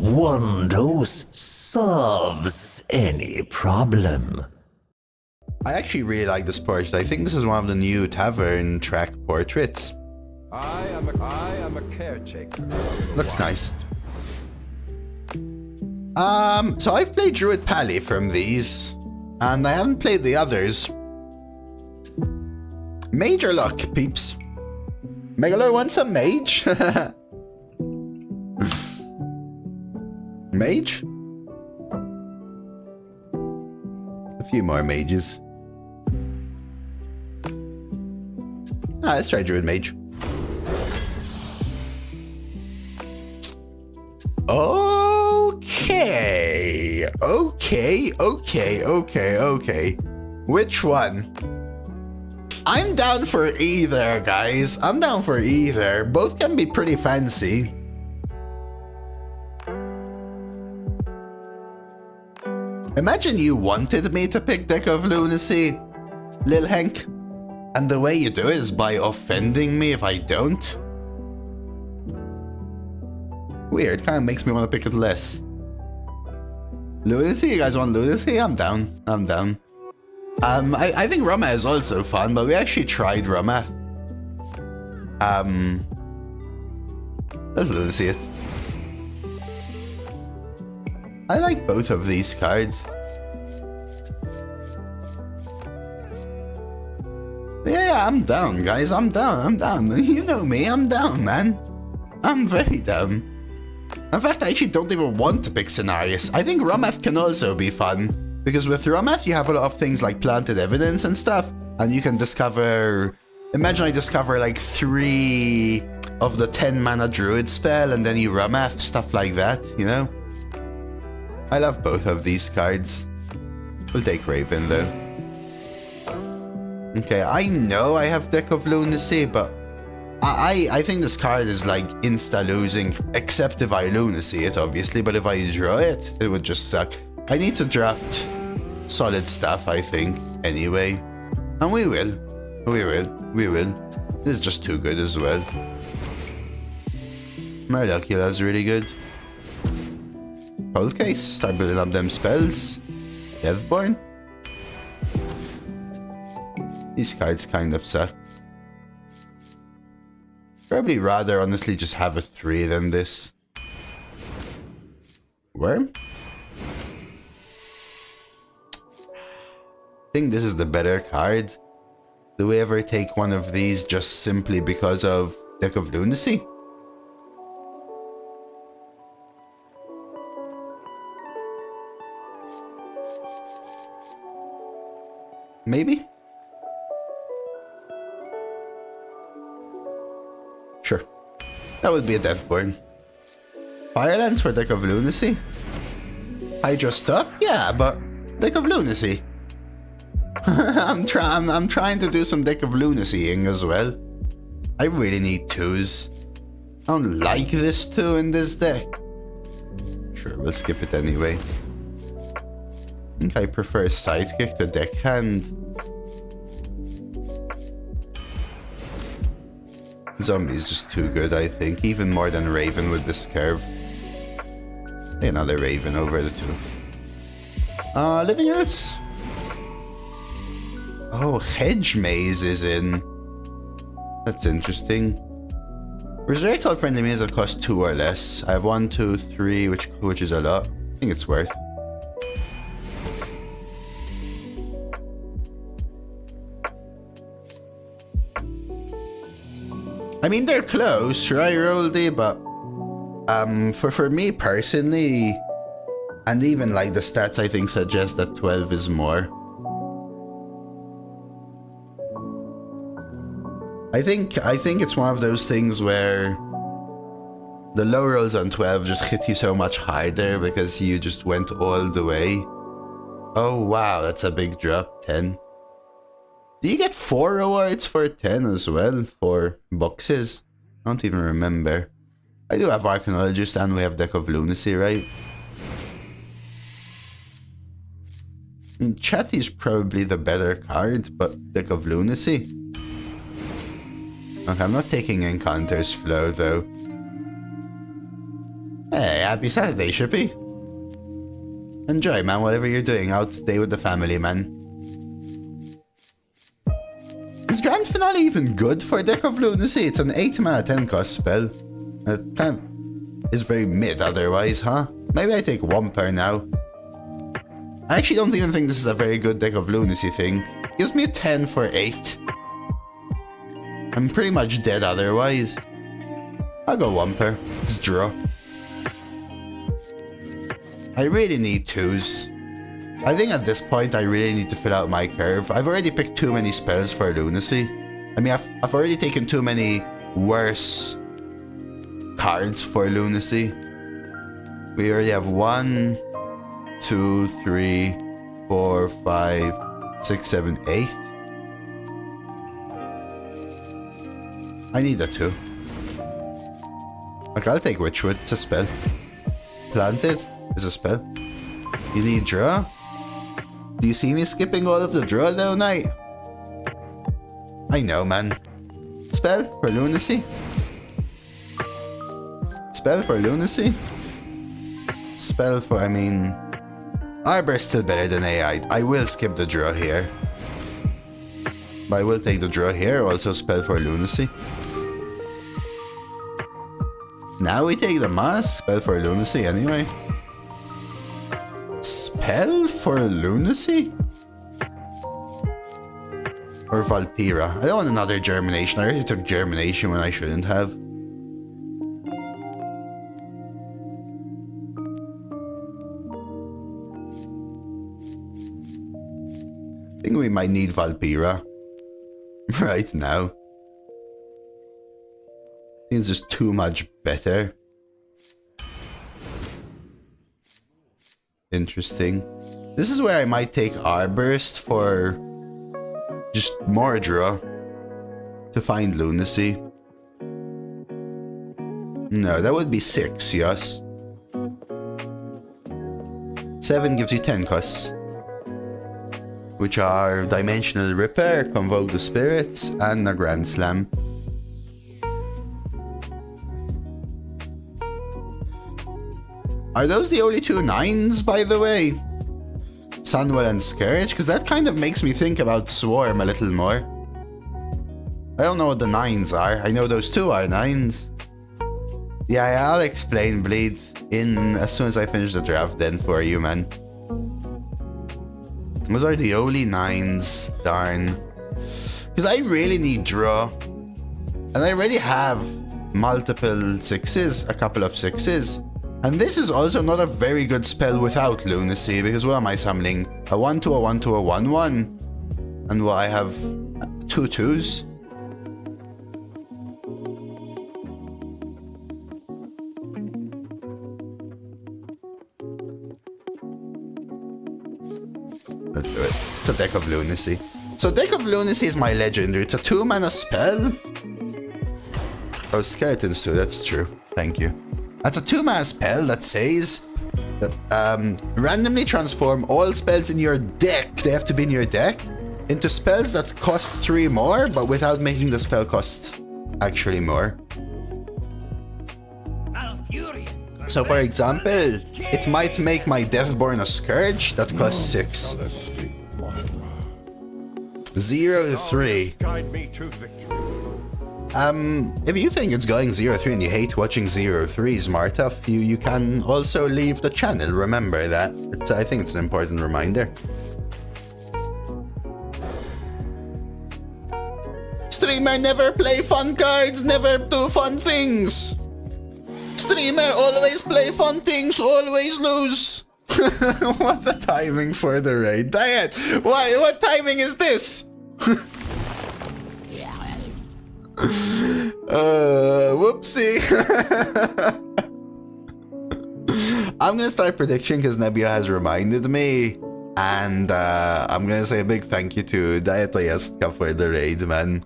One dose solves any problem. I actually really like this portrait. I think this is one of the new tavern track portraits. I am a caretaker. Looks nice. So I've played Druid Pally from these, and I haven't played the others. Major luck, peeps. Megalo wants a mage. Mage? A few more mages. Let's try Druid Mage. Okay. Which one? I'm down for either, guys. I'm down for either. Both can be pretty fancy. Imagine you wanted me to pick Deck of Lunacy, Lil Hank, and the way you do it is by offending me if I don't. Weird, kind of makes me want to pick it less. Lunacy? You guys want Lunacy? I'm down. I think Roma is also fun, but we actually tried Roma. Let's Lunacy it. I like both of these cards. Yeah, I'm down, guys. I'm down. You know me, I'm down, man. I'm very down. In fact, I actually don't even want to pick Scenarius. I think Romath can also be fun, because with Romath you have a lot of things like planted evidence and stuff, and you can discover... Imagine I discover like 3 of the 10 mana druid spell, and then you Romath, stuff like that, you know? I love both of these cards. We'll take Raven though. Okay, I know I have Deck of Lunacy, but I think this card is like insta-losing, except if I Lunacy it, obviously, but if I draw it, it would just suck. I need to draft solid stuff, I think, anyway. And we will. This is just too good as well. Murderkiller is really good. Cold Case, start building up them spells. Deathborn. These cards kind of suck. Probably rather honestly just have a 3 than this. Worm? I think this is the better card. Do we ever take one of these just simply because of Deck of Lunacy? Maybe? Sure. That would be a Deathborn. Firelands for Deck of Lunacy? Hydra stuff? Yeah, but Deck of Lunacy. I'm trying to do some Deck of Lunacying as well. I really need 2s. I don't like this 2 in this deck. Sure, we'll skip it anyway. I think I prefer Sidekick to Deckhand. Zombie is just too good, I think. Even more than Raven with this curve. Another Raven over the 2. Living Roots. Oh, Hedge Maze is in. That's interesting. Resurrect all friendly enemies that cost 2 or less. I have 1, 2, 3, which is a lot. I think it's worth. I mean, they're close, right, Roldy? But for me personally, and even like the stats, I think suggest that 12 is more. I think it's one of those things where the low rolls on 12 just hit you so much harder because you just went all the way. Oh wow, that's a big drop. 10. Do you get 4 rewards for 10 as well? 4 boxes? I don't even remember. I do have Archaeologist and we have Deck of Lunacy, right? I mean, Chatty is probably the better card, but Deck of Lunacy. Okay, I'm not taking Encounter's Flow though. Hey, happy Saturday, Shippy. Enjoy, man, whatever you're doing out today with the family, man. Is Grand Finale even good for Deck of Lunacy? It's an 8 mana 10 cost spell. It kind of is very mid otherwise, huh? Maybe I take Wumper now. I actually don't even think this is a very good Deck of Lunacy thing. Gives me a 10 for 8. I'm pretty much dead otherwise. I'll go Wumper. Let's draw. I really need 2s. I think at this point I really need to fill out my curve. I've already picked too many spells for Lunacy. I mean, I've already taken too many worse cards for Lunacy. We already have 1, 2, 3, 4, 5, 6, 7, 8. I need a 2. Okay, I'll take Witchwood. It's a spell. Planted is a spell. You need draw? Do you see me skipping all of the draw though, Knight? I know, man. Spell for Lunacy? Spell for Lunacy? Spell for, I mean... Arbor's still better than AI. I will skip the draw here. But I will take the draw here, also spell for Lunacy. Now we take the mask, spell for Lunacy anyway. Spell for Lunacy? Or Valpira? I don't want another Germination. I already took Germination when I shouldn't have. I think we might need Valpira. Right now. I think it's just too much better. Interesting. This is where I might take Arborist for just more draw to find Lunacy. No, that would be 6, yes. 7 gives you 10 costs, which are Dimensional Repair, Convoke the Spirits, and a Grand Slam. Are those the only 2 9s, by the way? Sunwell and Scourge? Because that kind of makes me think about Swarm a little more. I don't know what the 9s are. I know those 2 are 9s. Yeah, I'll explain Bleed in as soon as I finish the draft then for you, man. Those are the only 9s, darn. Because I really need draw. And I already have multiple 6s, a couple of 6s. And this is also not a very good spell without Lunacy, because what am I summoning? A 1-2, a 1-2, a 1-1. And what, I have 2 2s? Let's do it. It's a Deck of Lunacy. So Deck of Lunacy is my legendary. It's a 2-mana spell. Oh, Skeletons too, that's true. Thank you. That's a 2-mana spell that says that randomly transform all spells in your deck, they have to be in your deck, into spells that cost 3 more, but without making the spell cost actually more. So for example, it might make my Deathborn a Scourge that costs 6. 0-3. If you think it's going 0-3 and you hate watching 0-3s, Martuff, you can also leave the channel. Remember that. I think it's an important reminder. Streamer never play fun cards, never do fun things. Streamer always play fun things, always lose. What the timing for the raid? Diet, why? What timing is this? Whoopsie. I'm gonna start prediction because Nebula has reminded me, and I'm gonna say a big thank you to Dietoyaska for the raid, man.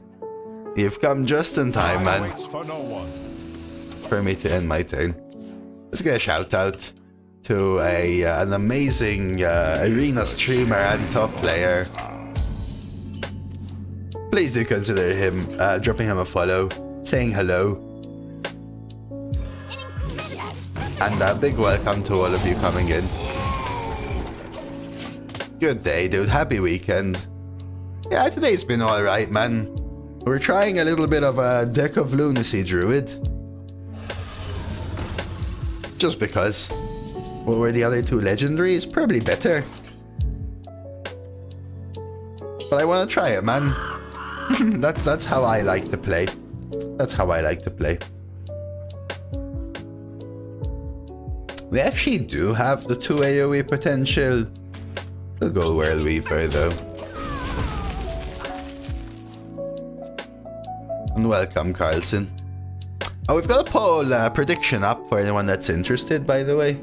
You've come just in time, man, for me to end my turn. Let's get a shout out to an amazing arena streamer and top player. Please do consider him dropping him a follow, saying hello. And a big welcome to all of you coming in. Good day, dude. Happy weekend. Yeah, today's been alright, man. We're trying a little bit of a Deck of Lunacy Druid. Just because. What were the other two legendaries? Probably better. But I want to try it, man. That's how I like to play. That's how I like to play. We actually do have the 2 AoE potential. Still go World Weaver though. And welcome, Carlson. Oh, we've got a poll prediction up for anyone that's interested, by the way.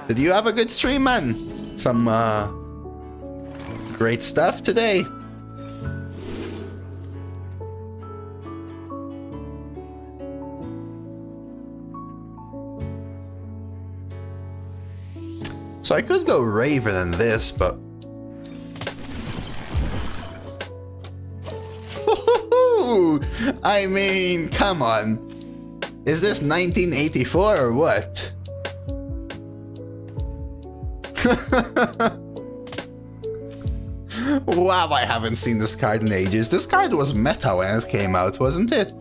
Did you have a good stream, man? Some great stuff today. So I could go Raven in this, but... I mean, come on. Is this 1984 or what? Wow, I haven't seen this card in ages. This card was meta when it came out, wasn't it?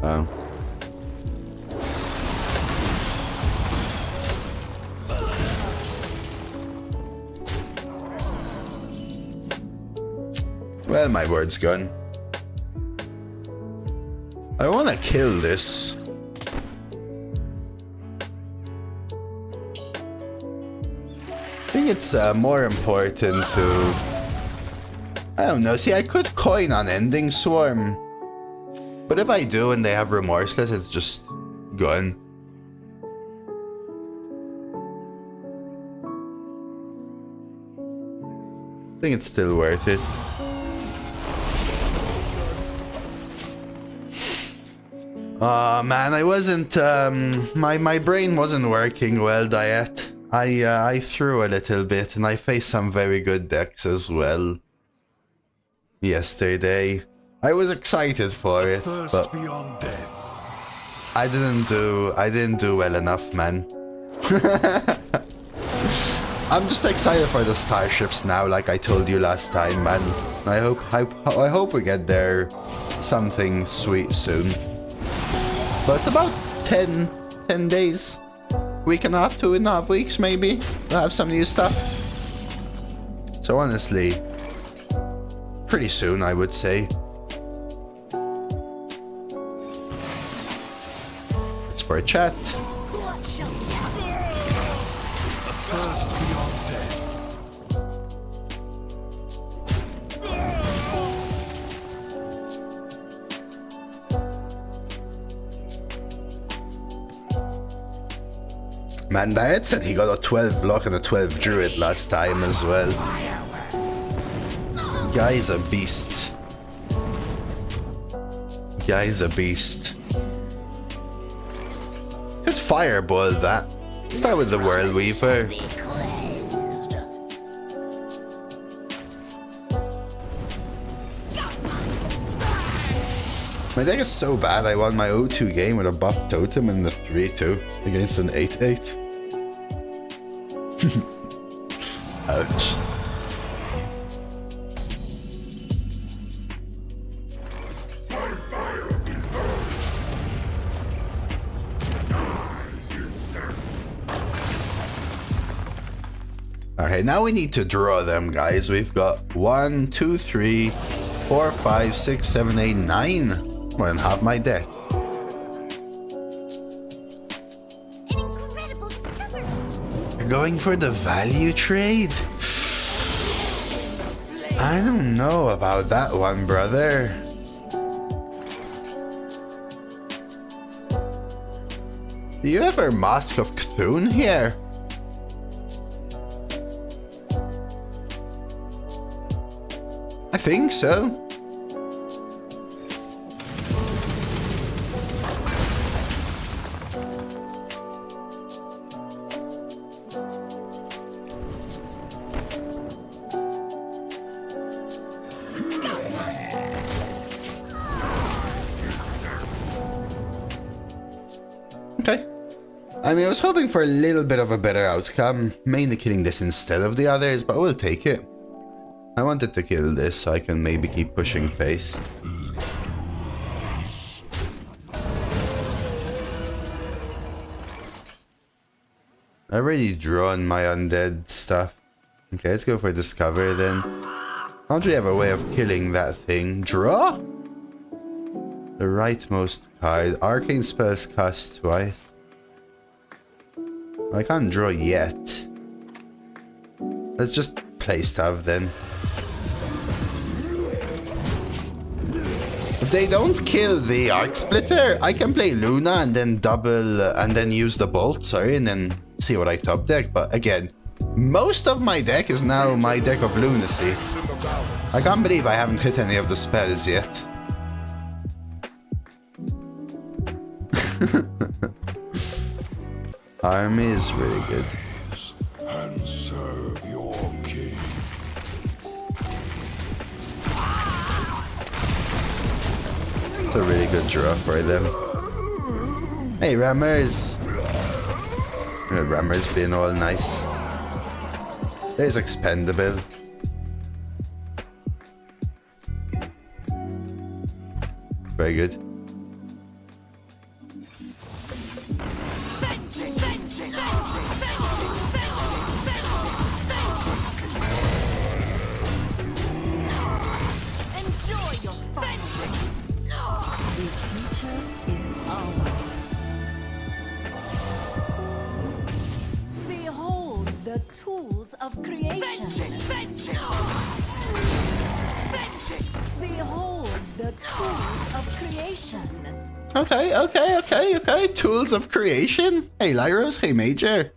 Oh. Well, my word's gone. I want to kill this. I think it's more important to... I don't know. See, I could coin on Ending Swarm. But if I do and they have Remorseless, it's just gone. I think it's still worth it. Oh man, I wasn't, my brain wasn't working well, Diet. I threw a little bit and I faced some very good decks as well. Yesterday. I was excited for it, but I didn't do well enough, man. I'm just excited for the starships now, like I told you last time, man. I hope we get there something sweet soon. But it's about 10 days. Week and a half, 2.5 weeks maybe. We'll have some new stuff. So honestly, pretty soon I would say. It's for a chat. Man, Diet said he got a 12 block and a 12 druid last time as well. Guy's a beast. Guy's a beast. Could fireball that. Start with the World Weaver. My deck is so bad, I won my O2 game with a buff totem and the 3-2 against an 8-8. Ouch. Okay, now we need to draw them, guys. We've got 1, 2, 3, 4, 5, 6, 7, 8, 9. More than half my deck. You're going for the value trade? I don't know about that one, brother. Do you ever Mask of Cthulhu here? I think so. Okay. I mean, I was hoping for a little bit of a better outcome, mainly killing this instead of the others, but we'll take it. I wanted to kill this so I can maybe keep pushing face. I already drawn my undead stuff. Okay, let's go for discover then. How do you have a way of killing that thing? Draw? The rightmost card. Arcane spells cast twice. I can't draw yet. Let's just play stuff then. If they don't kill the Arc Splitter, I can play Luna and then double and then use the Bolt, sorry, and then see what I top deck. But again, most of my deck is now my Deck of Lunacy. I can't believe I haven't hit any of the spells yet. Army is really good. And serve your king. It's a really good draw for them. Hey, Rammers! Rammers being all nice. There's Expendable. Very good. Tools of creation. Behold the tools of creation. Okay. Tools of creation. Hey, Lyros. Hey, Major.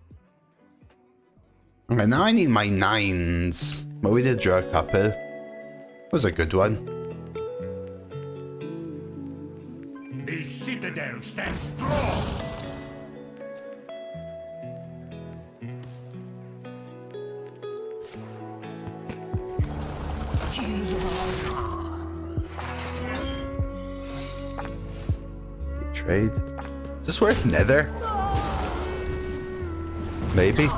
Okay, now I need my 9s. But we did draw a couple. That was a good one. The citadel stands strong. Trade. Is this worth Nether? Maybe.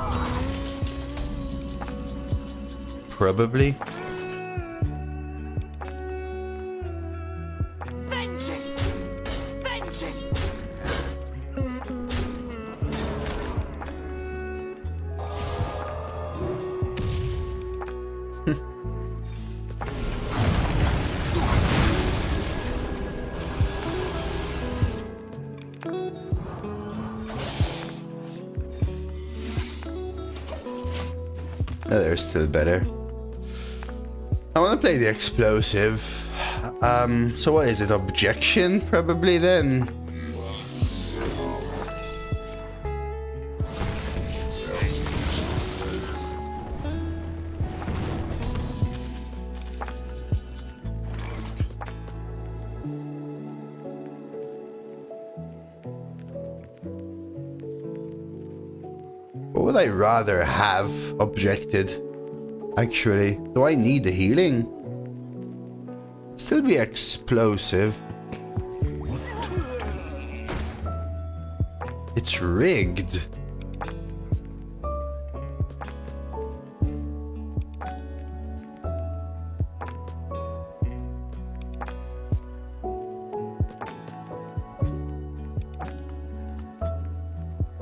Probably. No, they're still better. I want to play the explosive. So what is it? Objection, probably then. What would I rather have objected? Actually, do I need the healing? It'd still be explosive. It's rigged.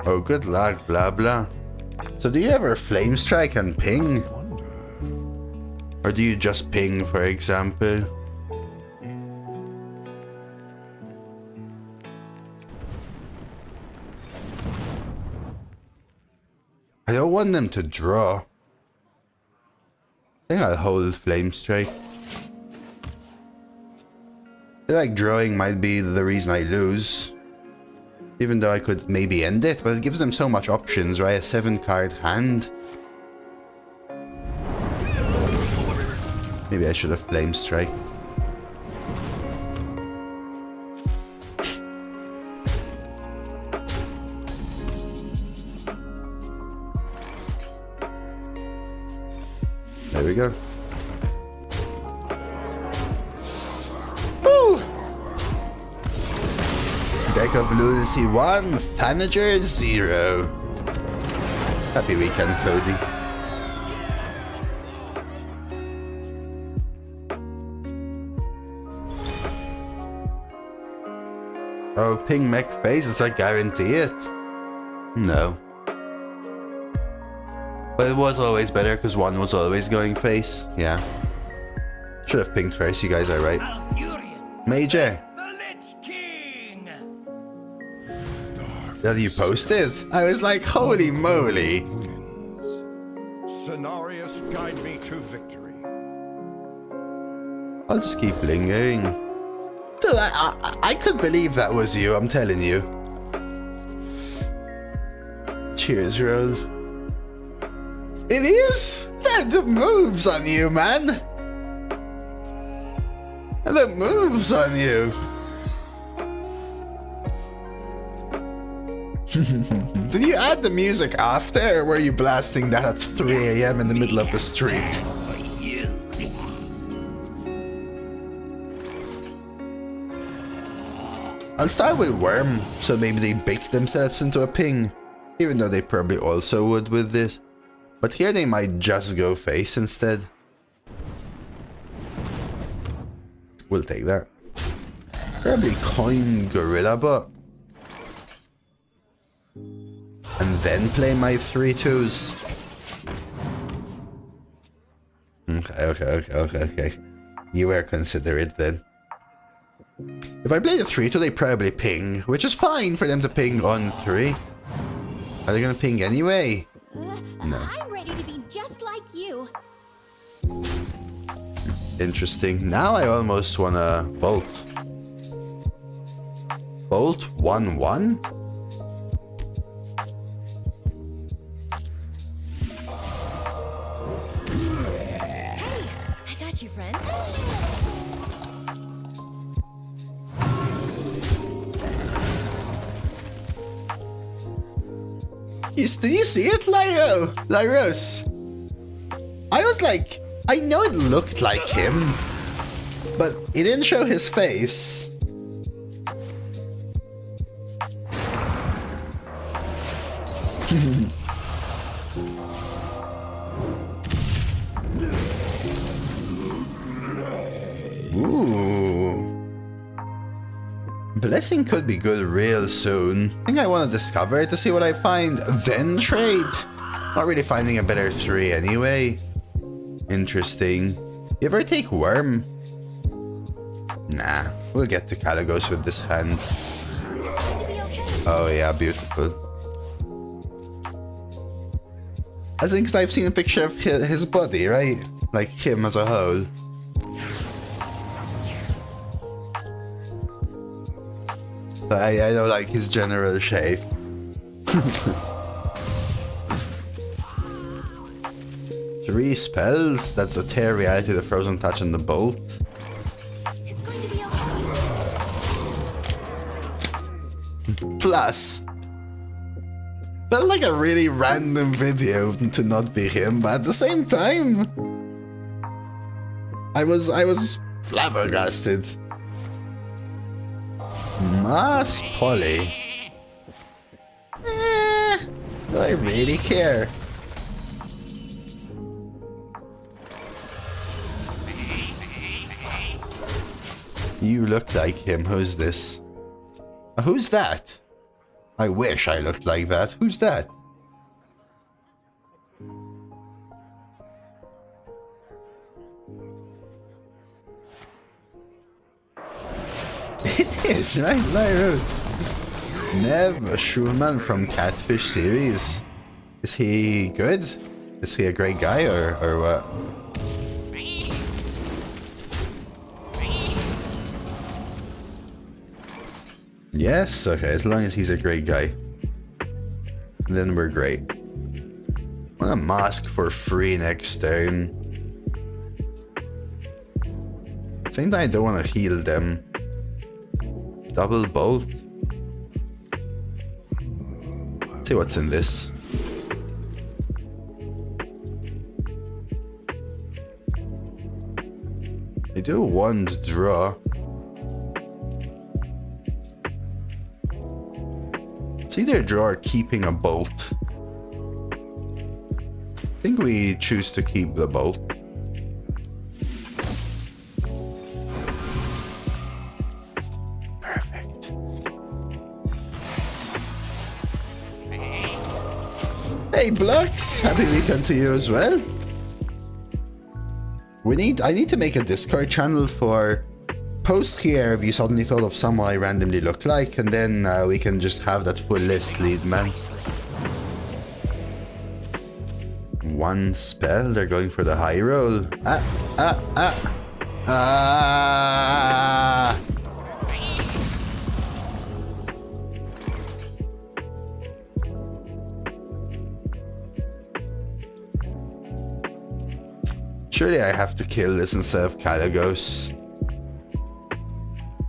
Oh, good luck, blah blah. So do you ever flame strike and ping? Or do you just ping, for example? I don't want them to draw. I think I'll hold flame strike. I feel like drawing might be the reason I lose. Even though I could maybe end it, but it gives them so much options, right? A 7-card hand. Maybe I should have flame strike. There we go. Woo! Deck of Lunacy 1, Fanager 0. Happy weekend, Cody. Oh, ping mech face, is that guarantee it? No. But it was always better because one was always going face. Yeah. Should have pinged first, you guys are right. Major. That you posted? I was like, holy moly. Cenarius, guide me to victory. I'll just keep lingering. Dude, I could believe that was you, I'm telling you. Cheers, Rose. It is? The moves on you, man. The moves on you. Did you add the music after, or were you blasting that at 3 AM in the middle of the street? I'll start with Worm, so maybe they bait themselves into a ping, even though they probably also would with this. But here they might just go face instead. We'll take that. Probably coin Gorilla Bot. And then play my 3/2s. Okay. You were considerate then. If I play the 3/2, they probably ping, which is fine for them to ping on 3. Are they gonna ping anyway? No. I'm ready to be just like you. Interesting. Now I almost wanna bolt. Bolt 1/1? I got you, friend. Did you see it, Lyros? I was like, I know it looked like him, but it didn't show his face. Ooh. Blessing could be good real soon. I think I want to discover it to see what I find, then trade. Not really finding a better 3 anyway. Interesting. You ever take Worm? Nah, we'll get to Caligos with this hand. Oh yeah, beautiful. I think I've seen a picture of his body, right? Like him as a whole. I know, like, his general shape. Three spells? That's a Tear Reality, the Frozen Touch, and the Bolt. It's going to be okay. Plus. Felt like a really random video to not be him, but at the same time, I was flabbergasted. Mass Poly. Do I really care? You look like him. Who's this? Who's that? I wish I looked like that. Who's that? It is, right? Lyros. Nev Schulman from Catfish series. Is he good? Is he a great guy or what? Yes, okay, as long as he's a great guy. Then we're great. I want a mask for free next turn. Same time, I don't want to heal them. Double bolt. Let's see what's in this. I do want draw. It's either a draw or keeping a bolt. I think we choose to keep the bolt. Perfect. Hey Blux, happy weekend to you as well. I need to make a Discord channel for post here if you suddenly thought of someone I randomly look like, and then we can just have that full list lead, man. One spell, they're going for the high roll. Surely I have to kill this instead of Kalagos.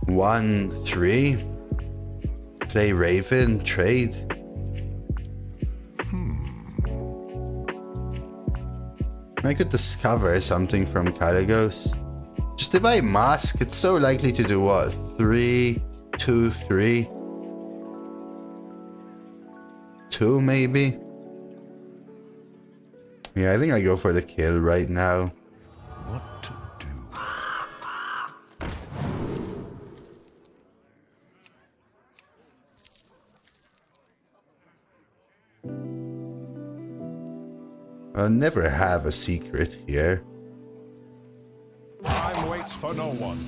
1-3. Play Raven, trade. I could discover something from Kalagos. Just if I mask, it's so likely to do what? 3, 2, 3. 2 maybe? Yeah, I think I go for the kill right now. What to do? I'll never have a secret here. Time waits for no one.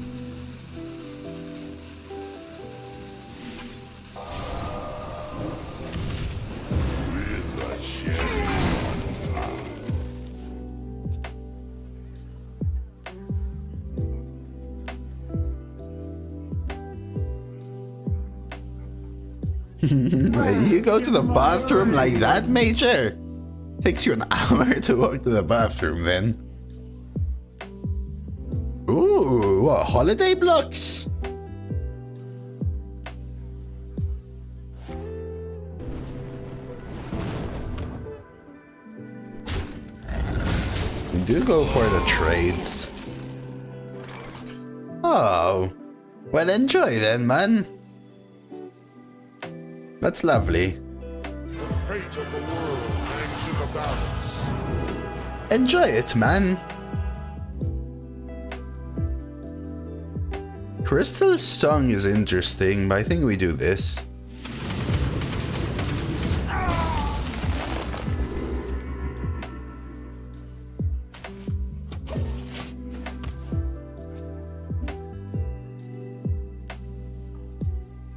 You go to the bathroom like that, Major? Takes you an hour to walk to the bathroom then. Ooh, what, holiday blocks? You do go for the trades. Oh, well enjoy then, man. That's lovely. The fate of the world hangs in the balance. Enjoy it, man. Crystal's song is interesting, but I think we do this.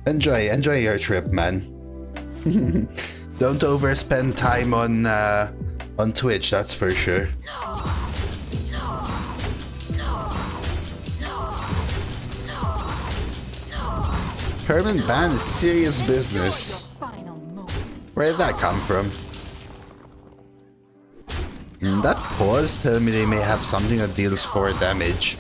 Enjoy your trip, man. Don't overspend time on Twitch, that's for sure. Permanent ban is serious business. Where did that come from? That pause tells me they may have something that deals 4 damage.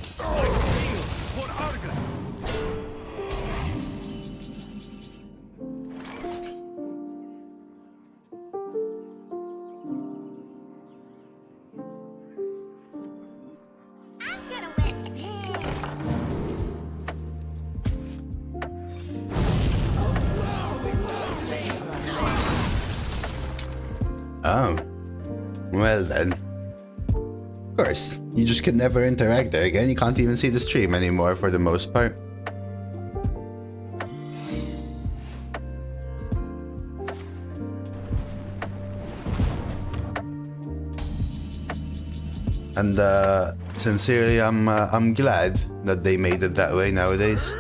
Oh. Well then. Of course, you just can never interact there again. You can't even see the stream anymore for the most part. And sincerely, I'm glad that they made it that way nowadays.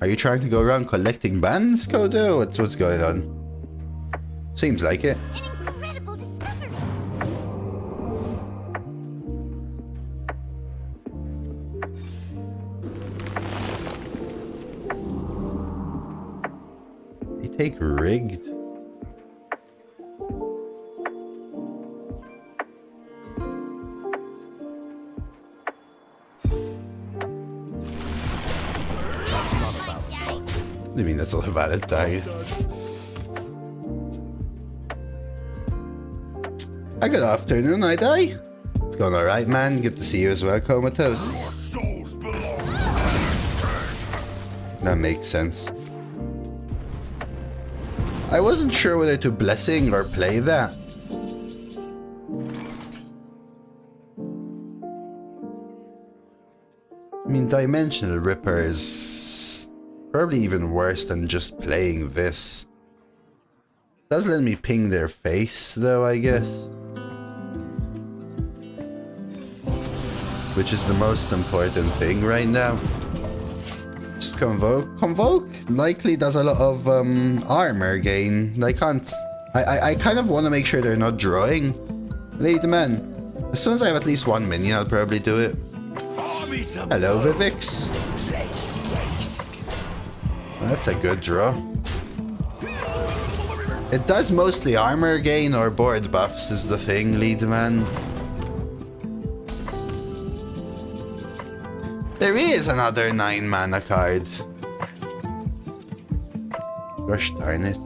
Are you trying to go around collecting bans, Kodo? What's going on? Seems like it. An incredible discovery. You take rigged. What do you mean that's not a valid tag? A good afternoon, I die. It's going alright, man. Good to see you as well, Comatose. Souls belong. That makes sense. I wasn't sure whether to blessing or play that. I mean, Dimensional Ripper is probably even worse than just playing this. Does let me ping their face, though, I guess. Which is the most important thing right now. Just Convoke. Convoke likely does a lot of armor gain. I can't... I kind of want to make sure they're not drawing. Lead them in. As soon as I have at least one minion, I'll probably do it. Hello, Vivix. That's a good draw. It does mostly armor gain or board buffs is the thing, lead man. There is another 9 mana card. Gosh darn it.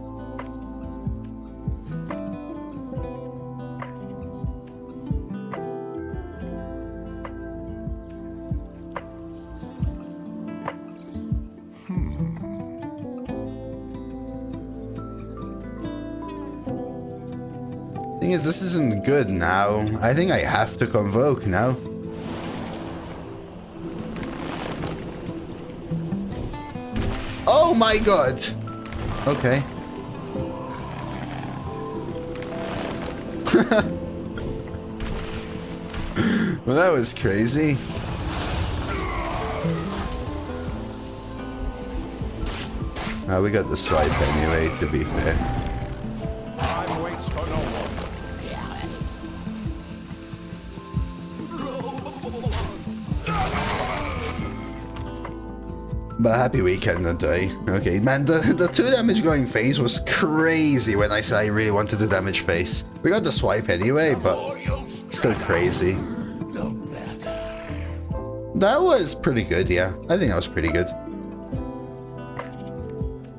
Thing is, this isn't good now. I think I have to Convoke now. Oh my god! Okay. Well, that was crazy. We got the swipe anyway, to be fair. Time waits for no one. But happy weekend, not die. Okay, man, the 2 damage going phase was crazy when I said I really wanted the damage phase. We got the swipe anyway, but still crazy. That was pretty good, yeah. I think that was pretty good.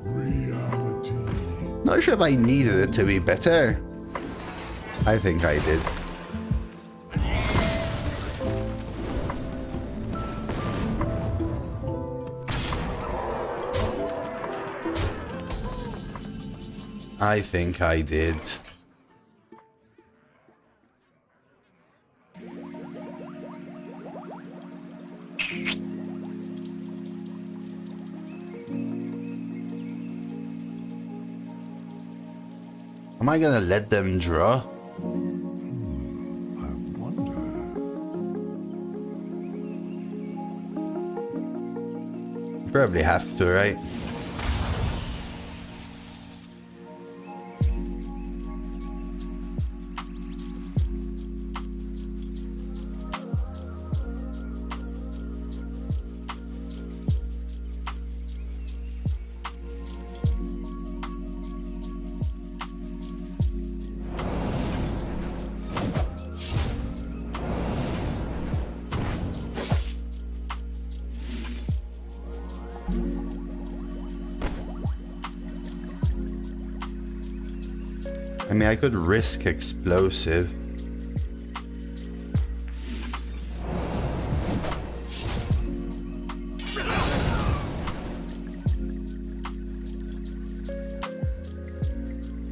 Reality. Not sure if I needed it to be better. I think I did. I think I did. Am I gonna let them draw? I wonder. Probably have to, right? I mean, I could risk explosive.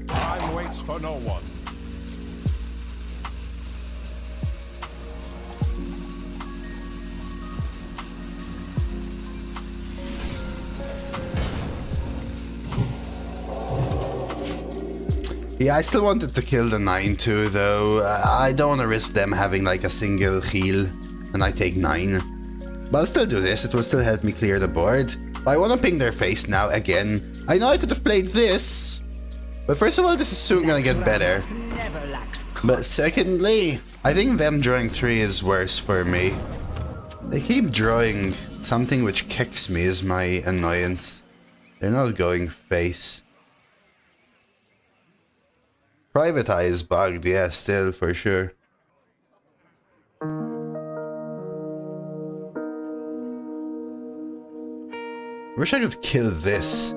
Time waits for no one. Yeah, I still wanted to kill the 9-2 though. I don't want to risk them having like a single heal and I take 9. But I'll still do this, it will still help me clear the board. But I want to ping their face now again. I know I could have played this, but first of all, this is soon gonna get better. But secondly, I think them drawing 3 is worse for me. They keep drawing something which kicks me is my annoyance. They're not going face. Private Eye is bugged, yeah, still, for sure. Wish I could kill this.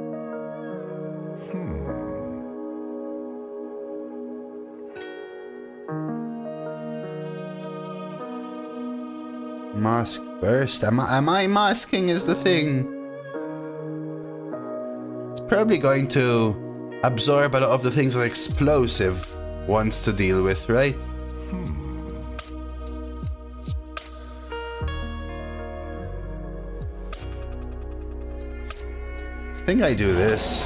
Mask burst. Am I masking is the thing? It's probably going to absorb a lot of the things that explosive wants to deal with, right? I think I do this.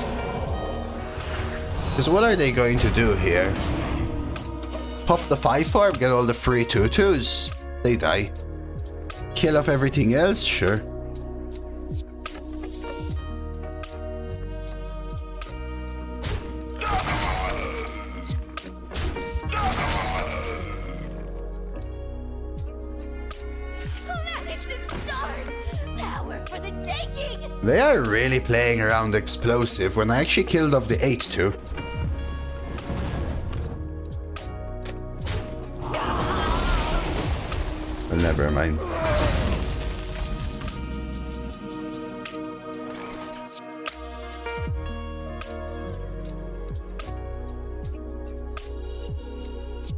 Because what are they going to do here? Pop the 5/4, get all the free 2/2s. They die. Kill off everything else? Sure. Planets and stars! Power for the taking! They are really playing around explosive when I actually killed off the 8/2. Well, never mind.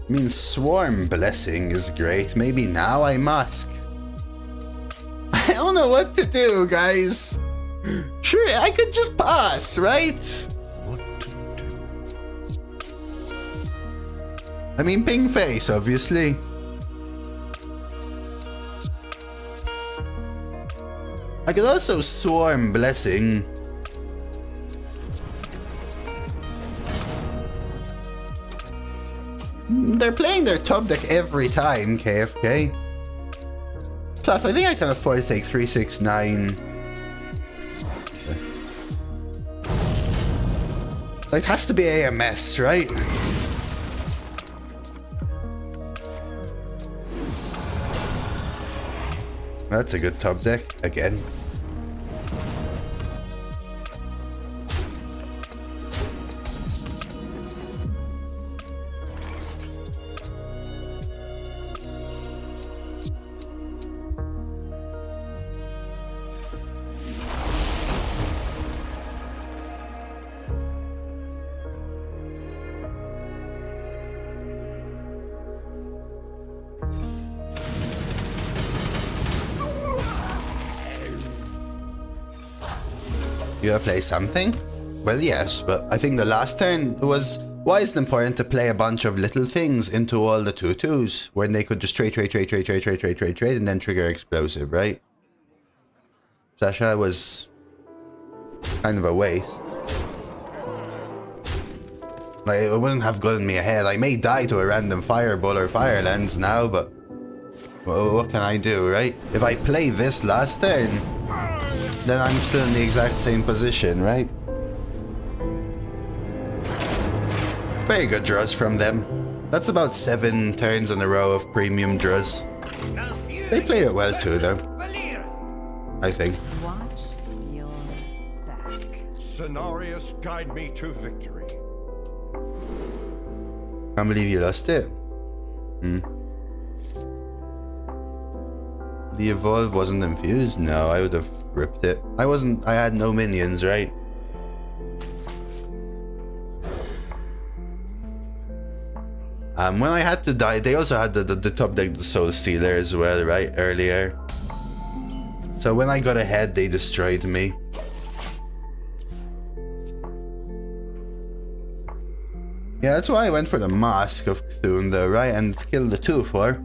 I mean, Swarm Blessing is great. Maybe now I mask. I don't know what to do, guys. Sure, I could just pass, right? What to do? I mean, ping face, obviously. I could also Swarm Blessing. They're playing their top deck every time, KFK. Plus, I think I can afford to take 3, 6, 9. Like, it has to be AMS, right? That's a good top deck, again. You gonna play something? Well, yes, but I think the last turn was why is it important to play a bunch of little things into all the 2/2s when they could just trade, and then trigger explosive, right? Sasha was kind of a waste. Like, it wouldn't have gotten me ahead. I may die to a random fireball or fire lens now, but well, what can I do, right? If I play this last turn, then I'm still in the exact same position, right? Very good draws from them. That's about 7 turns in a row of premium draws. They play it well too, though. I think. Watch your back. Cenarius, guide me to victory. Can't believe you lost it. The evolve wasn't infused? No, I would have ripped it. I had no minions, right? When I had to die, they also had the top deck, the Soul Stealer as well, right? Earlier. So when I got ahead, they destroyed me. Yeah, that's why I went for the Mask of Cthulhu though, right? And killed the 2/4.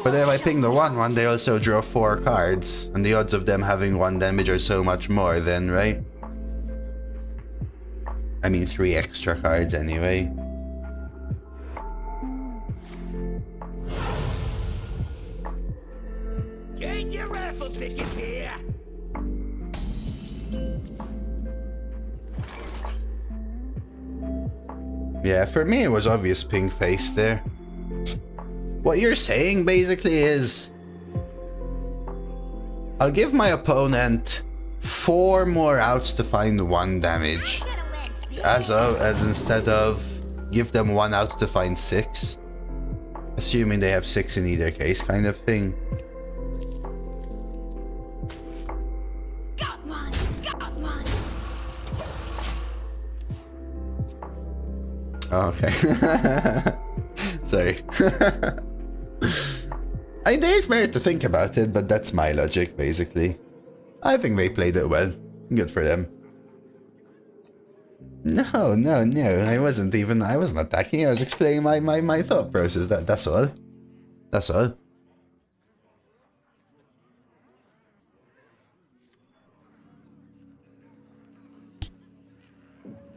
But if I ping the 1/1, they also draw 4 cards, and the odds of them having 1 damage are so much more then, right? I mean 3 extra cards anyway. Get your raffle tickets here! Yeah, for me it was obvious ping face there. What you're saying basically is I'll give my opponent 4 more outs to find 1 damage. As instead of give them 1 out to find 6. Assuming they have 6 in either case, kind of thing. Got one! Got one! Oh, okay. Sorry. I mean, there's merit to think about it, but that's my logic, basically. I think they played it well. Good for them. No. I wasn't attacking. I was explaining my thought process. That's all. That's all.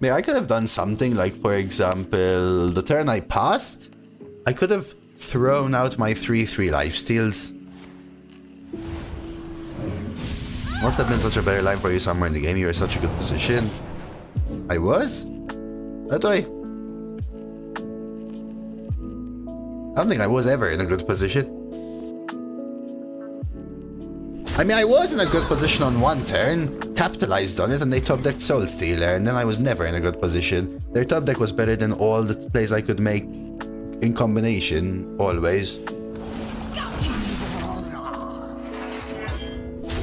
Yeah, I could have done something like, for example, the turn I passed, I could have thrown out my 3/3 lifesteals. Must have been such a better line for you somewhere in the game. You were in such a good position. I was? That way. I don't think I was ever in a good position. I mean, I was in a good position on one turn, capitalized on it, and they top decked Soul Stealer, and then I was never in a good position. Their top deck was better than all the plays I could make in combination, always.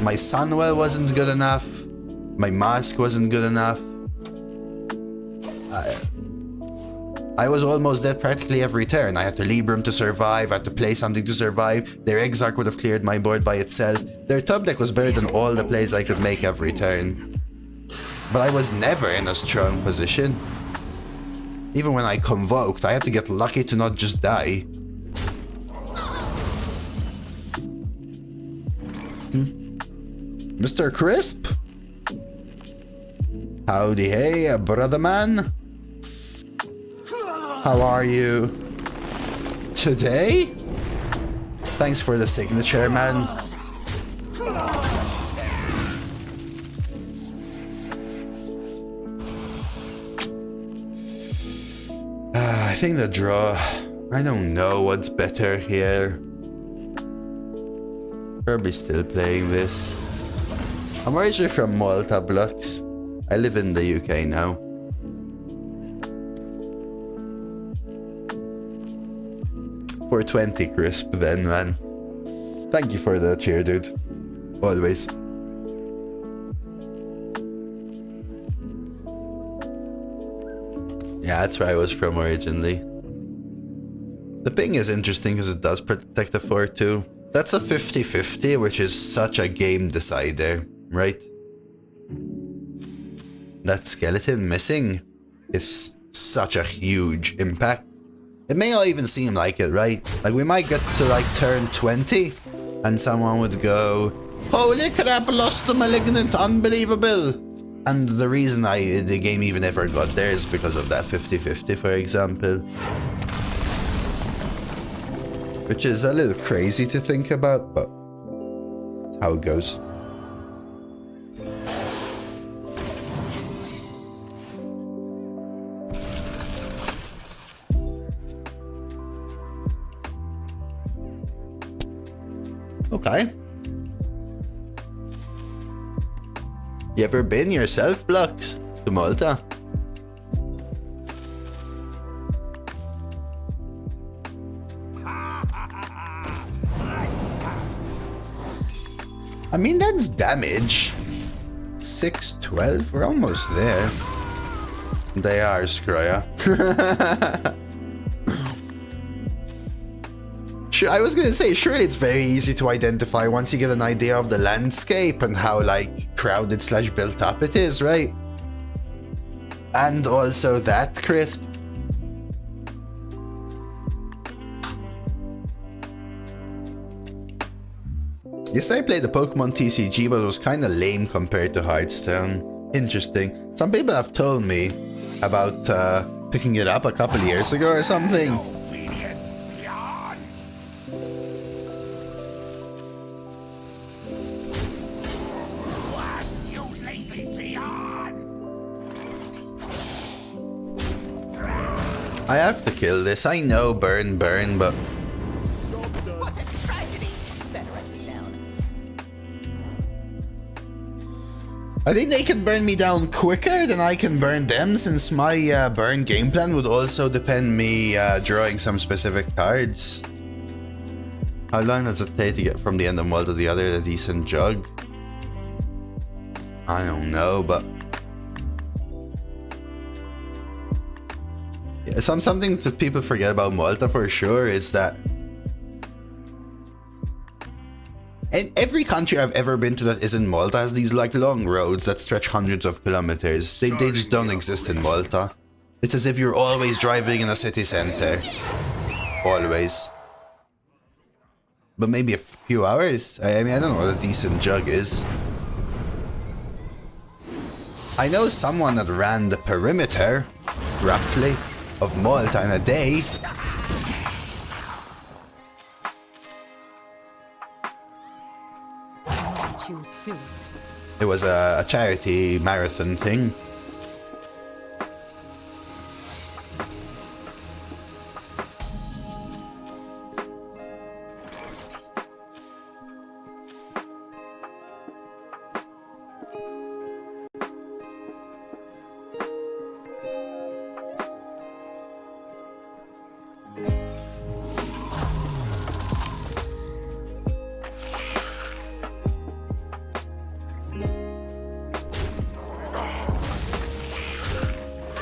My Sunwell wasn't good enough. My Mask wasn't good enough. I was almost dead practically every turn. I had to Libram to survive, I had to play something to survive. Their Exarch would have cleared my board by itself. Their top deck was better than all the plays I could make every turn. But I was never in a strong position. Even when I convoked, I had to get lucky to not just die. Mr. Crisp? Howdy hey, brother man. How are you today? Thanks for the signature, man. I think the draw. I don't know what's better here. Probably still playing this. I'm originally from Malta, Blocks. I live in the UK now. For 20 crisp then, man. Thank you for the cheer, dude. Always. Yeah, that's where I was from originally. The ping is interesting because it does protect the 4-2. That's a 50-50, which is such a game decider, right? That skeleton missing is such a huge impact. It may not even seem like it, right? Like, we might get to, like, turn 20, and someone would go, holy crap, lost the Malignant, unbelievable! And the reason the game even ever got there is because of that 50-50, for example. Which is a little crazy to think about, but it's how it goes. Okay. You ever been yourself, Blocks, to Malta? I mean, that's damage. 612, we're almost there. They are, Scroya. I was gonna say, surely it's very easy to identify once you get an idea of the landscape and how, like, crowded / built up it is, right? And also that, Crisp. Yes, I played the Pokemon TCG, but it was kinda lame compared to Hearthstone. Interesting. Some people have told me about picking it up a couple years ago or something. I have to kill this. I know burn, but... What a tragedy! Better write this down. I think they can burn me down quicker than I can burn them, since my burn game plan would also depend me drawing some specific cards. How long does it take to get from the end of one to the other, a decent jug? I don't know, but... Yeah, something that people forget about Malta for sure is that in every country I've ever been to that isn't Malta has these like long roads that stretch hundreds of kilometers. They just don't exist in Malta. It's as if you're always driving in a city center. Always. But maybe a few hours? I mean, I don't know what a decent jug is. I know someone that ran the perimeter, roughly, of Malta in a day. Choose soon. It was a charity marathon thing.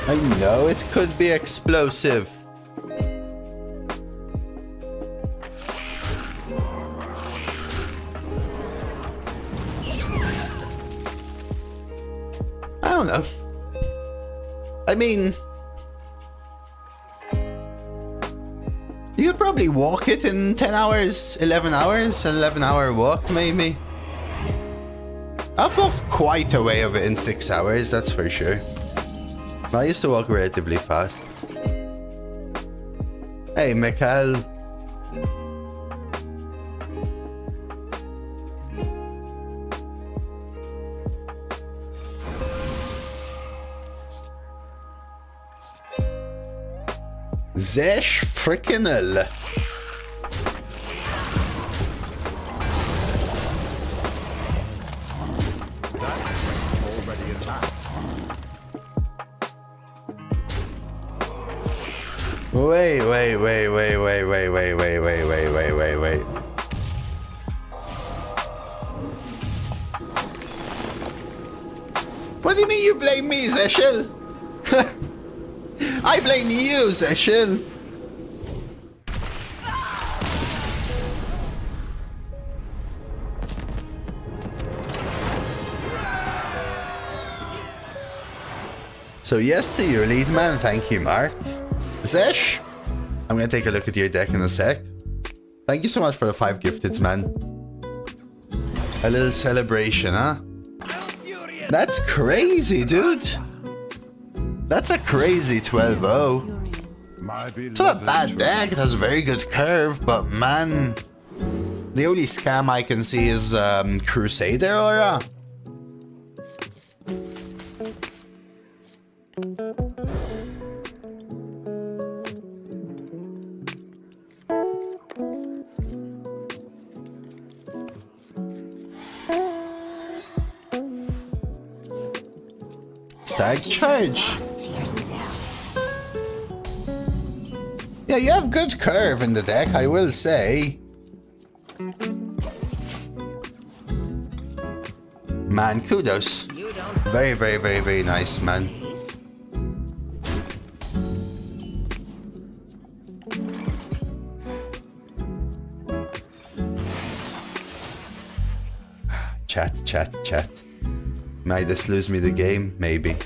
I know it could be explosive. I don't know. I mean, you could probably walk it in 10 hours, 11 hours, an 11-hour walk maybe. I've walked quite a way of it in 6 hours, that's for sure. I used to walk relatively fast. Hey, Mikhail. Zesh frickin'l. Already attacked. Wait. What do you mean you blame me, Zeshil? I blame you, Zeshil. So yes to your lead man, thank you, Mark. Zesh, I'm gonna take a look at your deck in a sec. Thank you so much for the 5 gifteds, man. A little celebration, huh? That's crazy, dude. That's a crazy 12-0. It's not a bad deck, it has a very good curve, but man, the only scam I can see is Crusader Aura. Stag charge. Yeah, you have good curve in the deck, I will say. Man, kudos. Very, very, very, very nice, man. Chat. Might this lose me the game? Maybe.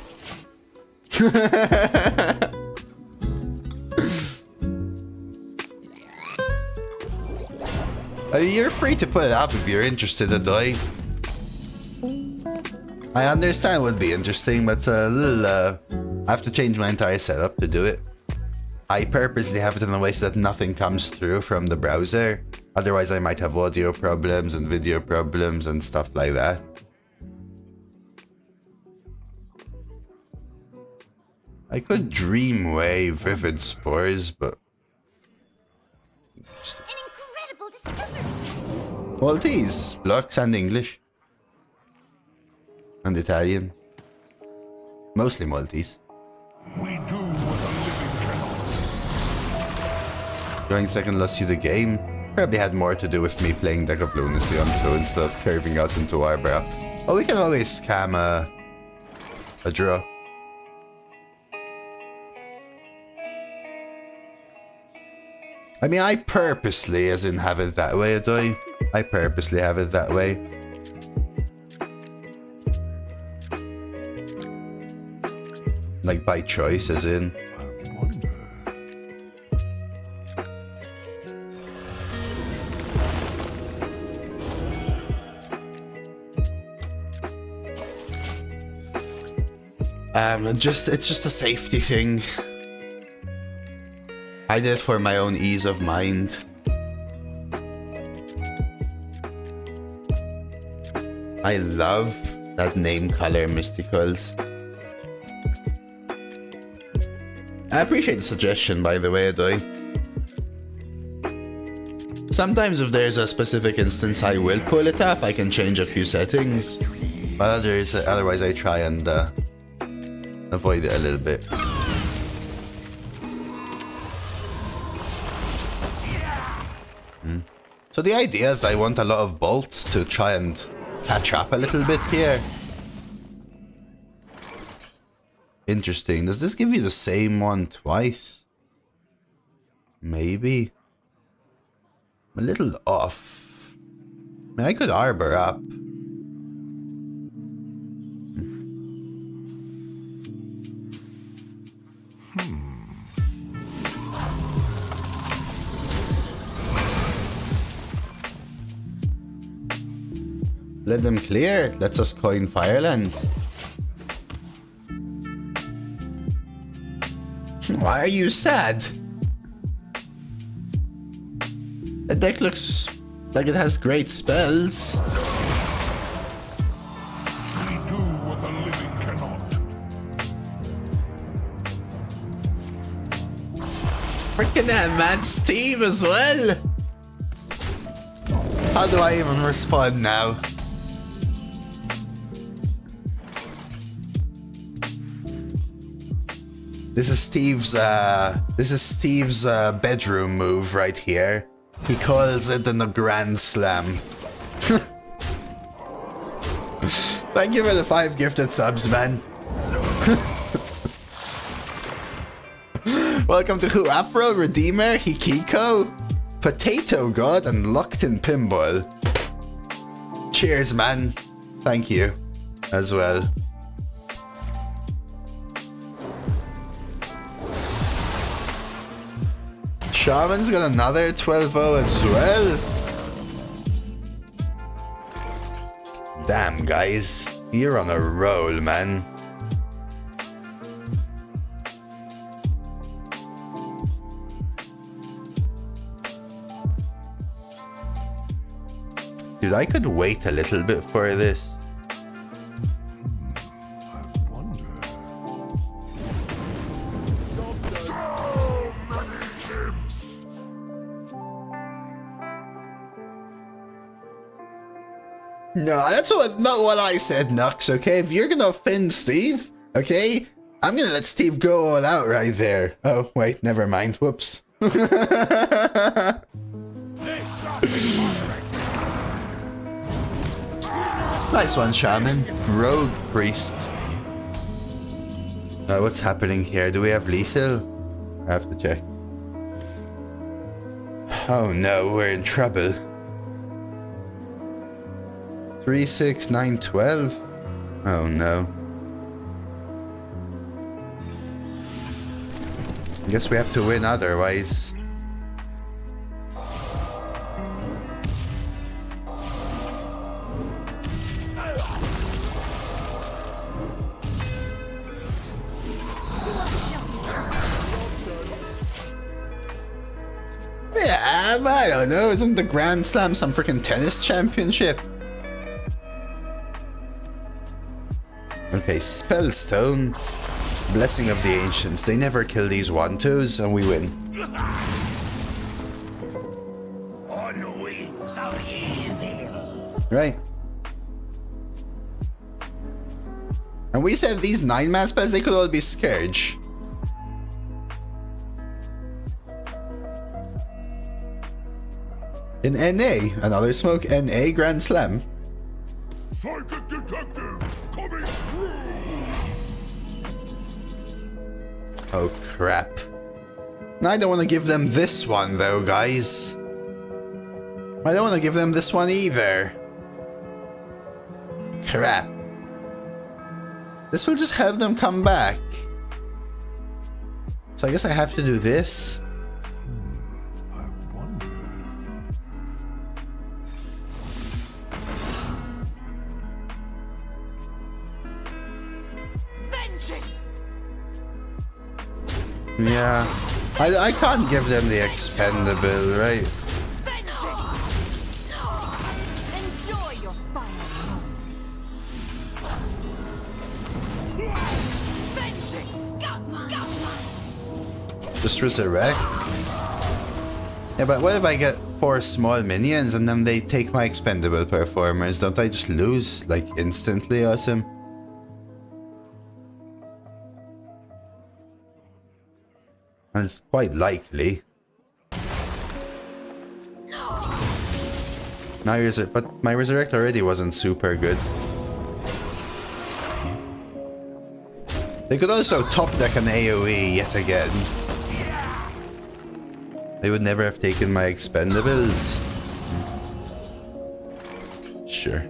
You're free to put it up if you're interested, Adoy. I understand it would be interesting, but it's a little, I have to change my entire setup to do it. I purposely have it in a way so that nothing comes through from the browser. Otherwise, I might have audio problems and video problems and stuff like that. I could Dreamwave Vivid Spores, but... An incredible discovery! Maltese, Lux and English. And Italian. Mostly Maltese. We do what a living cannot. Going second lost you the game. Probably had more to do with me playing Deck of Lunacy on Flu instead of curving out into Arbra. Oh, we can always scam a draw. I mean, I purposely, as in have it that way, do I? I purposely have it that way. Like by choice, as in. It's just a safety thing. I did it for my own ease of mind. I love that name color, Mysticals. I appreciate the suggestion, by the way, Adoy. Sometimes if there's a specific instance I will pull it up, I can change a few settings. But otherwise I try and avoid it a little bit. So the idea is that I want a lot of bolts to try and catch up a little bit here. Interesting. Does this give you the same one twice? Maybe. I'm a little off. I mean, I could arbor up. Let them clear. It lets us coin Firelands. Why are you sad? The deck looks like it has great spells. We do what the living cannot. Freaking that man, Steve as well. How do I even respond now? This is Steve's bedroom move right here. He calls it the Grand Slam. Thank you for the 5 gifted subs, man. Welcome to who? Afro, Redeemer, Hikiko, Potato God, and Locked in Pinball. Cheers, man. Thank you as well. Shaman's got another 12-0 as well. Damn, guys. You're on a roll, man. Dude, I could wait a little bit for this. No, that's not what I said, Nux, okay? If you're gonna offend Steve, okay? I'm gonna let Steve go all out right there. Oh, wait, never mind. Whoops. Nice one, Shaman. Rogue Priest. What's happening here? Do we have lethal? I have to check. Oh no, we're in trouble. 3, 6, 9, 12. Oh no. I guess we have to win otherwise. Yeah, I don't know. Isn't the Grand Slam some freaking tennis championship? Okay, Spellstone, Blessing of the Ancients. They never kill these 1/2s and we win. On wings of evil. Right. And we said these 9-man spells, they could all be Scourge. In NA, another smoke NA Grand Slam. Psychic detective coming through. Oh crap. I don't want to give them this one though, guys. I don't want to give them this one either. Crap. This will just have them come back. So I guess I have to do this. I wonder. Vengeance! Yeah. I can't give them the expendable, right? Vengeance! Enjoy your final moments. Vengeance! Go! Just resurrect. Yeah, but what if I get 4 small minions and then they take my expendable performers? Don't I just lose, like, instantly, awesome? And it's quite likely. Now but my resurrect already wasn't super good. They could also top deck an AoE yet again. They would never have taken my expendables. Sure.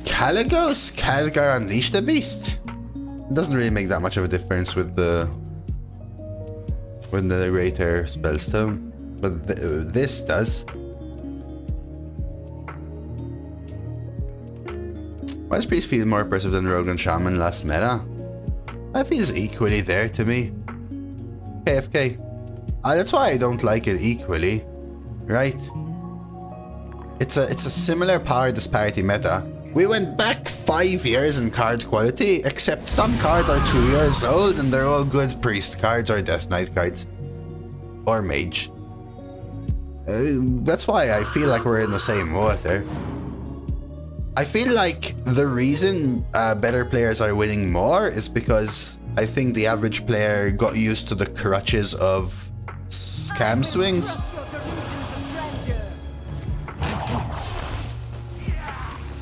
Caligos? Calgar Unleash the Beast? It doesn't really make that much of a difference with the Greater Spellstone, but this does. Why does Priest feel more oppressive than Rogue and Shaman last meta? That feels equally there to me. KFK. That's why I don't like it equally, right? It's a similar power disparity meta. We went back 5 years in card quality, except some cards are 2 years old and they're all good Priest cards or Death Knight cards. Or Mage. That's why I feel like we're in the same water. I feel like the reason better players are winning more is because I think the average player got used to the crutches of scam swings.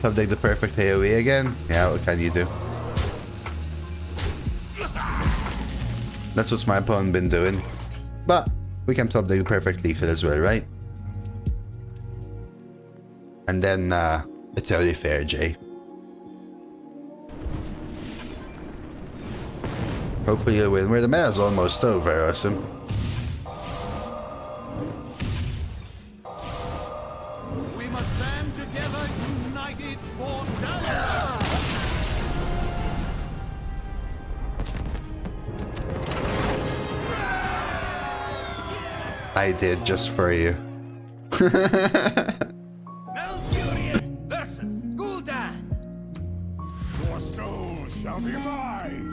Top deck the perfect AoE again? Yeah, what can you do? That's what my opponent been doing. But we can top deck the perfect lethal as well, right? And then it's totally fair, Jay. Hopefully you'll win. Where the meta's almost over, awesome. We must stand together, united for I did just for you. Malfurion versus Gul'dan. Your soul shall be mine.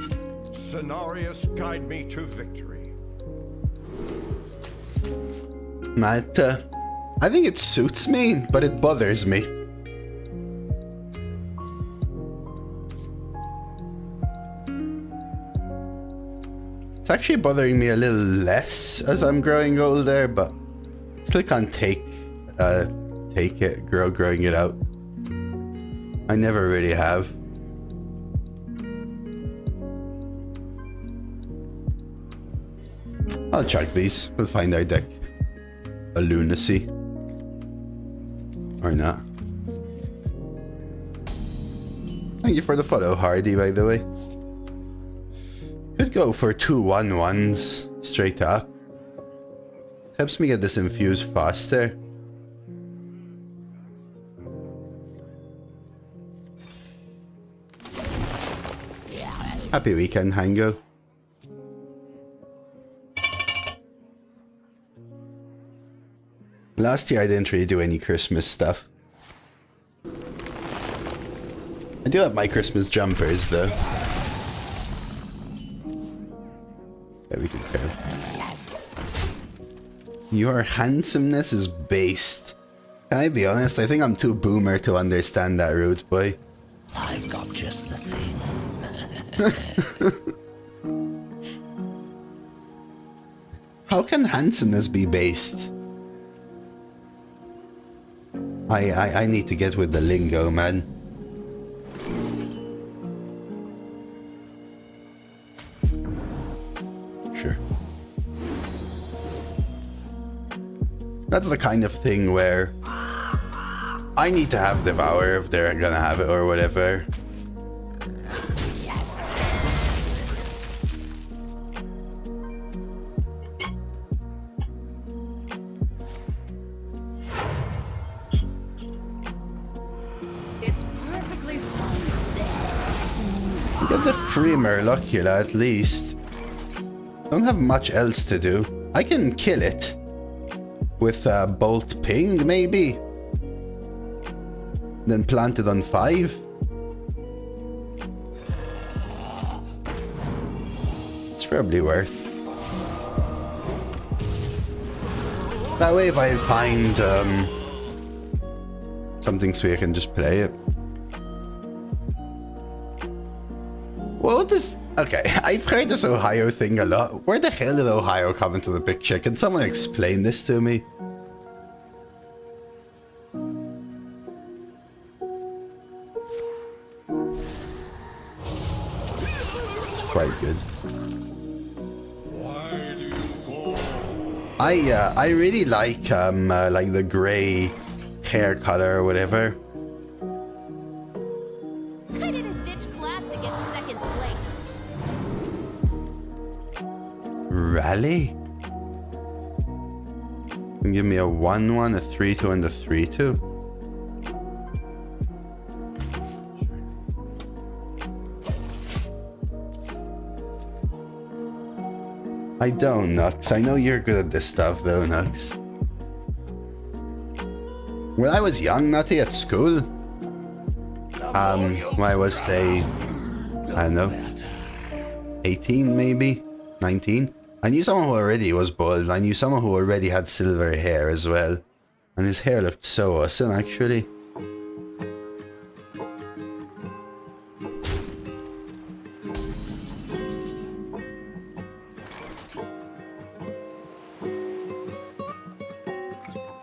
Cenarius, guide me to victory. Matt, I think it suits me, but it bothers me. It's actually bothering me a little less as I'm growing older, but still can't take it, growing it out. I never really have. I'll check these. We'll find our deck. A Lunacy. Or not. Thank you for the follow, Hardy, by the way. Could go for 2 1/1s straight up. Helps me get this infused faster. Happy weekend, Hango. Last year I didn't really do any Christmas stuff. I do have my Christmas jumpers though. Yeah, we can go. Your handsomeness is based. Can I be honest? I think I'm too boomer to understand that, rude boy. I've got just the thing. How can handsomeness be based? I need to get with the lingo, man. Sure. That's the kind of thing where I need to have Devour if they're gonna have it or whatever. It's perfectly fine. Get the free Murlocula at least. Don't have much else to do. I can kill it. With a Bolt Ping, maybe? Then plant it on 5? It's probably worth. That way if I find something sweet I can just play it. What is... Okay, I've heard this Ohio thing a lot. Where the hell did Ohio come into the picture? Can someone explain this to me? It's quite good. I really like the grey hair color or whatever. I didn't ditch class to get second place. Rally? Give me a 1-1, a 3-2, and a 3-2. I don't, Nux. I know you're good at this stuff, though, Nux. When I was young, Nutty, at school, when I was, say, I don't know, 18 maybe, 19, I knew someone who already was bald. I knew someone who already had silver hair as well. And his hair looked so awesome, actually.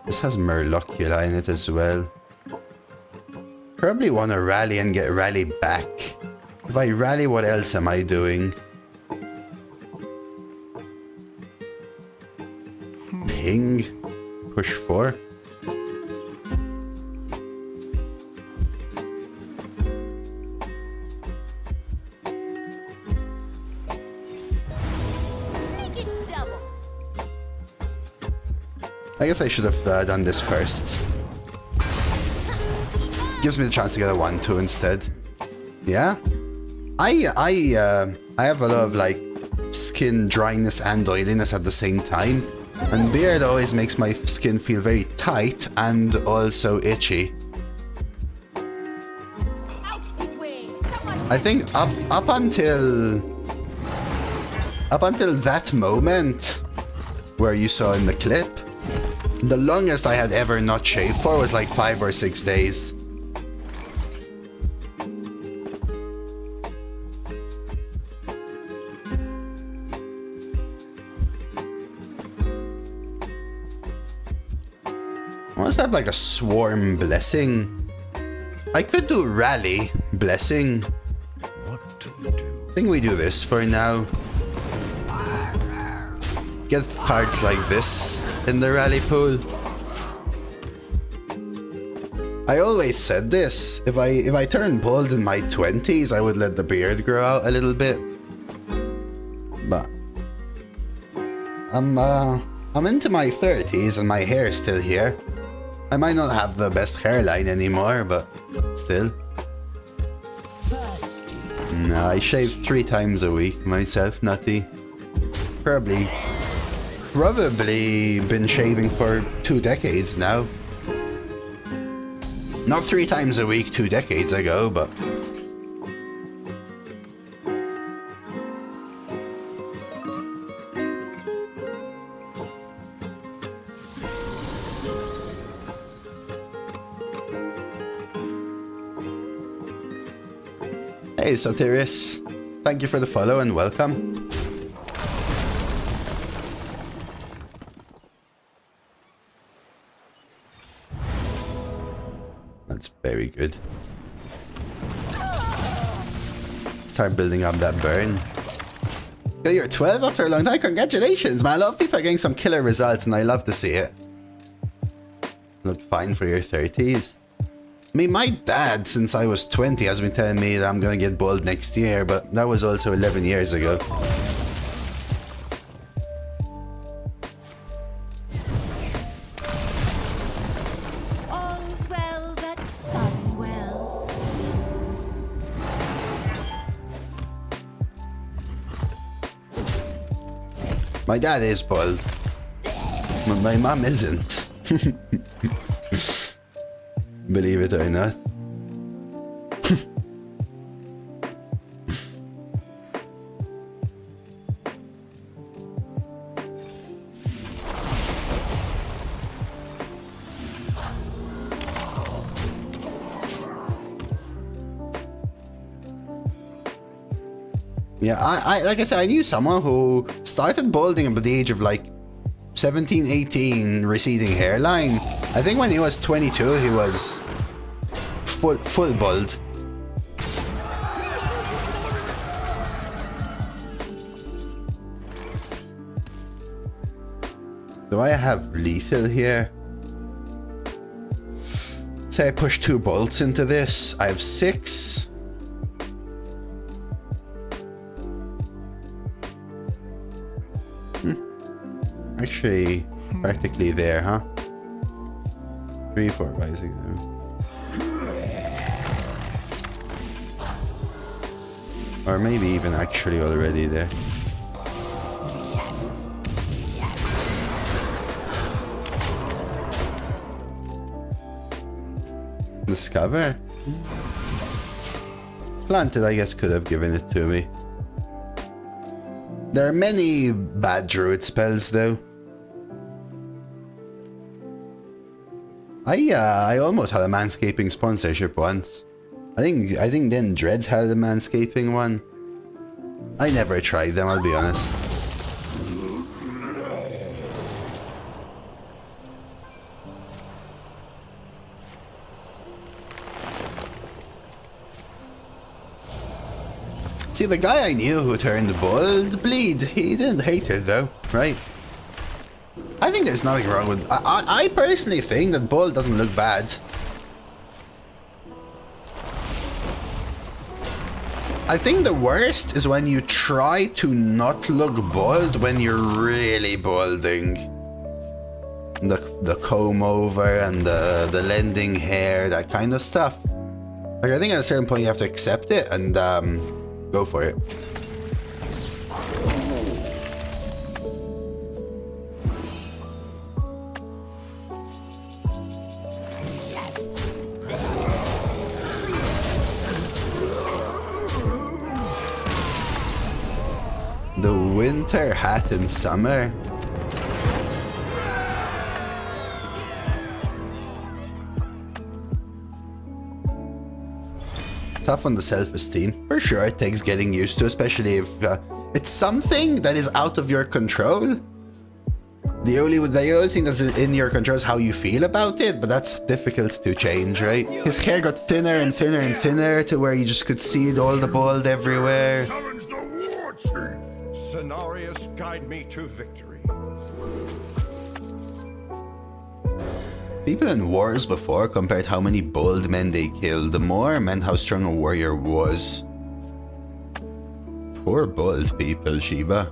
This has Murlocula in it as well. Probably want to rally and get rally back. If I rally, what else am I doing? Ping. Push 4. Make it double. I guess I should have done this first. Gives me the chance to get a 1-2 instead. Yeah? I have a lot of like skin dryness and oiliness at the same time. And beard always makes my skin feel very tight and also itchy. I think up until that moment where you saw in the clip, the longest I had ever not shaved for was like 5 or 6 days. I must have like a swarm blessing. I could do rally blessing. What do we do? I think we do this for now. Get cards like this in the rally pool. I always said this. If I turned bald in my 20s, I would let the beard grow out a little bit. But I'm into my 30s and my hair is still here. I might not have the best hairline anymore, but still. No, I shave 3 times a week myself, Nutty. Probably been shaving for 2 decades now. Not 3 times a week 2 decades ago, but Hey, Sotiris. Thank you for the follow and welcome. That's very good. Start building up that burn. Yo, you're 12 after a long time. Congratulations, man. A lot of people are getting some killer results, and I love to see it. Look fine for your 30s. I mean, my dad, since I was 20, has been telling me that I'm gonna get bald next year, but that was also 11 years ago. All's well that sun wells. My dad is bald, but my mom isn't. Believe it or not. Yeah, I like I said, I knew someone who started balding at the age of like 17, 18, receding hairline. I think when he was 22, he was full bald. Do I have lethal here? Say I push 2 bolts into this. I have 6. Actually, practically there, huh? 3, 4, 5, 6, 7. Or maybe even actually already there. Discover? Planted, I guess, could have given it to me. There are many bad druid spells, though. I almost had a manscaping sponsorship once. I think then Dreads had a manscaping one. I never tried them, I'll be honest. See, the guy I knew who turned bald, Bleed, he didn't hate it though, right? I think there's nothing wrong with... I personally think that bald doesn't look bad. I think the worst is when you try to not look bald when you're really balding. The comb over and the lending hair, that kind of stuff. Like, I think at a certain point you have to accept it and go for it. The winter hat in summer. Tough on the self-esteem. For sure, it takes getting used to, especially if it's something that is out of your control. The only thing that's in your control is how you feel about it, but that's difficult to change, right? His hair got thinner and thinner and thinner to where you just could see it, all the bald everywhere. Challenge the war chief. Scenarios guide me to victory. People in wars before compared how many bold men they killed. The more meant how strong a warrior was. Poor bold people, Shiva.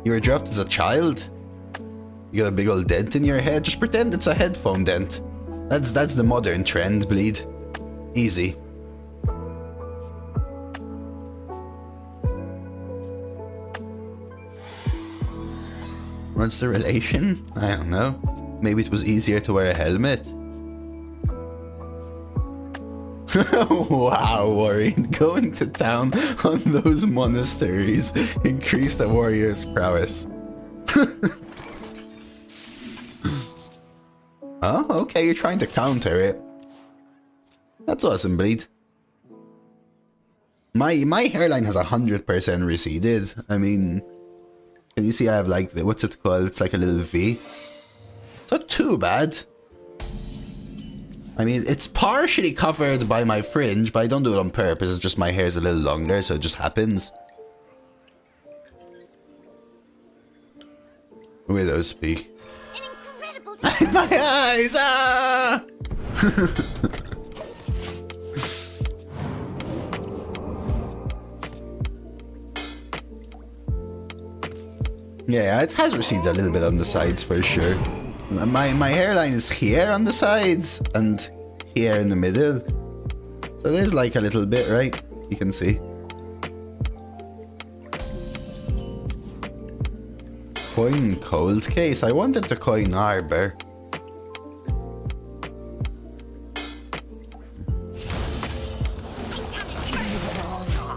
You were dropped as a child? You got a big old dent in your head? Just pretend it's a headphone dent. That's the modern trend, Bleed. Easy. What's the relation? I don't know. Maybe it was easier to wear a helmet. Wow, worried. Going to town on those monasteries increased the warrior's prowess. Oh, okay, you're trying to counter it. That's awesome, Bleed. My hairline has 100% receded. I mean, can you see I have like the, what's it called? It's like a little V. It's not too bad. I mean, it's partially covered by my fringe, but I don't do it on purpose. It's just my hair's a little longer, so it just happens. Widow speak. An incredible My eyes! Ah! Yeah, it has receded a little bit on the sides for sure. My hairline is here on the sides and here in the middle. So there's like a little bit, right? You can see. Coin cold case. I wanted to coin Arbor.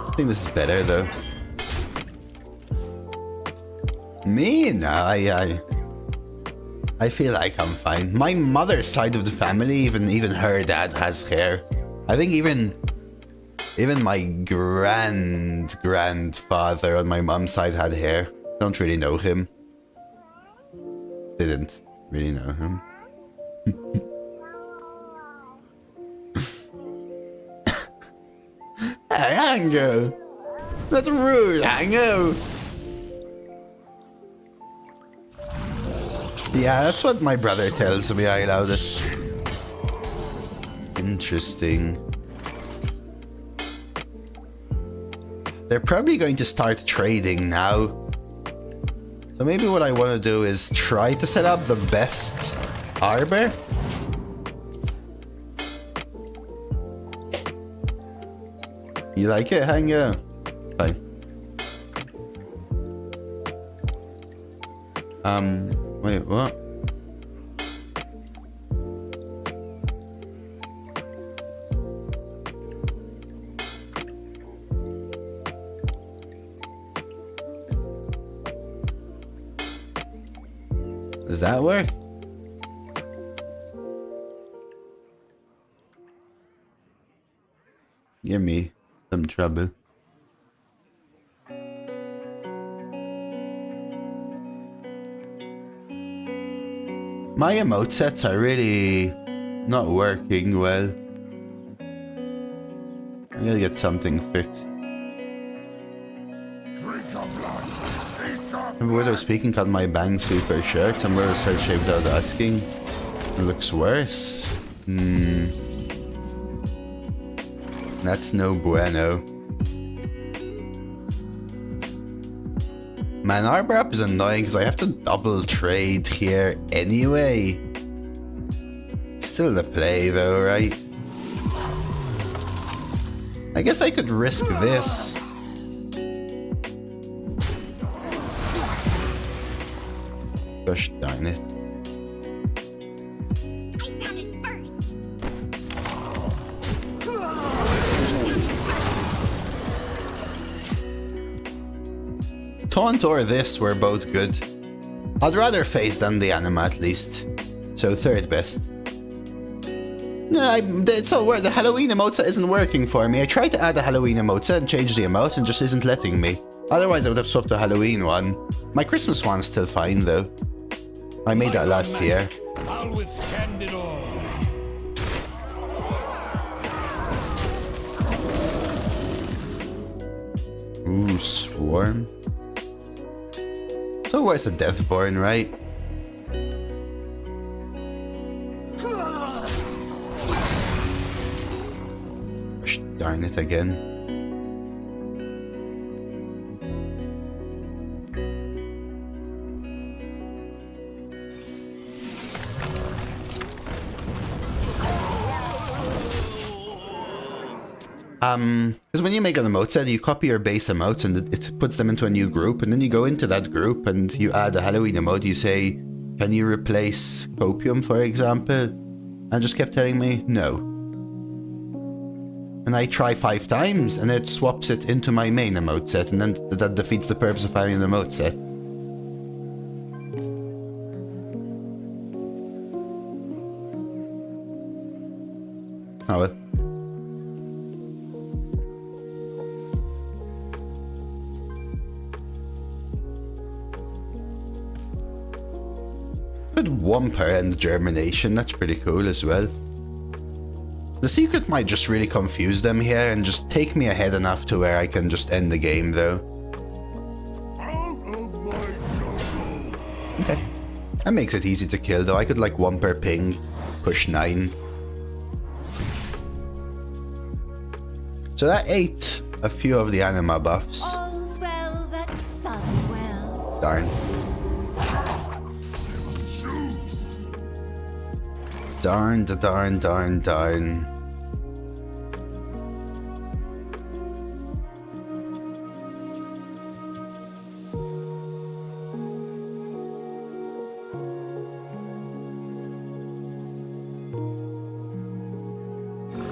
I think this is better though. Me? No, I feel like I'm fine. My mother's side of the family, even her dad has hair. I think even my grandfather on my mom's side had hair. Don't really know him. Didn't really know him. Hey, Hango! That's rude, Hango! Yeah, that's what my brother tells me. I allow this. Interesting. They're probably going to start trading now. So maybe what I want to do is try to set up the best Arbor. You like it, Hango? Fine. Wait, what? Does that work? Give me some trouble. My emote sets are really not working well. I gotta get something fixed. Remember Widow speaking cut my bang super short. Some Widow start shaved without asking. It looks worse. That's no bueno. Man, Arbor up is annoying because I have to double trade here anyway. It's still the play though, right? I guess I could risk this. Gosh darn it. I found it first. Taunt or this were both good. I'd rather face than the anima at least. So third best. No, the Halloween emote set isn't working for me. I tried to add a Halloween emote set and change the emote and just isn't letting me. Otherwise I would have swapped the Halloween one. My Christmas one's still fine though. I made that last year. I'll withstand it all. Ooh, Swarm. So worth a Deathborn, right? Gosh darn it again. Because when you make an emote set, you copy your base emotes and it puts them into a new group, and then you go into that group and you add a Halloween emote. You say, can you replace Copium, for example? And just kept telling me, no. And I try 5 times and it swaps it into my main emote set, and then that defeats the purpose of having an emote set. Oh well. could Wumper end Germination, that's pretty cool as well. The secret might just really confuse them here and just take me ahead enough to where I can just end the game though. Out of my jungle. Okay. That makes it easy to kill though. I could like Wumper ping, push 9. So that ate a few of the anima buffs. All's well that sun wells. Darn. Darn.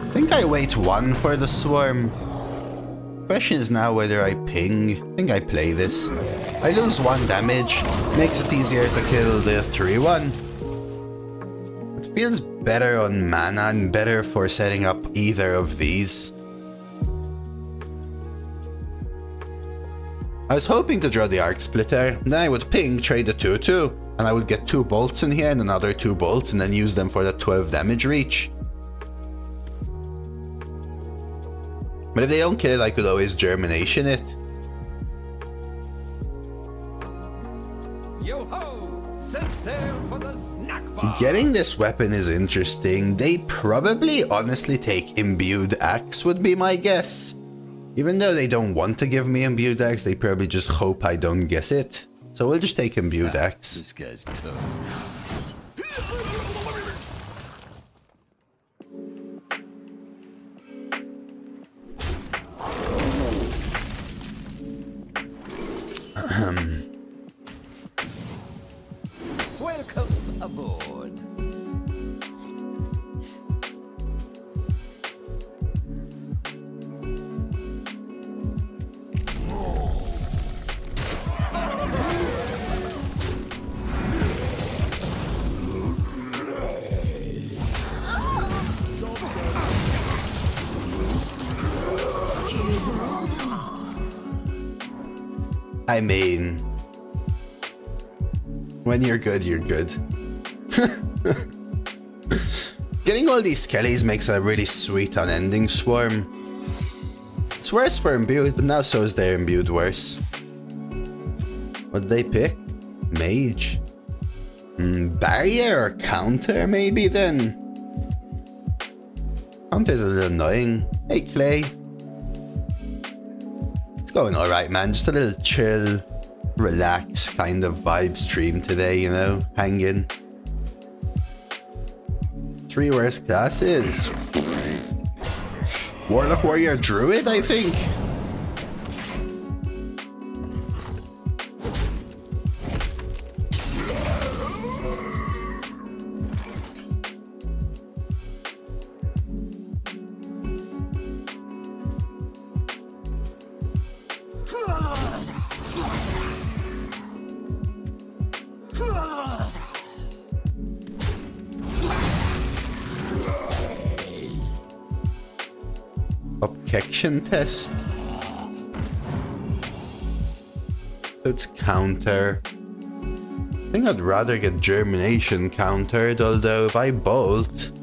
I think I wait 1 for the swarm. Question is now whether I ping. I think I play this. I lose 1 damage, makes it easier to kill the 3-1. It feels better on mana and better for setting up either of these. I was hoping to draw the Arc Splitter, then I would ping, trade the 2-2, and I would get 2 bolts in here and another 2 bolts and then use them for the 12 damage reach. But if they don't kill it, I could always Germination it. Yo-ho! Set sail for the snack bar! Getting this weapon is interesting. They probably honestly take Imbued Axe would be my guess. Even though they don't want to give me Imbued Axe, they probably just hope I don't guess it. So we'll just take Imbued Axe. This guy's toast. Welcome aboard. I mean, when you're good, you're good. Getting all these skellies makes a really sweet unending swarm. It's worse for imbued, but now so is their imbued worse. What did they pick? Mage. Barrier or counter maybe then? Counter's a little annoying. Hey Clay. It's going alright man, just a little chill, relax kind of vibe stream today, you know, hanging. 3 worst classes. Warlock, Warrior, Druid, I think. Objection test. So it's counter. I think I'd rather get Germination countered, although if I bolt,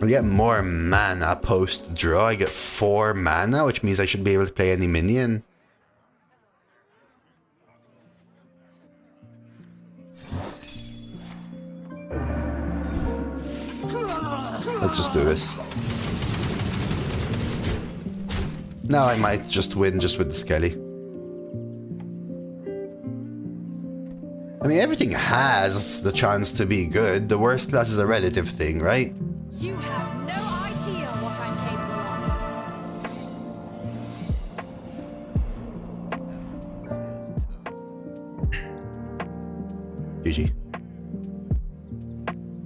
I get more mana post draw. I get 4 mana, which means I should be able to play any minion. Let's just do this. Now I might just win just with the Skelly. I mean, everything has the chance to be good. The worst class is a relative thing, right? You have no idea what I'm capable of. GG.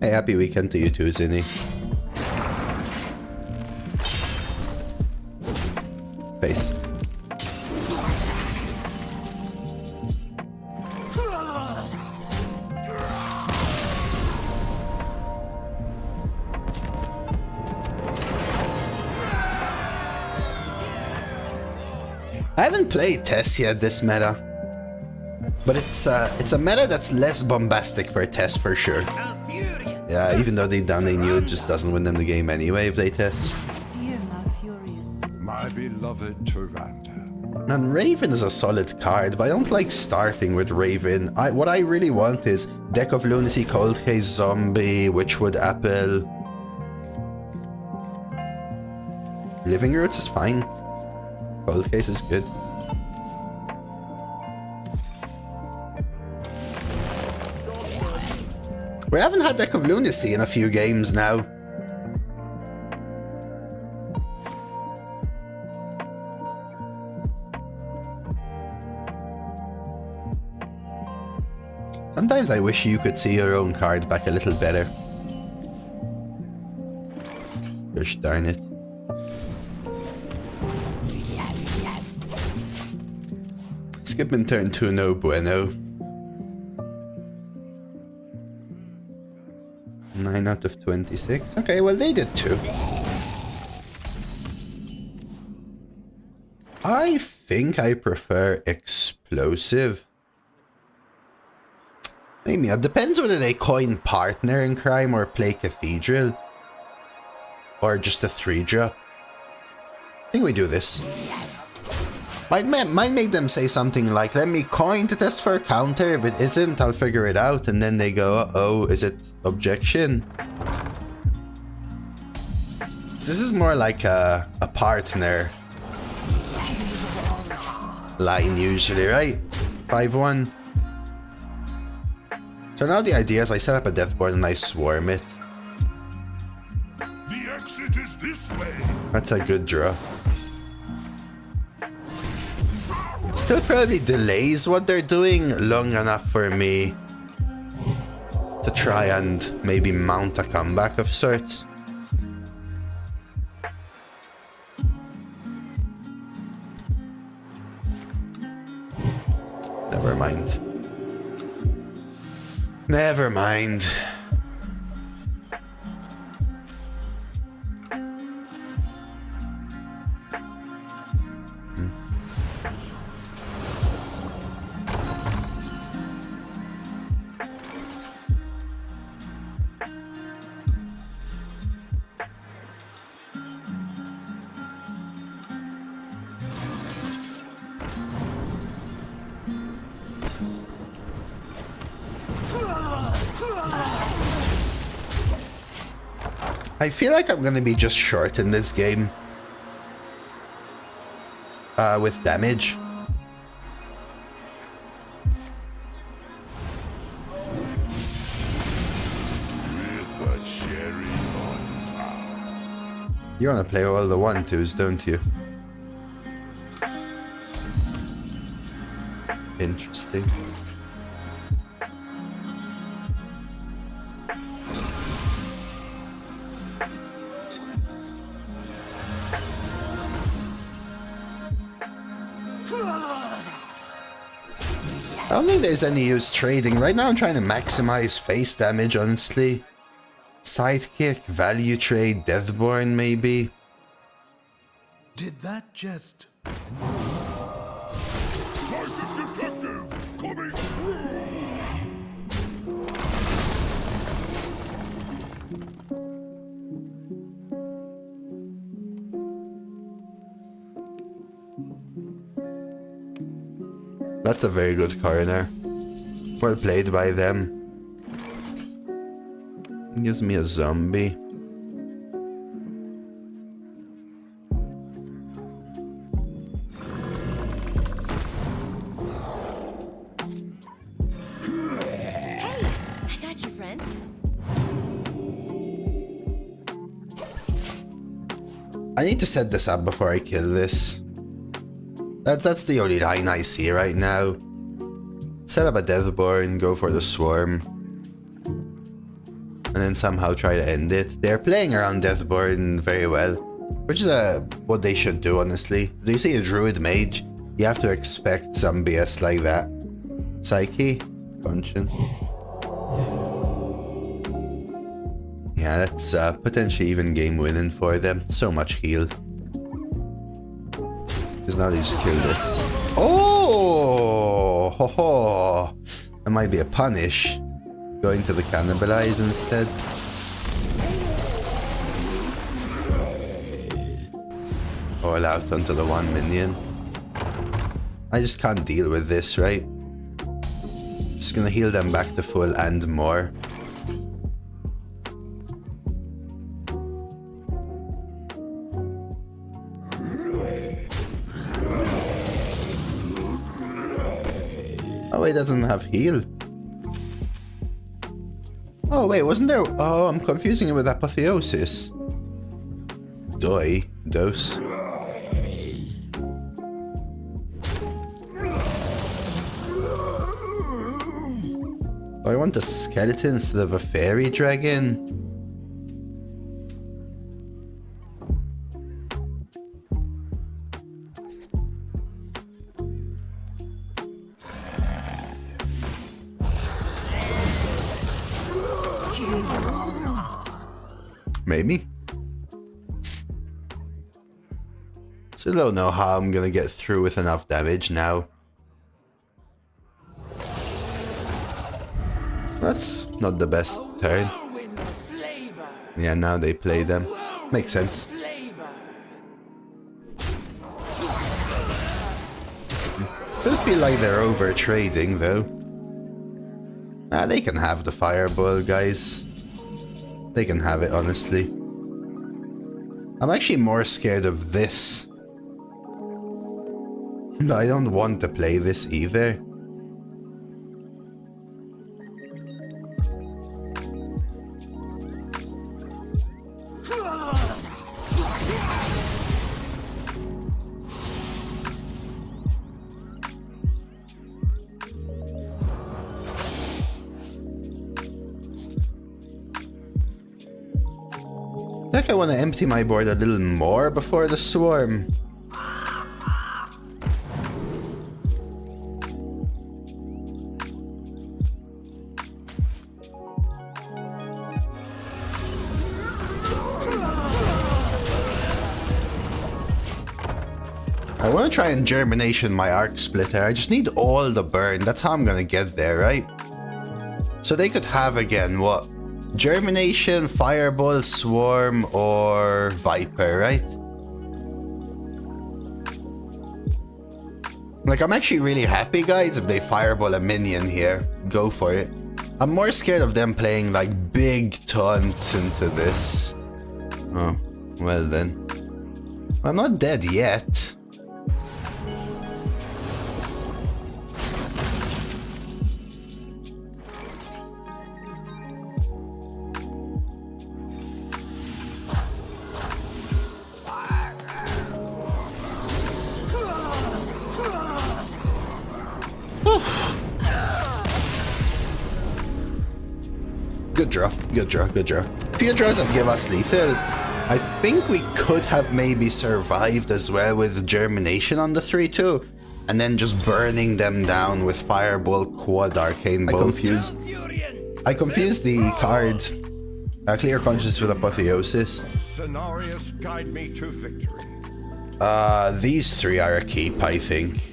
Hey, happy weekend to you too, Zinni. Face. I haven't played Tess yet this meta. But it's a meta that's less bombastic for a test for sure. Yeah, even though deep down they knew it just doesn't win them the game anyway if they test. Dear Malfurion. My beloved Tyrande. And Raven is a solid card, but I don't like starting with Raven. What I really want is Deck of Lunacy, Cold Case Zombie, Witchwood Apple. Living Roots is fine. Cold Case is good. We haven't had Deck of Lunacy in a few games now. Sometimes I wish you could see your own card back a little better. Gosh darn it. Skipping turn 2, no bueno. 9 out of 26. Okay, well they did too. I think I prefer explosive. Maybe it depends whether they coin partner in crime or play cathedral. Or just a 3-drop. I think we do this. Might make them say something like, let me coin to test for a counter. If it isn't, I'll figure it out. And then they go, uh-oh, is it objection? This is more like a partner line usually, right? 5-1. So now the idea is I set up a deathboard and I swarm it. The exit is this way. That's a good draw. Still probably delays what they're doing long enough for me to try and maybe mount a comeback of sorts. Never mind. Never mind. I feel like I'm gonna be just short in this game. With damage. With a cherry on top. You wanna play all the 1-2s, don't you? Interesting. I don't think there's any use trading. Right now I'm trying to maximize face damage, honestly. Sidekick, value trade, Deathborn maybe. Did that just... Private detective coming through. That's a very good coroner. Well played by them. Gives me a zombie. Hey, I got you, friend. I need to set this up before I kill this. That's the only line I see right now. Set up a Deathborn, go for the Swarm. And then somehow try to end it. They're playing around Deathborn very well. Which is what they should do, honestly. Do you see a Druid Mage? You have to expect some BS like that. Psyche? Conscience. Yeah, that's potentially even game winning for them. So much heal. Because now they just kill this. Oh! Oh, ho, ho. That might be a punish. Going to the cannibalize instead. All out onto the 1 minion. I just can't deal with this, right? Just gonna heal them back to full and more. Oh, he doesn't have heal. Oh, wait, wasn't there... Oh, I'm confusing it with Apotheosis. Dose. I want a skeleton instead of a fairy dragon. Maybe. Still don't know how I'm gonna get through with enough damage now. That's not the best turn. Yeah, now they play them. Makes sense. Still feel like they're over trading though. Ah, they can have the fireball, guys. They can have it, honestly. I'm actually more scared of this. But I don't want to play this either. I think I want to empty my board a little more before the swarm. I want to try and germination my arc splitter. I just need all the burn. That's how I'm gonna get there, right? So they could have again what? Germination, Fireball, Swarm, or Viper, right? Like, I'm actually really happy, guys, if they Fireball a minion here. Go for it. I'm more scared of them playing, like, big taunts into this. Oh, well then. I'm not dead yet. Good draw, good draw, good draw. Few draws that give us lethal. I think we could have maybe survived as well with Germination on the 3-2. And then just burning them down with Fireball, Quad, Arcane Bolt. I confused the card Clear Conscience with Apotheosis. Scenarios guide me to victory. These three are a keep, I think.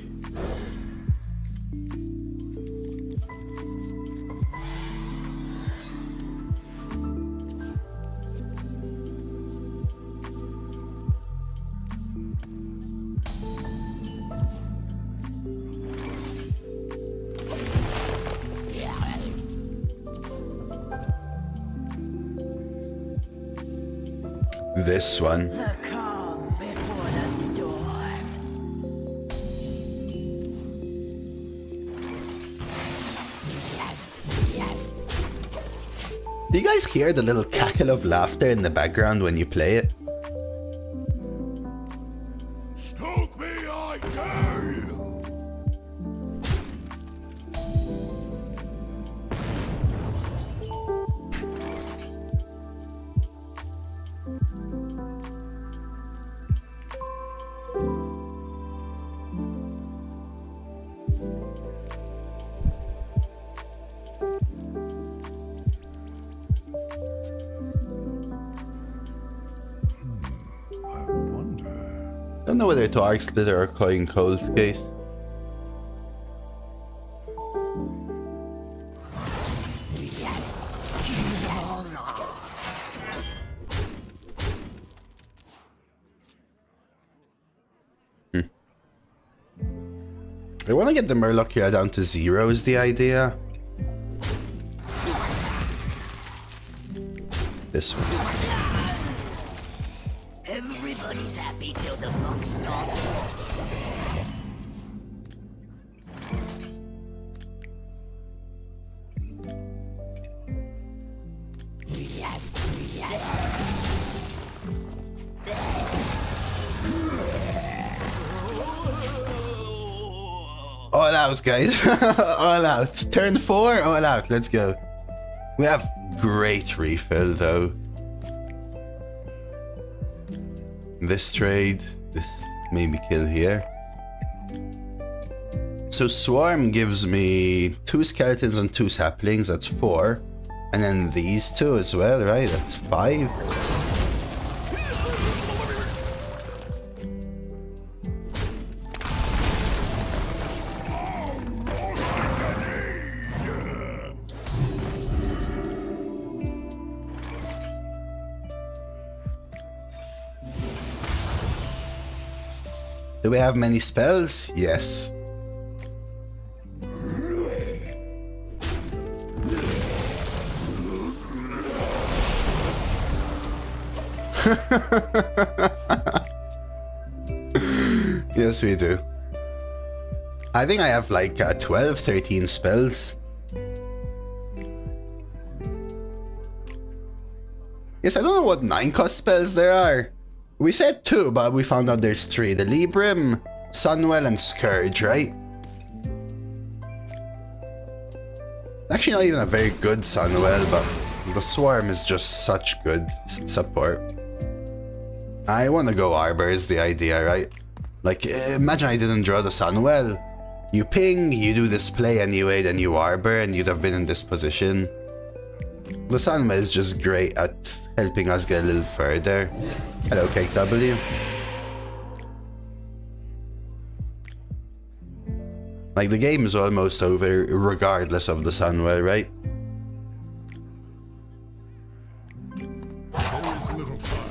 This one. The calm before the storm. Do you guys hear the little cackle of laughter in the background when you play it? Stoke me, I dare you! Don't know whether to Arc Splitter or Coin Cold case. I want to get the Murloc here down to 0 is the idea. This one. Everybody's happy till the buck stops walking. All out, guys. All out. Turn 4, all out. Let's go. We have great refill, though. This trade, this made me kill here. So Swarm gives me 2 skeletons and 2 saplings, that's 4. And then these 2 as well, right? That's 5. Do we have many spells? Yes. Yes, we do. I think I have like 12, 13 spells. Yes, I don't know what 9-cost spells there are. We said 2, but we found out there's 3. The Librim, Sunwell, and Scourge, right? Actually not even a very good Sunwell, but the Swarm is just such good support. I want to go Arbor is the idea, right? Like, imagine I didn't draw the Sunwell. You ping, you do this play anyway, then you Arbor, and you'd have been in this position. The Sunwell is just great at helping us get a little further. Hello, Cake W. Like, the game is almost over regardless of the Sunwell, right? Always little time.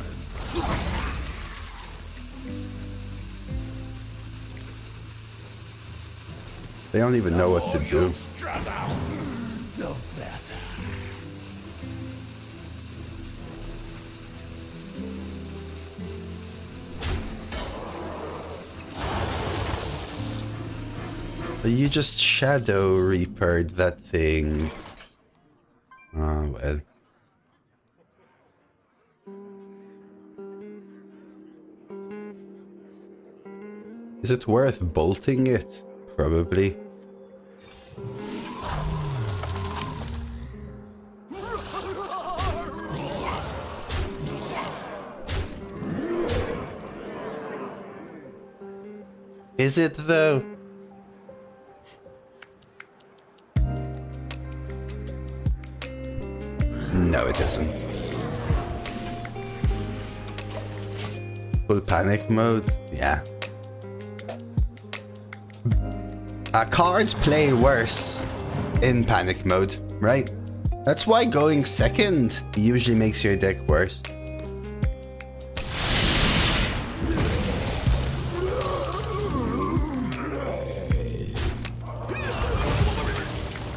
They don't even know what to do. No better. You just Shadow Reapered that thing. Oh, well. Is it worth bolting it? Probably. Is it though? No, it isn't. Full panic mode? Yeah. Cards play worse in panic mode, right? That's why going second usually makes your deck worse.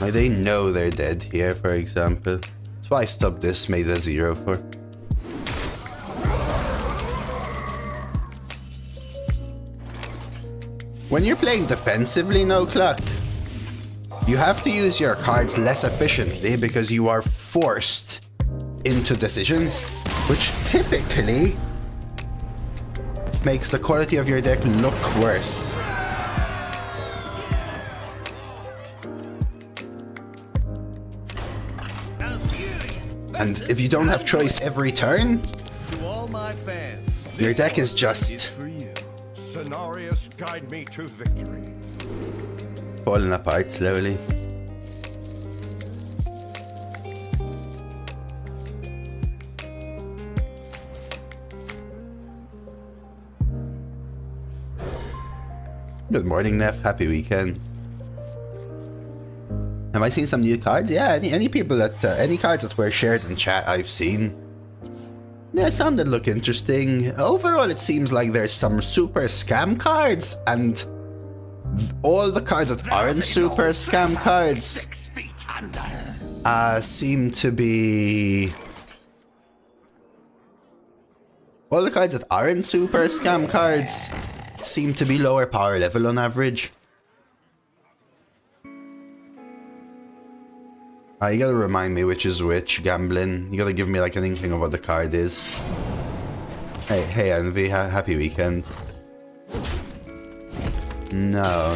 Like they know they're dead here, for example. That's why I stopped this, made a 0 for. When you're playing defensively, no clock, you have to use your cards less efficiently because you are forced into decisions, which typically makes the quality of your deck look worse. And if you don't have choice every turn, To all my fans, your deck is is just for you. Cenarius, guide me to victory. falling apart slowly. Good morning, Neff. Happy weekend. Have I seen some new cards? Yeah, any people that any cards that were shared in chat I've seen. There's some that look interesting. Overall, it seems like there's some super scam cards, and all the cards that aren't super scam cards seem to be... All the cards that aren't super scam cards seem to be lower power level on average. You gotta remind me which is which, Gambling. You gotta give me like an inkling of what the card is. Hey Envy, happy weekend. No.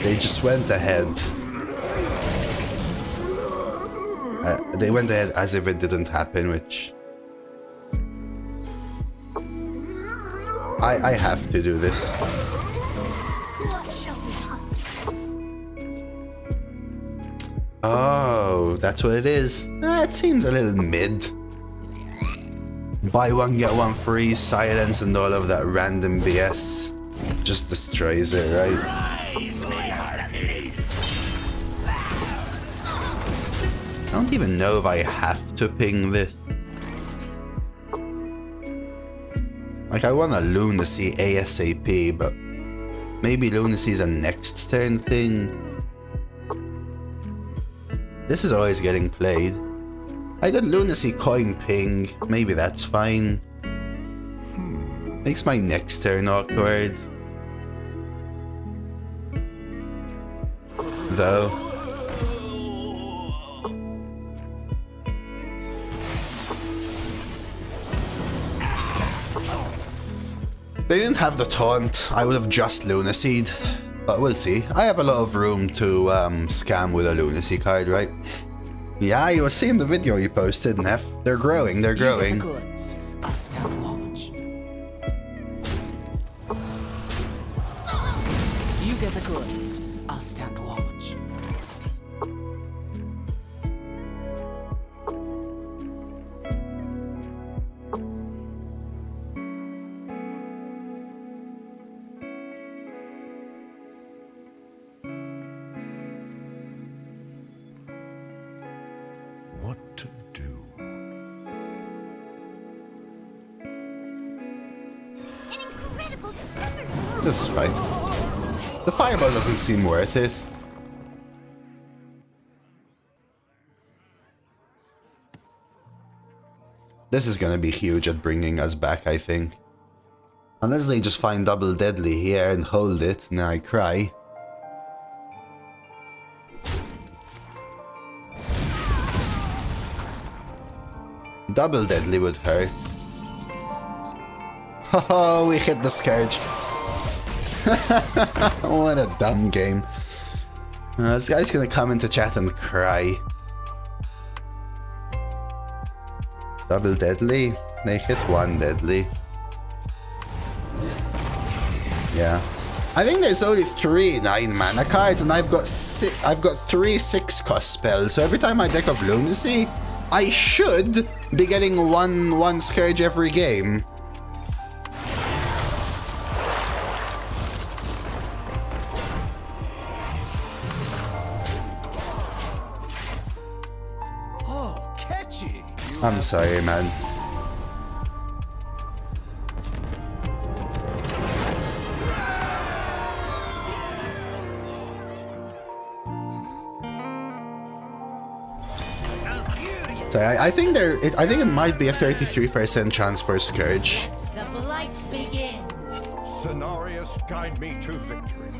They just went ahead. They went ahead as if it didn't happen, which... I have to do this. What shall we hunt? Oh, that's what it is. It seems a little mid. Buy one, get one free, silence, and all of that random BS just destroys it, right? I don't even know if I have to ping this. Like, I want a Lunacy ASAP, but maybe Lunacy is a next turn thing. This is always getting played. I got Lunacy coin ping, maybe that's fine. Makes my next turn awkward. Though. They didn't have the taunt, I would have just Lunacied. But we'll see. I have a lot of room to scam with a Lunacy card, right? Yeah, you were seeing the video you posted, Neff. They're growing, they're growing. You get the goods. I'll stand watch. You get the goods. I'll stand watch. This is fine. The fireball doesn't seem worth it. This is gonna be huge at bringing us back, I think. Unless they just find double deadly here and hold it, and I cry. Double deadly would hurt. Oh, we hit the Scourge. What a dumb game. This guy's gonna come into chat and cry. Double deadly? They hit one deadly. Yeah. I think there's only 3 9-mana cards and I've got 3 6-cost spells. So every time I deck of Lunacy, I should be getting one Scourge every game. I'm sorry, man. So I think it might be a 33% chance for Scourge. The blight begin. Cenarius, guide me to victory.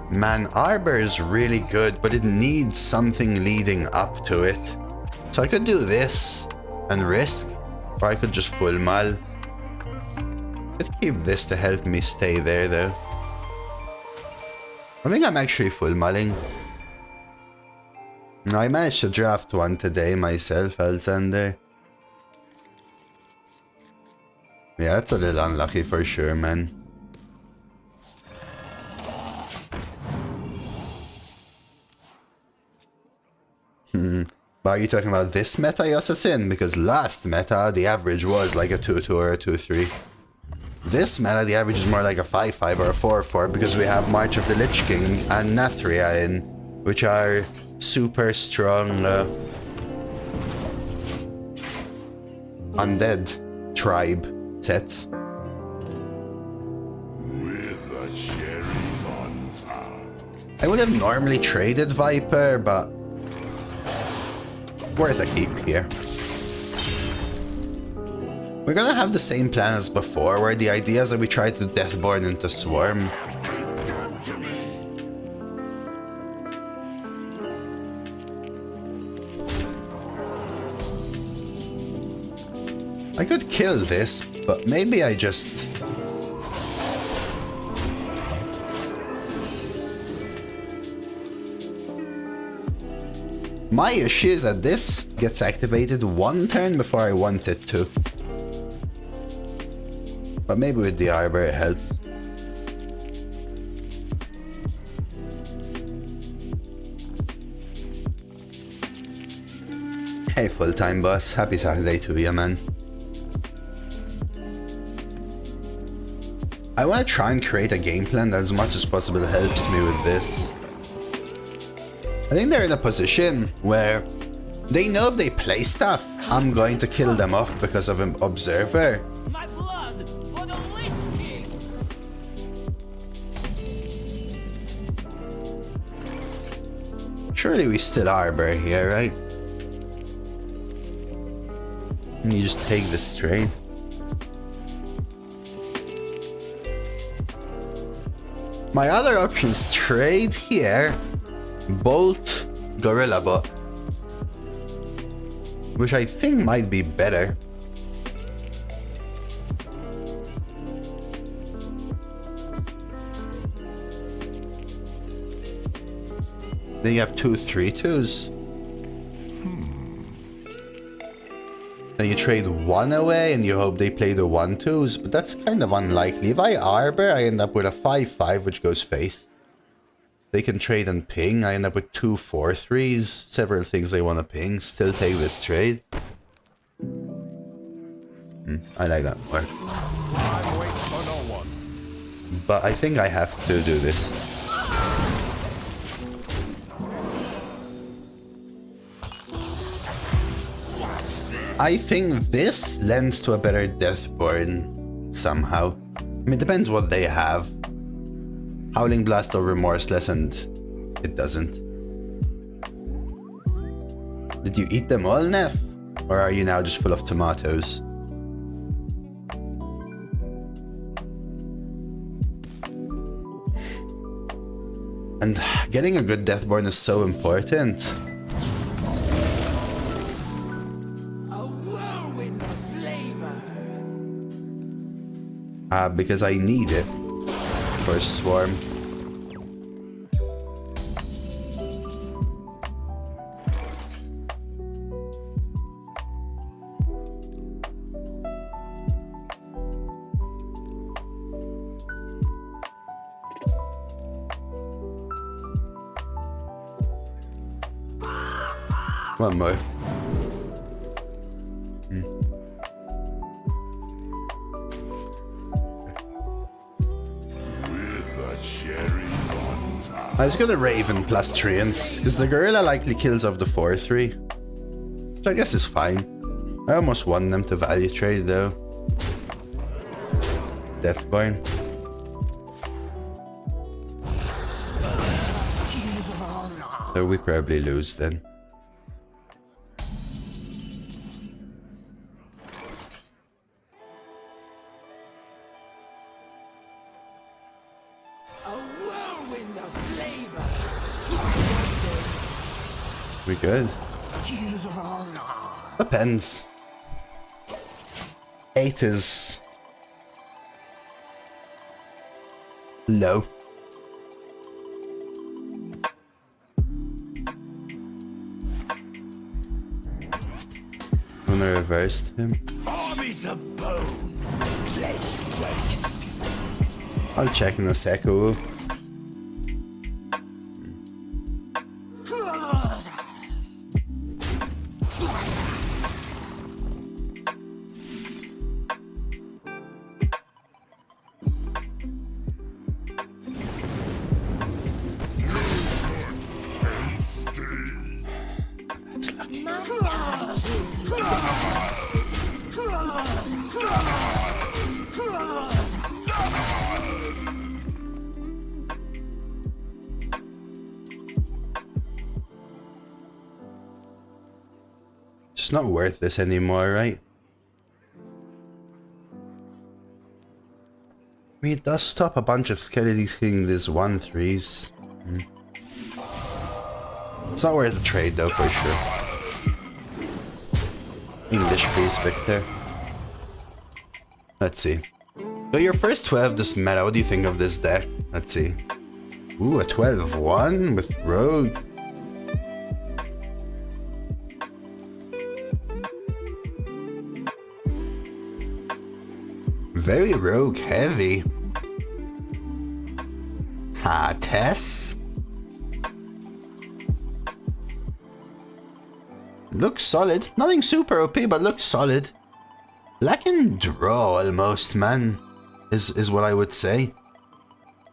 Man, Arbor is really good, but it needs something leading up to it. So I could do this and risk, or I could just full mal. I'd keep this to help me stay there though. I think I'm actually full malling. I managed to draft one today myself, Alexander. Yeah, that's a little unlucky for sure, man. But are you talking about this meta, Yosasin? Because last meta, the average was like a 2-2 or a 2-3. This meta, the average is more like a 5-5 or a 4-4 because we have March of the Lich King and Nathria in, which are super strong undead tribe sets. I would have normally traded Viper, but worth a keep here. We're gonna have the same plan as before, where the idea is that we try to Deathborn into Swarm. I could kill this, but maybe I just... My issue is that this gets activated one turn before I want it to. But maybe with the Arbor it helps. Hey full-time boss, happy Saturday to you, man. I want to try and create a game plan that as much as possible helps me with this. I think they're in a position where they know if they play stuff, I'm going to kill them off because of an Observer. My blood for the Lich King! Surely we still Arbor here, right? And you just take this trade. My other options trade here, Bolt, Gorilla Bot, which I think might be better. Then you have 2 3/2s. Then you trade 1 away and you hope they play the 1/2s, but that's kind of unlikely. If I Arbor, I end up with a 5/5 which goes face. They can trade and ping, I end up with 2 4/3s, several things they want to ping, still take this trade. I like that more. Time waits for no one. But I think I have to do this. I think this lends to a better Deathborn somehow. I mean, it depends what they have. Howling Blast or Remorseless, and it doesn't. Did you eat them all, Neff? Or are you now just full of tomatoes? And getting a good Deathborn is so important. Because I need it for Swarm. One more. I was gonna Raven plus Treants, because the Gorilla likely kills off the 4/3. Which I guess is fine. I almost won them to value trade though. Deathborn. So we probably lose then. We good? Depends. 8 is low. I'm gonna reverse him. Armies of bone. I'll check in a sec. Ooh. It's not worth this anymore, right? I mean, it does stop a bunch of skeletons hitting these 1/3s. It's not worth the trade though, for sure. English please, Victor. Let's see. So your first 12 this meta, what do you think of this deck? Let's see. Ooh, a 12-1 with Rogue. Very Rogue heavy. Ha, Tess? Looks solid. Nothing super OP, but looks solid. Lacking draw almost, man, is what I would say.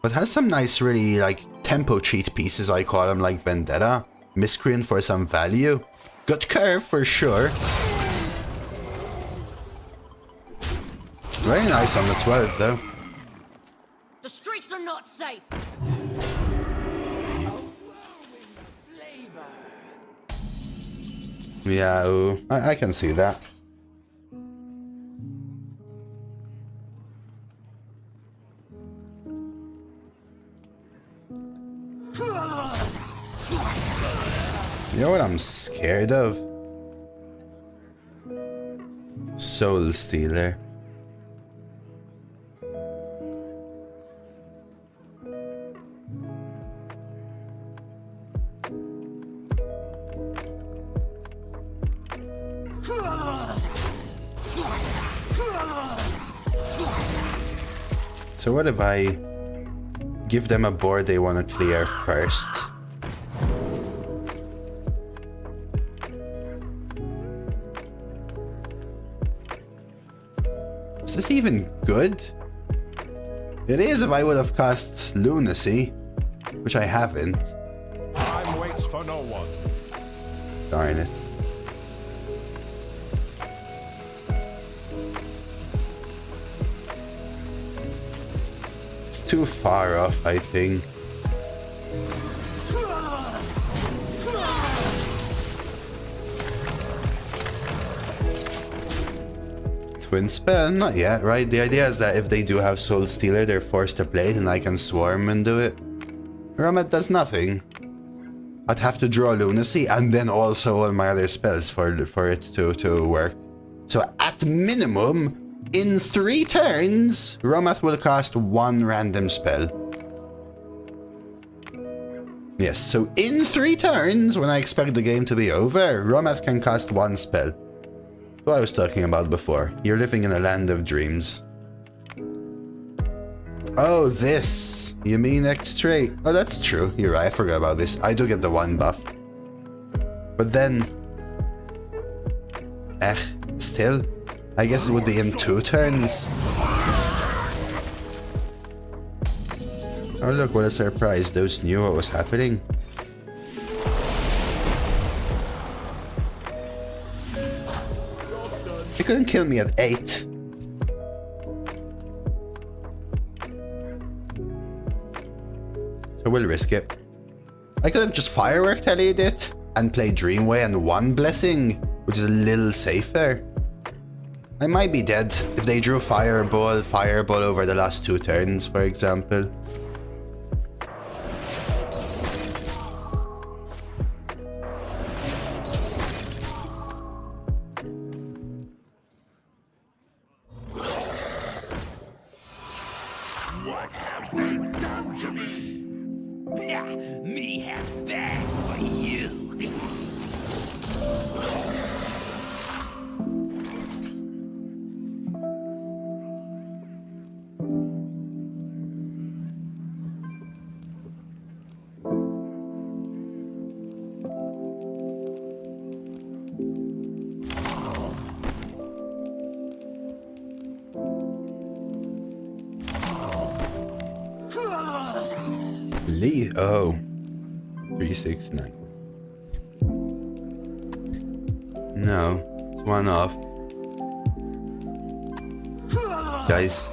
But has some nice, really, like, tempo cheat pieces, I call them, like Vendetta. Miscreant for some value. Good curve for sure. Very nice on the 12, though. The streets are not safe. Yeah, ooh, I can see that. You know what I'm scared of? Soul Stealer. So what if I give them a board they want to clear first? Is this even good? It is if I would have cast Lunacy, which I haven't. Time waits for no one. Darn it. It's too far off, I think. Twin spell? Not yet, right? The idea is that if they do have Soul Stealer, they're forced to play it and I can swarm and do it. Ramet does nothing. I'd have to draw Lunacy and then also all my other spells for it to work. So at minimum, in 3 turns, Romath will cast 1 random spell. Yes, so in 3 turns, when I expect the game to be over, Romath can cast 1 spell. What I was talking about before. You're living in a land of dreams. Oh, this. You mean X-Ray? Oh, that's true. You're right. I forgot about this. I do get the 1 buff. But then... still. I guess it would be in 2 turns. Oh, look, what a surprise. Those knew what was happening. They couldn't kill me at 8. So we'll risk it. I could have just Firework Tallied it and played Dreamway and 1 Blessing, which is a little safer. I might be dead if they drew Fireball over the last 2 turns, for example. What have you done to me? Me have that for you. Lee, oh. 369. No, it's 1 off. Guys.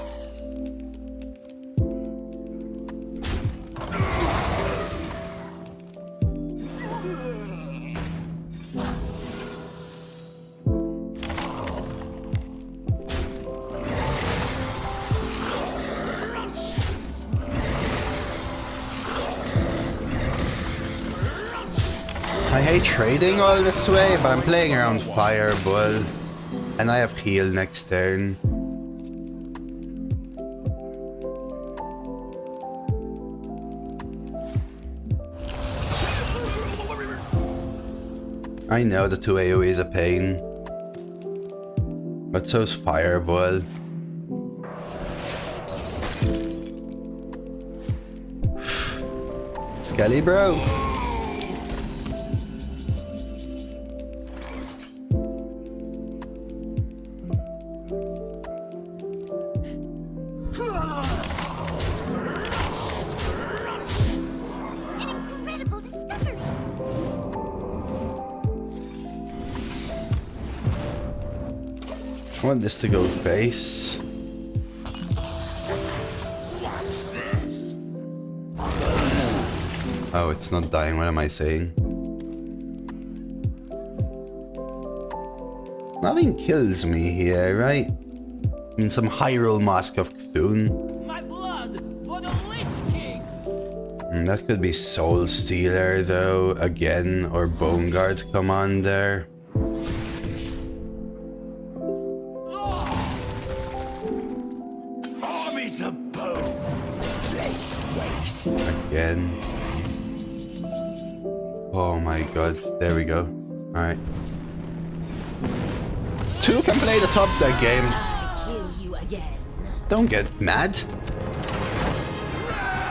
hate trading all this way, but I'm playing around Fireball. And I have heal next turn. I know the 2 AoE is a pain. But so's Fireball. Skelly bro. I want this to go face. Oh, it's not dying. What am I saying? Nothing kills me here, right? I mean, some Hyrule Mask of Cthulhu. My blood for the Lich King. That could be Soul Stealer, though, again, or Bone Guard Commander. Armies of bone. Again. Oh my god, there we go. Alright. 2 can play the top deck game. Kill you again. Don't get mad.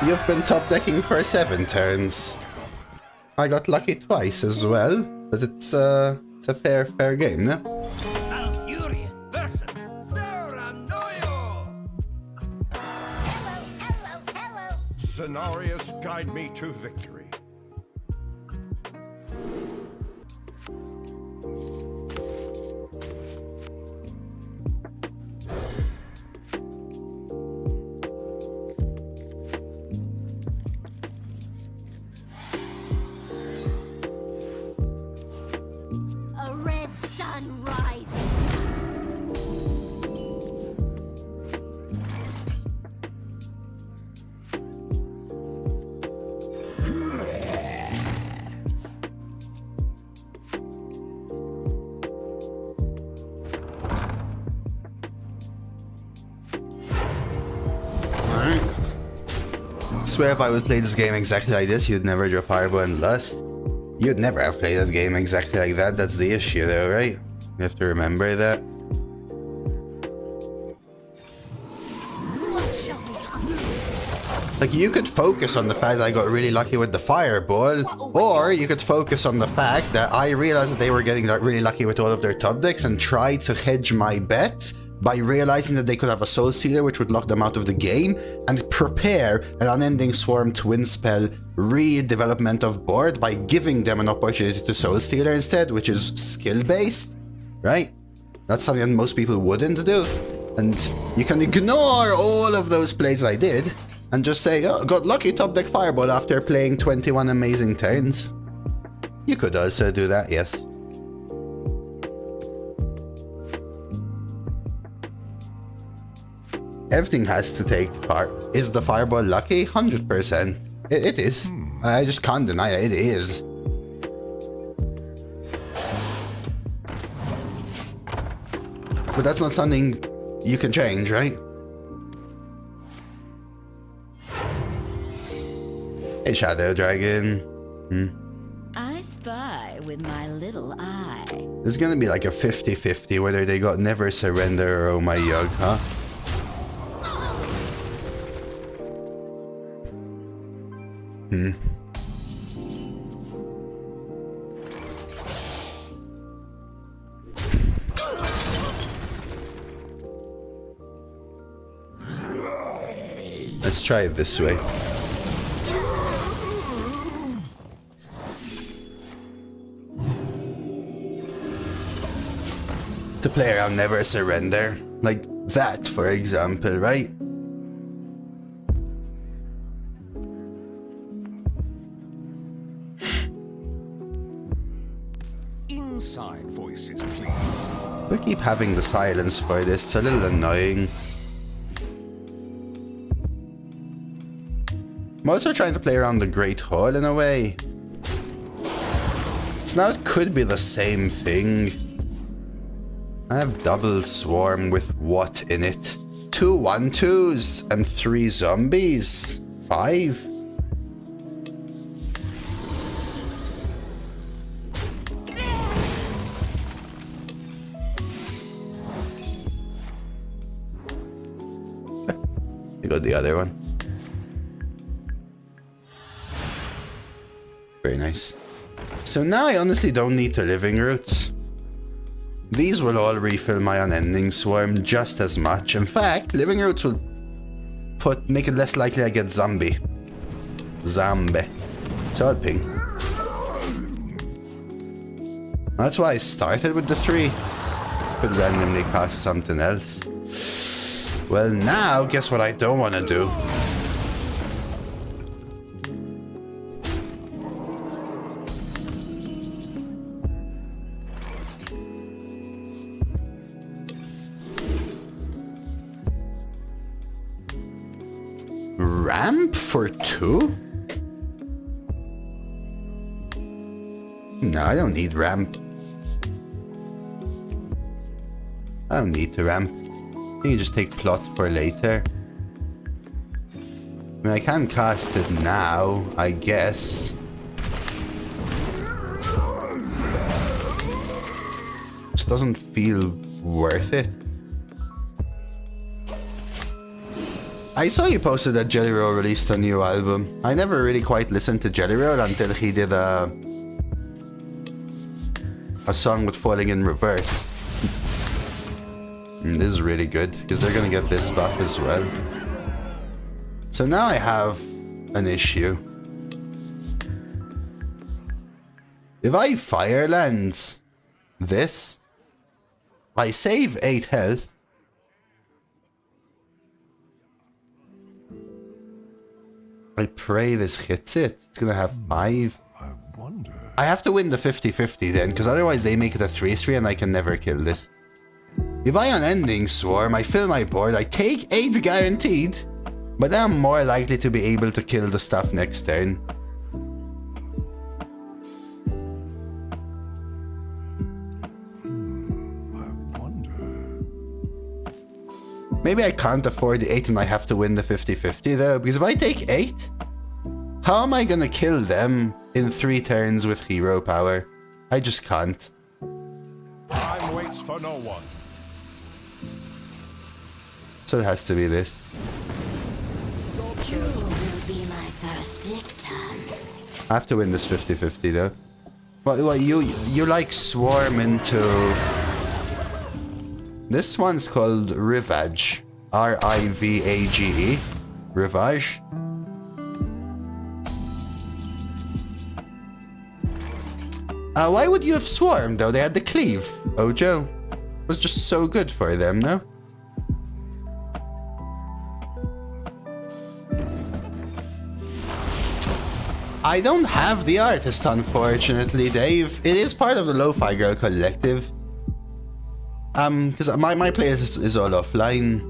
You've been top decking for 7 turns. I got lucky twice as well, but it's a fair game, no? Valkyrie versus Seranoyo. Hello. Cenarius, guide me to victory. A red sun rising. I swear if I would play this game exactly like this, you'd never draw Fireball and Lust. You'd never have played this game exactly like that. That's the issue though, right? You have to remember that. What shall we hunt? Like, you could focus on the fact that I got really lucky with the Fireball, or you could focus on the fact that I realized that they were getting really lucky with all of their top decks and tried to hedge my bets by realizing that they could have a Soul Stealer which would lock them out of the game, and prepare an Unending Swarm Twin Spell redevelopment of board by giving them an opportunity to Soul Stealer instead, which is skill based, right? That's something that most people wouldn't do. And you can ignore all of those plays I did and just say, oh, got lucky top deck Fireball after playing 21 amazing turns. You could also do that, yes. Everything has to take part. Is the Fireball lucky? 100%. It is. I just can't deny it. It is. But that's not something you can change, right? Hey, Shadow Dragon. I spy with my little eye. There's gonna be like a 50-50 whether they got Never Surrender or Oh My Yug, huh? Let's try it this way. To play around Never Surrender. Like that, for example, right? Inside voices, please. We'll keep having the silence for this. It's a little annoying. I'm also trying to play around the Great Hall in a way. So now it could be the same thing. I have double swarm with what in it? 2 1/2s and 3 zombies. 5. You got the other one. Very nice. So now I honestly don't need the living roots. These will all refill my unending swarm just as much. In fact, living roots will make it less likely I get zombie. So I'll ping. That's why I started with the 3. Could randomly cast something else. Well, now, guess what I don't want to do? Ramp for 2? No, I don't need ramp. I don't need to ramp. I can just take plot for later. I mean, I can cast it now, I guess. Just doesn't feel worth it. I saw you posted that Jelly Roll released a new album. I never really quite listened to Jelly Roll until he did a song with Falling in Reverse. This is really good, because they're gonna get this buff as well. So now I have an issue. If I fire lands this, I save 8 health. I pray this hits it. It's gonna have 5. I have to win the 50-50 then, because otherwise they make it a 3-3 and I can never kill this. If I unending swarm, I fill my board, I take 8 guaranteed, but then I'm more likely to be able to kill the stuff next turn. Maybe I can't afford the 8 and I have to win the 50-50 though, because if I take 8, how am I gonna kill them in 3 turns with hero power? I just can't. Time waits for no one. So it has to be this. You will be my first victim. I have to win this 50-50 though. What you like swarm into... This one's called Rivage. R-I-V-A-G-E. Rivage. Why would you have swarmed though? They had the cleave. Ojo. It was just so good for them, no? I don't have the artist, unfortunately, Dave. It is part of the Lo-Fi Girl collective. Because my playlist is all offline.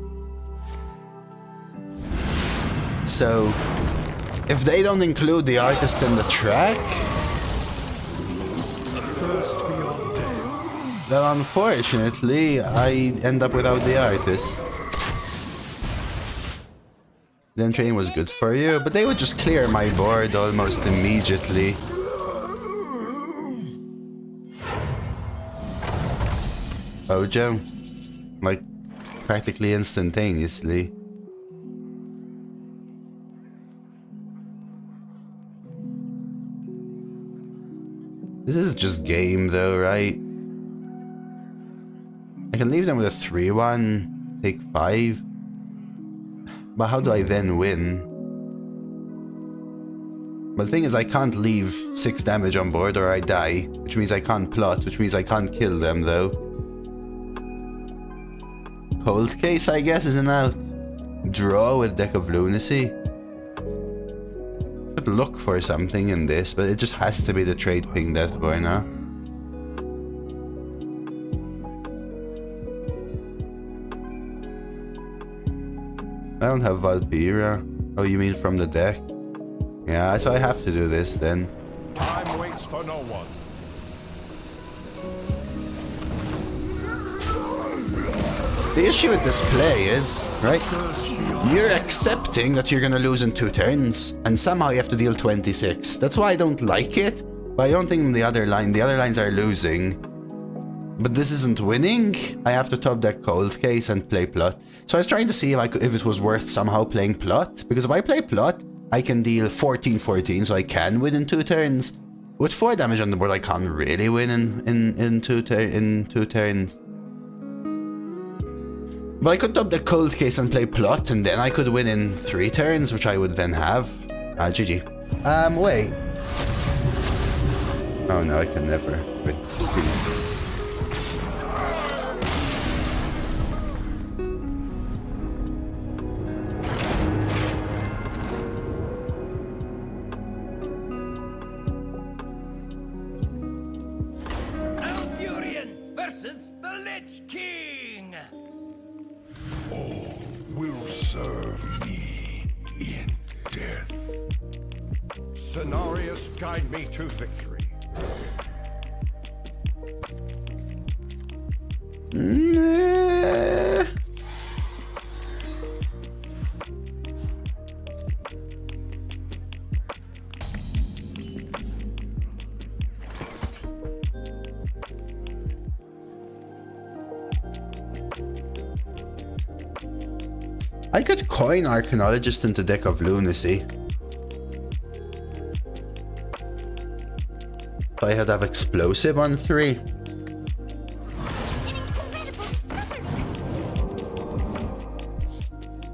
So, if they don't include the artist in the track, then unfortunately, I end up without the artist. Then training was good for you, but they would just clear my board almost immediately. Ojo. Like, practically instantaneously. This is just game though, right? I can leave them with a 3-1, take 5. But how do I then win? But the thing is, I can't leave 6 damage on board or I die, which means I can't plot, which means I can't kill them though. Cold Case, I guess, isn't out. Draw with Deck of Lunacy. Could look for something in this, but it just has to be the trade ping Deathborn, huh? I don't have Valpyra. Oh, you mean from the deck? Yeah, so I have to do this then. Time waits for no one. The issue with this play is, right, you're accepting that you're gonna lose in 2 turns, and somehow you have to deal 26. That's why I don't like it, but I don't think the other lines are losing. But this isn't winning. I have to top deck Cold Case and play Plot. So I was trying to see if it was worth somehow playing Plot, because if I play Plot, I can deal 14-14, so I can win in 2 turns. With 4 damage on the board, I can't really win in 2 turns. But I could top the Cold Case and play Plot, and then I could win in 3 turns, which I would then have. GG. Wait. Oh no, I can never win. Alfurion versus the Lich King! All will serve me in death. Cenarius, guide me to victory. I could coin Arcanologist into Deck of Lunacy. So I had to have Explosive on 3.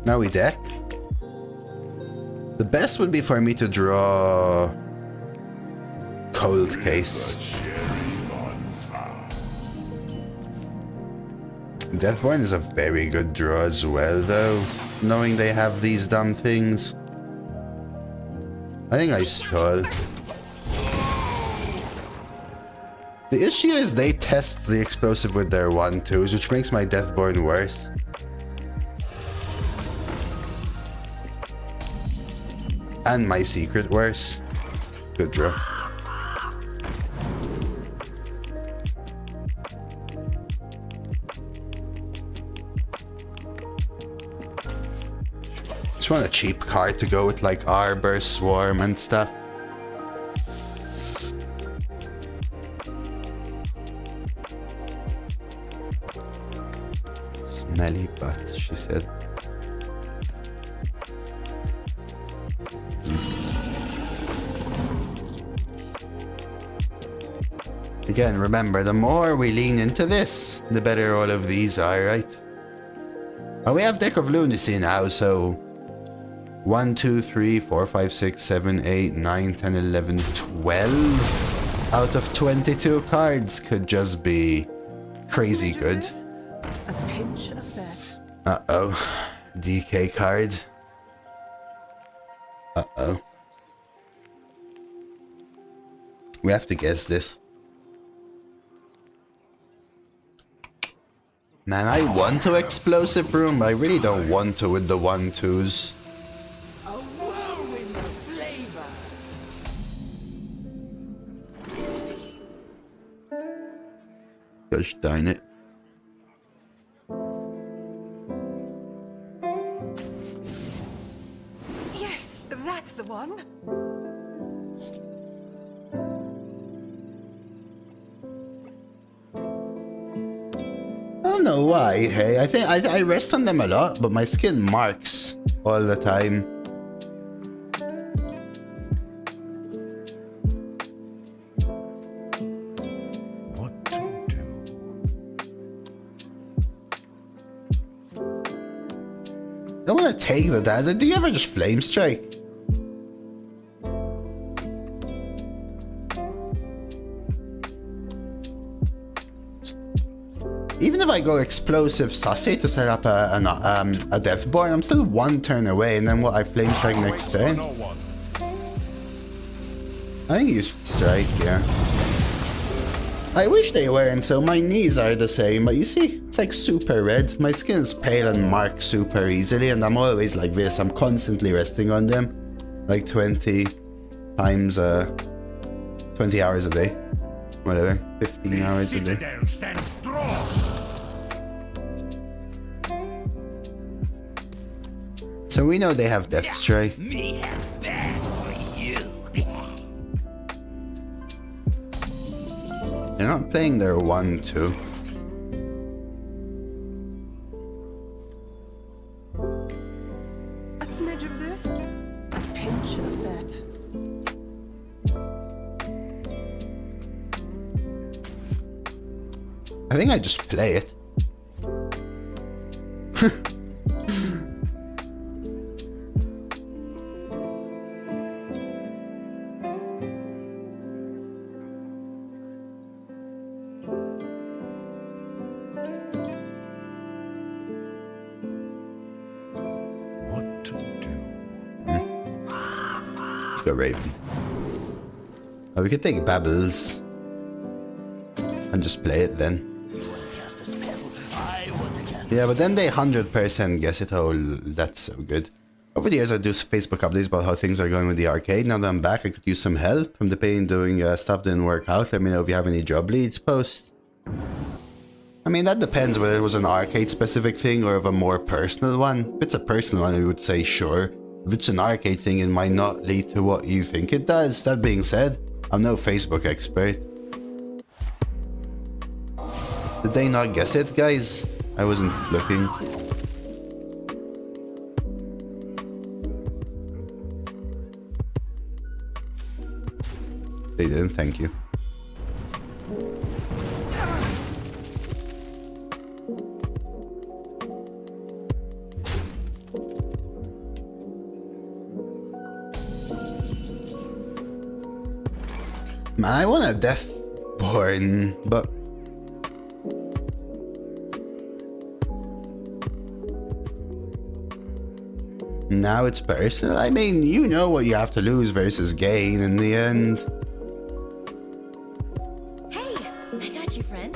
Now we deck. The best would be for me to draw Cold Case. Deathborn is a very good draw as well, though, knowing they have these dumb things. I think I stole. The issue is they test the explosive with their 1/2s, which makes my Deathborn worse. And my secret worse. Good draw. Just want a cheap card to go with, like Arbor, Swarm and stuff. Smelly butt, she said. Again, remember, the more we lean into this, the better all of these are, right? And we have Deck of Lunacy now, so 1, 2, 3, 4, 5, 6, 7, 8, 9, 10, 11, 12 out of 22 cards could just be crazy good. A pinch of that. Uh-oh. DK card. Uh-oh. We have to guess this. Man, I want to Explosive Room, but I really don't want to with the 1/2s. A whirlwind of flavor. Gosh darn it. Yes, that's the one. I don't know why, hey. I think I rest on them a lot, but my skin marks all the time. What to do? I don't want to take the damage. Do you ever just Flame Strike? Even if I go Explosive Sassy to set up a Deathborn, I'm still 1 turn away, and then what, I Flame Strike next turn? No one. I think you should strike, yeah. I wish they weren't, so my knees are the same, but you see, it's like super red. My skin's pale and marks super easily, and I'm always like this. I'm constantly resting on them, like 20 times, 20 hours a day. Whatever, 15 hours a day. Citadel stands strong. So we know they have Death Strike. Me have that for you. They're not playing their 1-2. A smidge of this, a pinch of that. I think I just play it. What to do? Let's go Raven. Oh, we could take Babbles and just play it then. Cast a spell. I want to cast. Yeah, but then they 100% guess it. Oh, that's so good. Over the years, I do Facebook updates about how things are going with the arcade. Now that I'm back, I could use some help. I'm debating doing stuff didn't work out. Let me know if you have any job leads. Post. I mean, that depends whether it was an arcade-specific thing or of a more personal one. If it's a personal one, I would say sure. If it's an arcade thing, it might not lead to what you think it does. That being said, I'm no Facebook expert. Did they not guess it, guys? I wasn't looking. They didn't, thank you. Man, I want a Deathborn, but now it's personal. I mean, you know what you have to lose versus gain in the end. Hey, I got you, friend.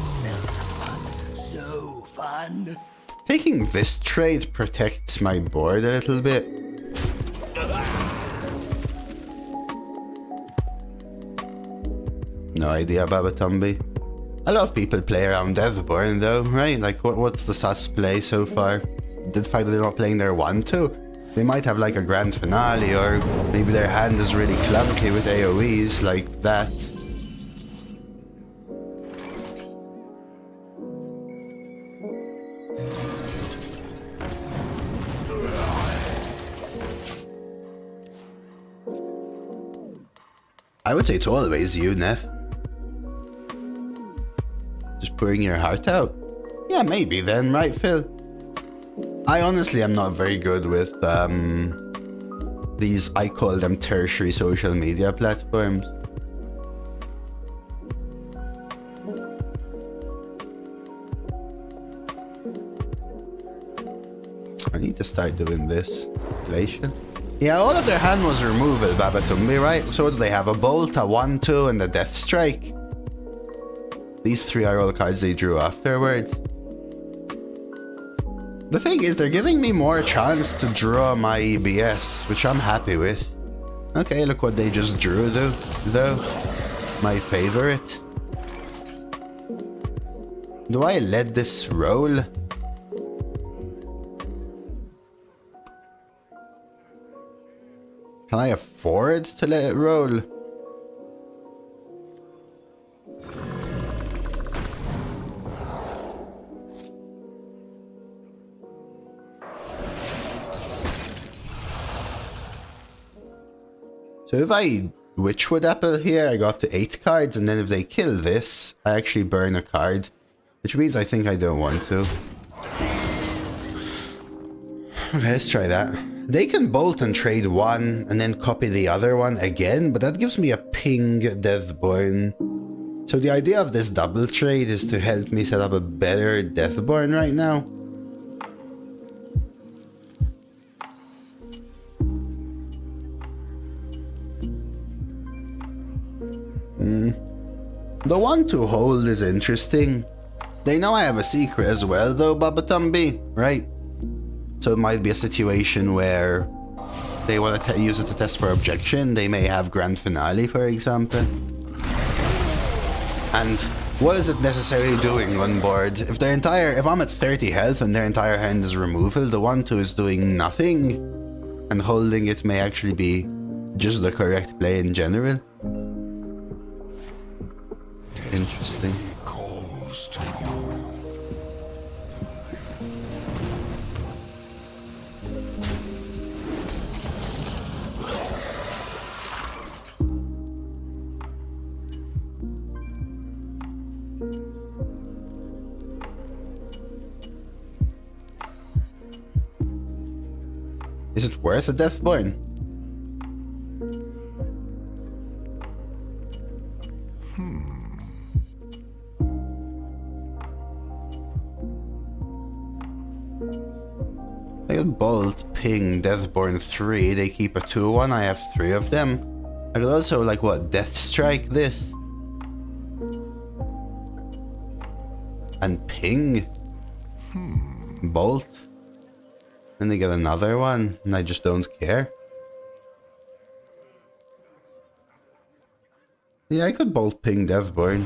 Spells are fun. So fun. Taking this trade protects my board a little bit. No idea, Babatumbi. A lot of people play around Deathborn though, right? Like, what's the sus play so far? The fact that they're not playing their 1-2. They might have like a grand finale, or maybe their hand is really clunky with AoEs like that. I would say it's always you, Neff. Just pouring your heart out. Yeah, maybe then, right, Phil? I honestly am not very good with these, I call them tertiary social media platforms. I need to start doing this. Relation. Yeah, all of their hand was removal, Babatumbi, right? So what do they have? A Bolt, a 1-2, and a Death Strike. These three are all cards they drew afterwards. The thing is, they're giving me more chance to draw my EBS, which I'm happy with. Okay, look what they just drew, though. My favorite. Do I let this roll? Can I afford to let it roll? So if I Witchwood Apple here, I go up to 8 cards, and then if they kill this, I actually burn a card. Which means I think I don't want to. Okay, let's try that. They can bolt and trade one, and then copy the other one again, but that gives me a ping Deathborn. So the idea of this double trade is to help me set up a better Deathborn right now. The one to hold is interesting. They know I have a secret as well though, Babatumbi, right? So it might be a situation where they want to use it to test for objection. They may have Grand Finale, for example. And what is it necessarily doing on board? If I'm at 30 health and their entire hand is removal, the 1/2 is doing nothing, and holding it may actually be just the correct play in general. Interesting. Calls to you. Is it worth a Deathborn? I could Bolt, Ping, Deathborn 3, they keep a 2/1, I have 3 of them. I could also, like, what, Death Strike this? And Ping? Bolt? Then they get another one, and I just don't care. Yeah, I could Bolt, Ping, Deathborn.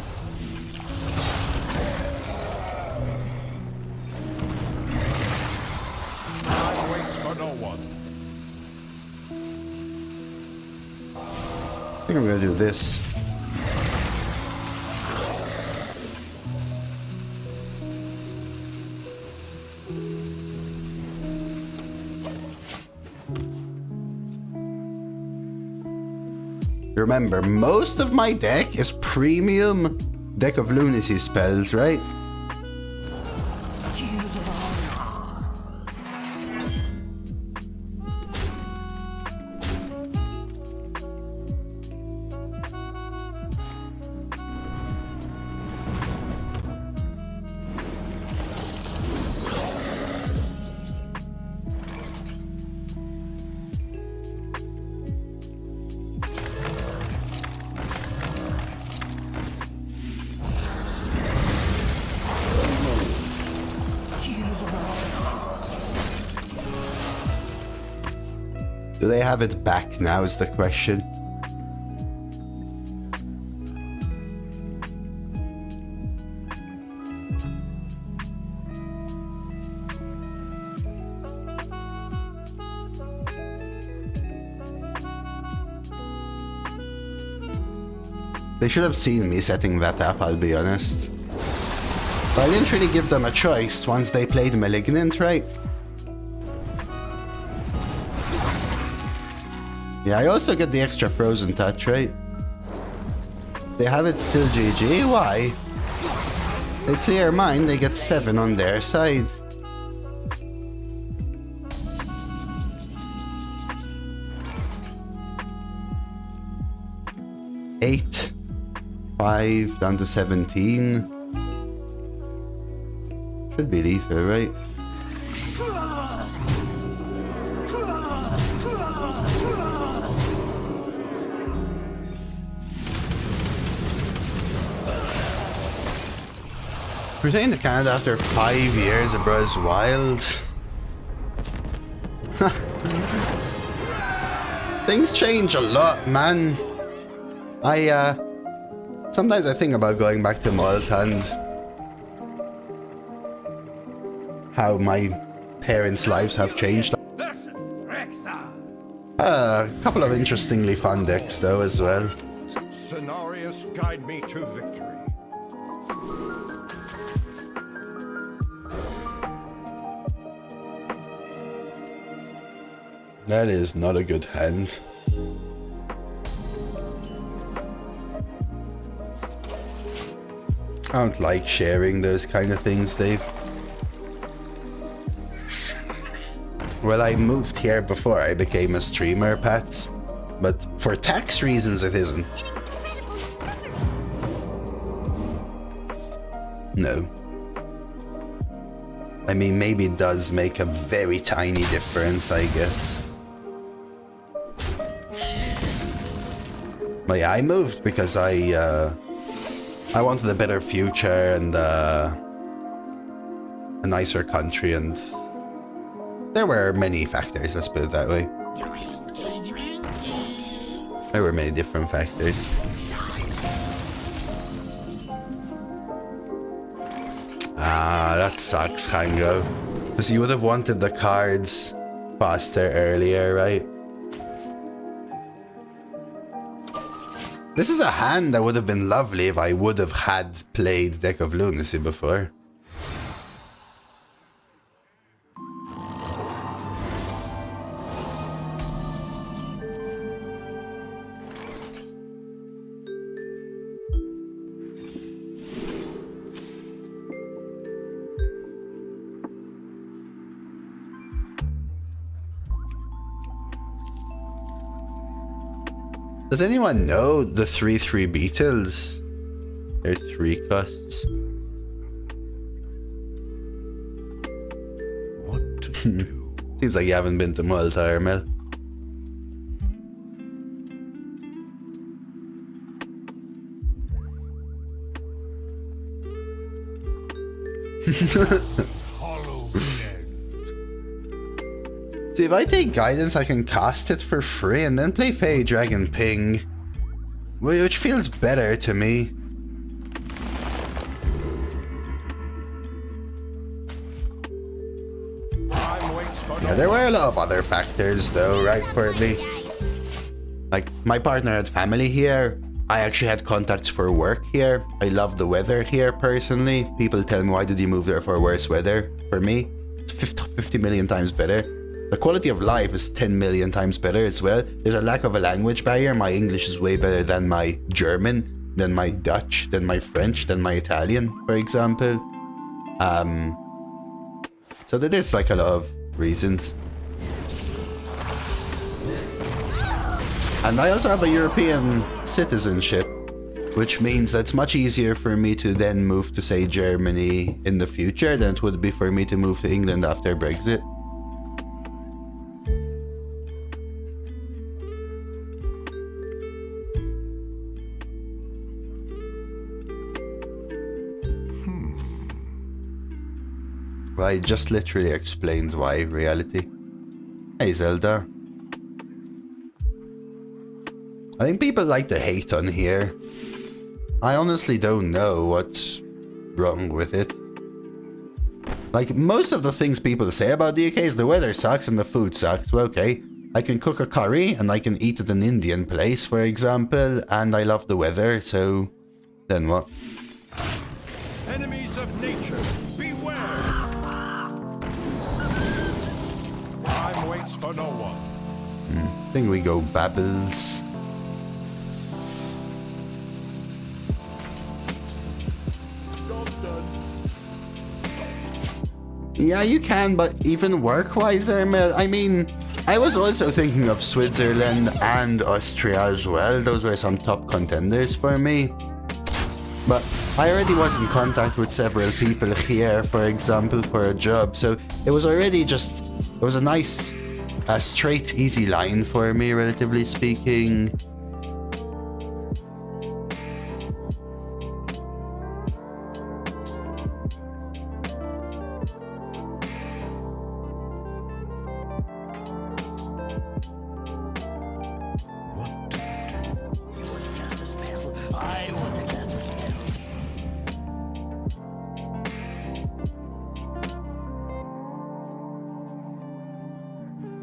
I think I'm gonna do this. Remember, most of my deck is premium Deck of Lunacy spells, right? Do they have it back now is the question. They should have seen me setting that up, I'll be honest. But I didn't really give them a choice once they played Malignant, right? Yeah, I also get the extra Frozen Touch, right? They have it still GG? Why? They clear mine, they get 7 on their side. Eight. 5 down to 17. Should be lethal, right? Returning to Canada after 5 years, bro, is wild. Things change a lot, man. Sometimes I think about going back to Malta and how my parents' lives have changed. A couple of interestingly fun decks though as well. Cenarius, guide me to victory. That is not a good hand. I don't like sharing those kind of things, Dave. Well, I moved here before I became a streamer, Pat. But for tax reasons, it isn't. No. I mean, maybe it does make a very tiny difference, I guess. But yeah, I moved because I wanted a better future and a nicer country, and there were many factors, let's put it that way. There were many different factors. Ah, that sucks, Hango. Because you would have wanted the cards faster earlier, right? This is a hand that would have been lovely if I would have had played Deck of Lunacy before. Does anyone know the 3/3 Beatles? They're 3 costs. What to do? Seems like you haven't been to Malta, Ermel. Hollow end. See, if I take guidance, I can cast it for free and then play Fairy Dragon Ping, which feels better to me. Yeah, there were a lot of other factors though, right, Courtney? Like, my partner had family here. I actually had contacts for work here. I love the weather here personally. People tell me, why did you move there for worse weather? For me, 50 million times better. The quality of life is 10 million times better as well. There's a lack of a language barrier. My English is way better than my German, than my Dutch, than my French, than my Italian, for example. So there's like a lot of reasons. And I also have a European citizenship, which means that it's much easier for me to then move to, say, Germany in the future than it would be for me to move to England after Brexit. Well, I just literally explained why, reality. Hey, Zelda. I think people like to hate on here. I honestly don't know what's wrong with it. Like, most of the things people say about the UK is the weather sucks and the food sucks. Well, okay. I can cook a curry and I can eat at an Indian place, for example, and I love the weather, so then what? Enemies of nature, beware! Time waits for no one. I think we go Babbles. Yeah, you can, but even work-wise, Ermel, I mean, I was also thinking of Switzerland and Austria as well. Those were some top contenders for me. But I already was in contact with several people here, for example, for a job. So it was already just, it was a nice, straight, easy line for me, relatively speaking.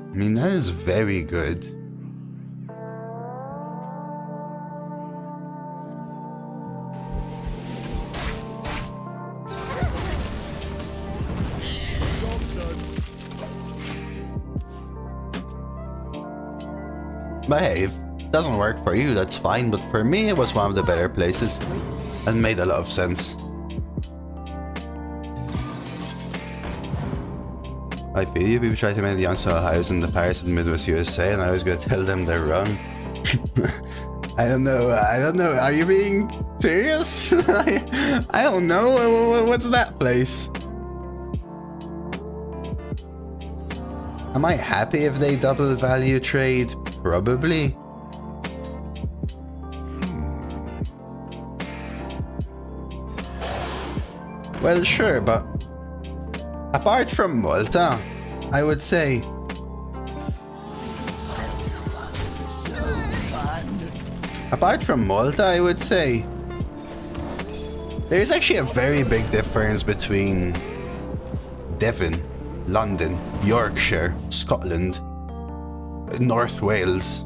I mean, that is very good. But hey, if it doesn't work for you, that's fine. But for me, it was one of the better places and made a lot of sense. I feel you. People try to make the Youngstown Ohio's in the Paris and Midwest USA, and I was gonna tell them they're wrong. I don't know. Are you being serious? I don't know. What's that place? Am I happy if they double value trade? Probably. Well, sure, but apart from Malta, I would say There's actually a very big difference between Devon, London, Yorkshire, Scotland, North Wales.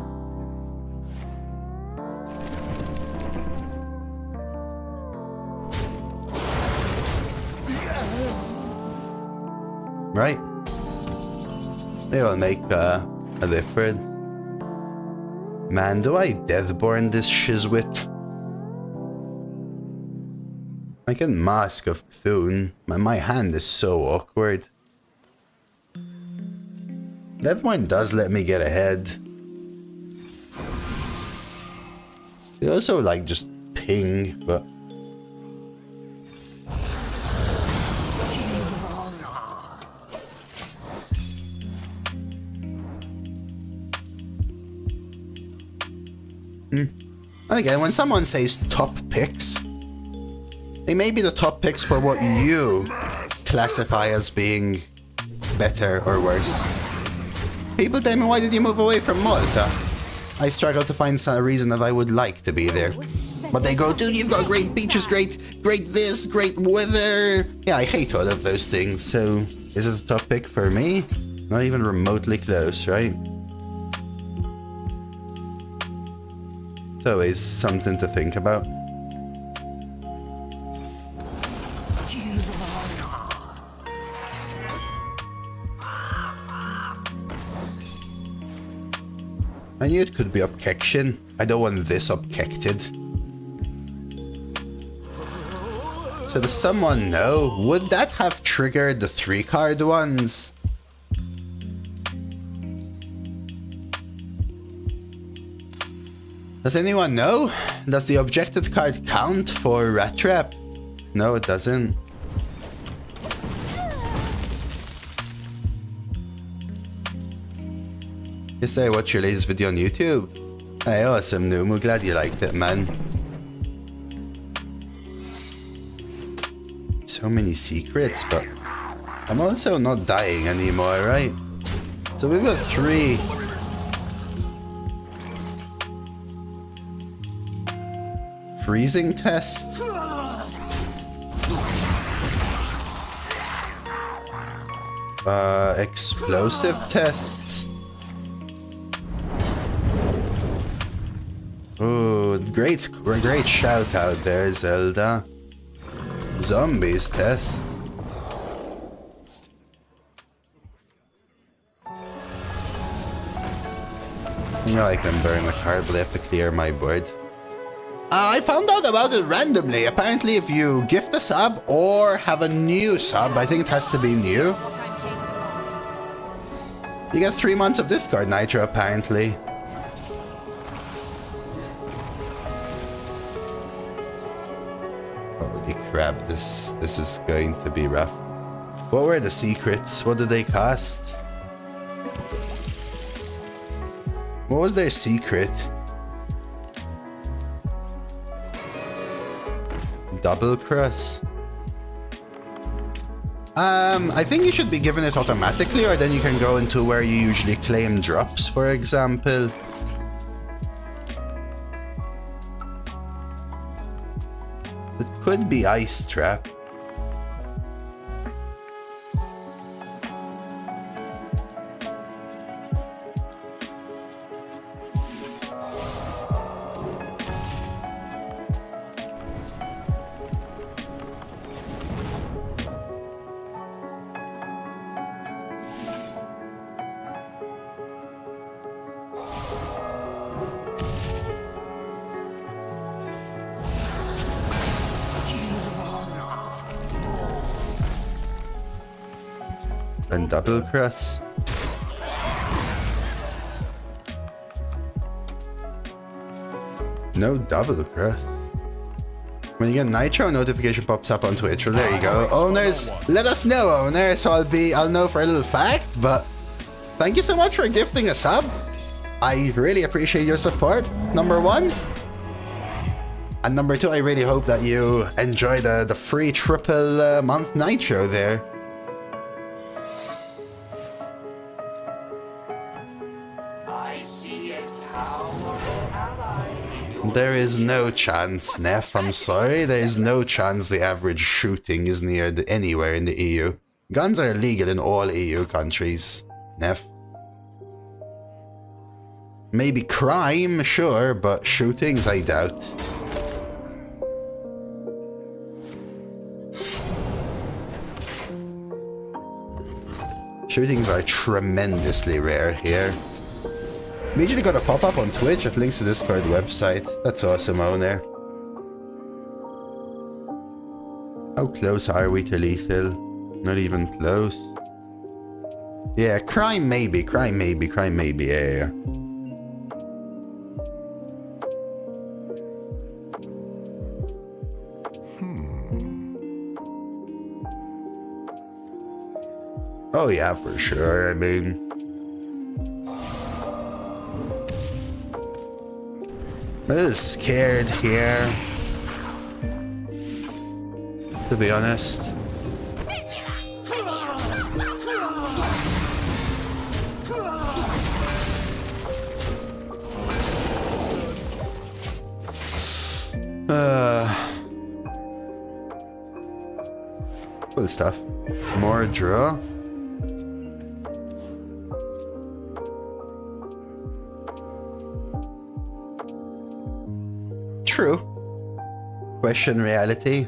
Right? They all make a difference. Man, do I Deathborn this shizwit? I can Mask of Cthulhu. My hand is so awkward. Deathborn does let me get ahead. They also like just ping, but... Again, when someone says top picks, they may be the top picks for what you classify as being better or worse. People tell me, why did you move away from Malta? I struggle to find a reason that I would like to be there. But they go, dude, you've got great beaches, great this, great weather. Yeah, I hate all of those things, so is it a top pick for me? Not even remotely close, right? It's always something to think about. I knew it could be upkection. I don't want this upkected. So does someone know? Would that have triggered the 3-card ones? Does anyone know? Does the objected card count for Rat Trap? No, it doesn't. Yesterday I watched your latest video on YouTube. Hey, awesome, Numu. Glad you liked it, man. So many secrets, but I'm also not dying anymore, right? So we've got 3. Freezing test. Explosive test. Oh, great shout out there, Zelda. Zombies test. You know I can burn a card, but I have to clear my board. I found out about it randomly. Apparently, if you gift a sub or have a new sub, I think it has to be new, you get 3 months of discard nitro, apparently. Holy crap, this is going to be rough. What were the secrets? What did they cast? What was their secret? Double cross. I think you should be given it automatically, or then you can go into where you usually claim drops, for example. It could be Ice Trap. And double cross. No double cross. When you get Nitro, a notification pops up on Twitch. Well, there you go. Owners, let us know, owners. So I'll know for a little fact, but thank you so much for gifting a sub. I really appreciate your support, number 1. And number 2, I really hope that you enjoy the free triple month Nitro there. There is no chance, Neff. I'm sorry. There is no chance the average shooting is near anywhere in the EU. Guns are illegal in all EU countries, Neff. Maybe crime, sure, but shootings, I doubt. Shootings are tremendously rare here. Immediately got a pop-up on Twitch with links to the Discord website. That's awesome, owner. How close are we to lethal? Not even close. Yeah, crime maybe, yeah. Oh yeah, for sure, I mean... I'm a little scared here, to be honest. Cool stuff. More draw. True. Question reality.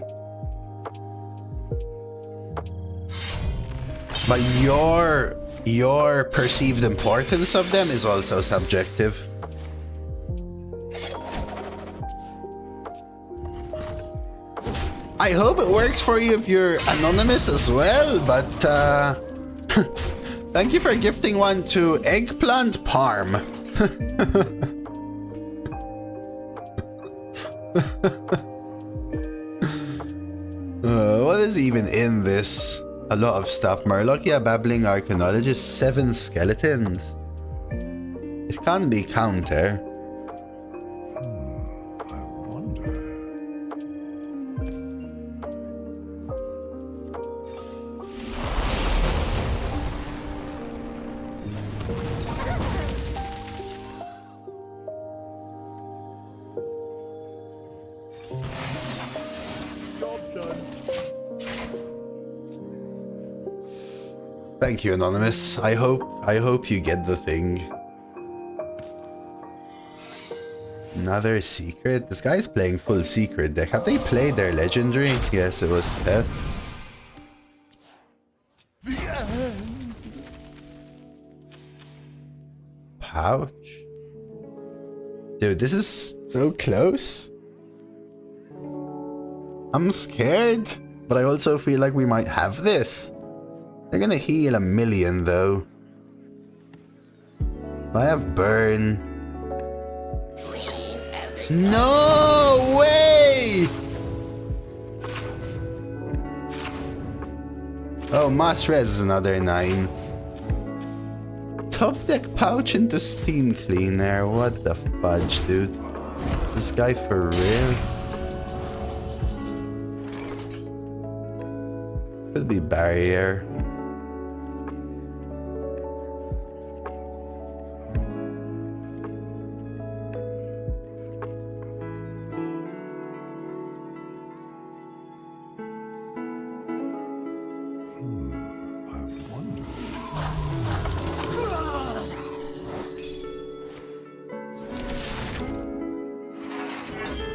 But your perceived importance of them is also subjective. I hope it works for you if you're anonymous as well, but thank you for gifting one to Eggplant Parm. What is even in this? A lot of stuff. Murlocia, Babbling Archaeologist, 7 skeletons. It can be counter. I wonder. Job's done. Thank you, Anonymous. I hope you get the thing. Another secret? This guy's playing full secret deck. Have they played their legendary? Yes, it was Death. Pouch? Dude, this is so close. I'm scared, but I also feel like we might have this. They're gonna heal 1,000,000 though. I have burn. No way! Oh, Mass Res is another 9. Top deck pouch into Steam Cleaner. What the fudge, dude? Is this guy for real? Could be barrier.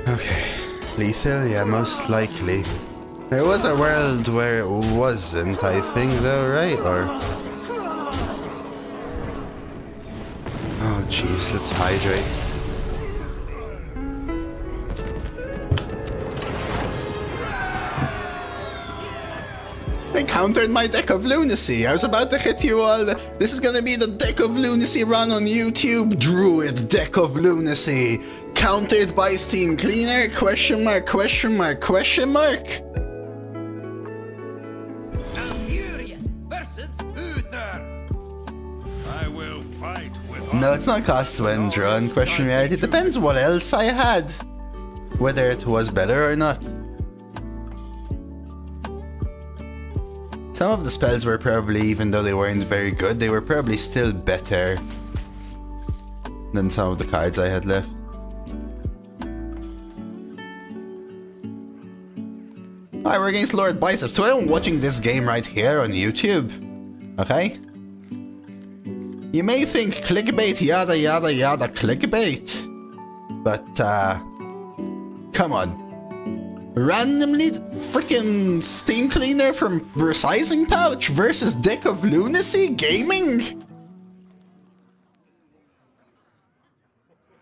Okay, lethal, yeah, most likely. There was a world where it wasn't, I think, though, right? Or... oh, jeez, let's hydrate. They countered my Deck of Lunacy. I was about to hit you all. This is gonna be the Deck of Lunacy run on YouTube. Druid Deck of Lunacy. Countered by Steam Cleaner? Question mark, question mark, question mark? I will fight with No, it's not cost to end run. Question reality. It depends what else I had. Whether it was better or not. Some of the spells were probably, even though they weren't very good, they were probably still better than some of the cards I had left. Alright, we're against Lord Biceps, so I'm watching this game right here on YouTube. Okay? You may think clickbait, yada yada yada, clickbait. But, come on. Randomly freaking Steam Cleaner from Resizing Pouch versus Deck of Lunacy Gaming?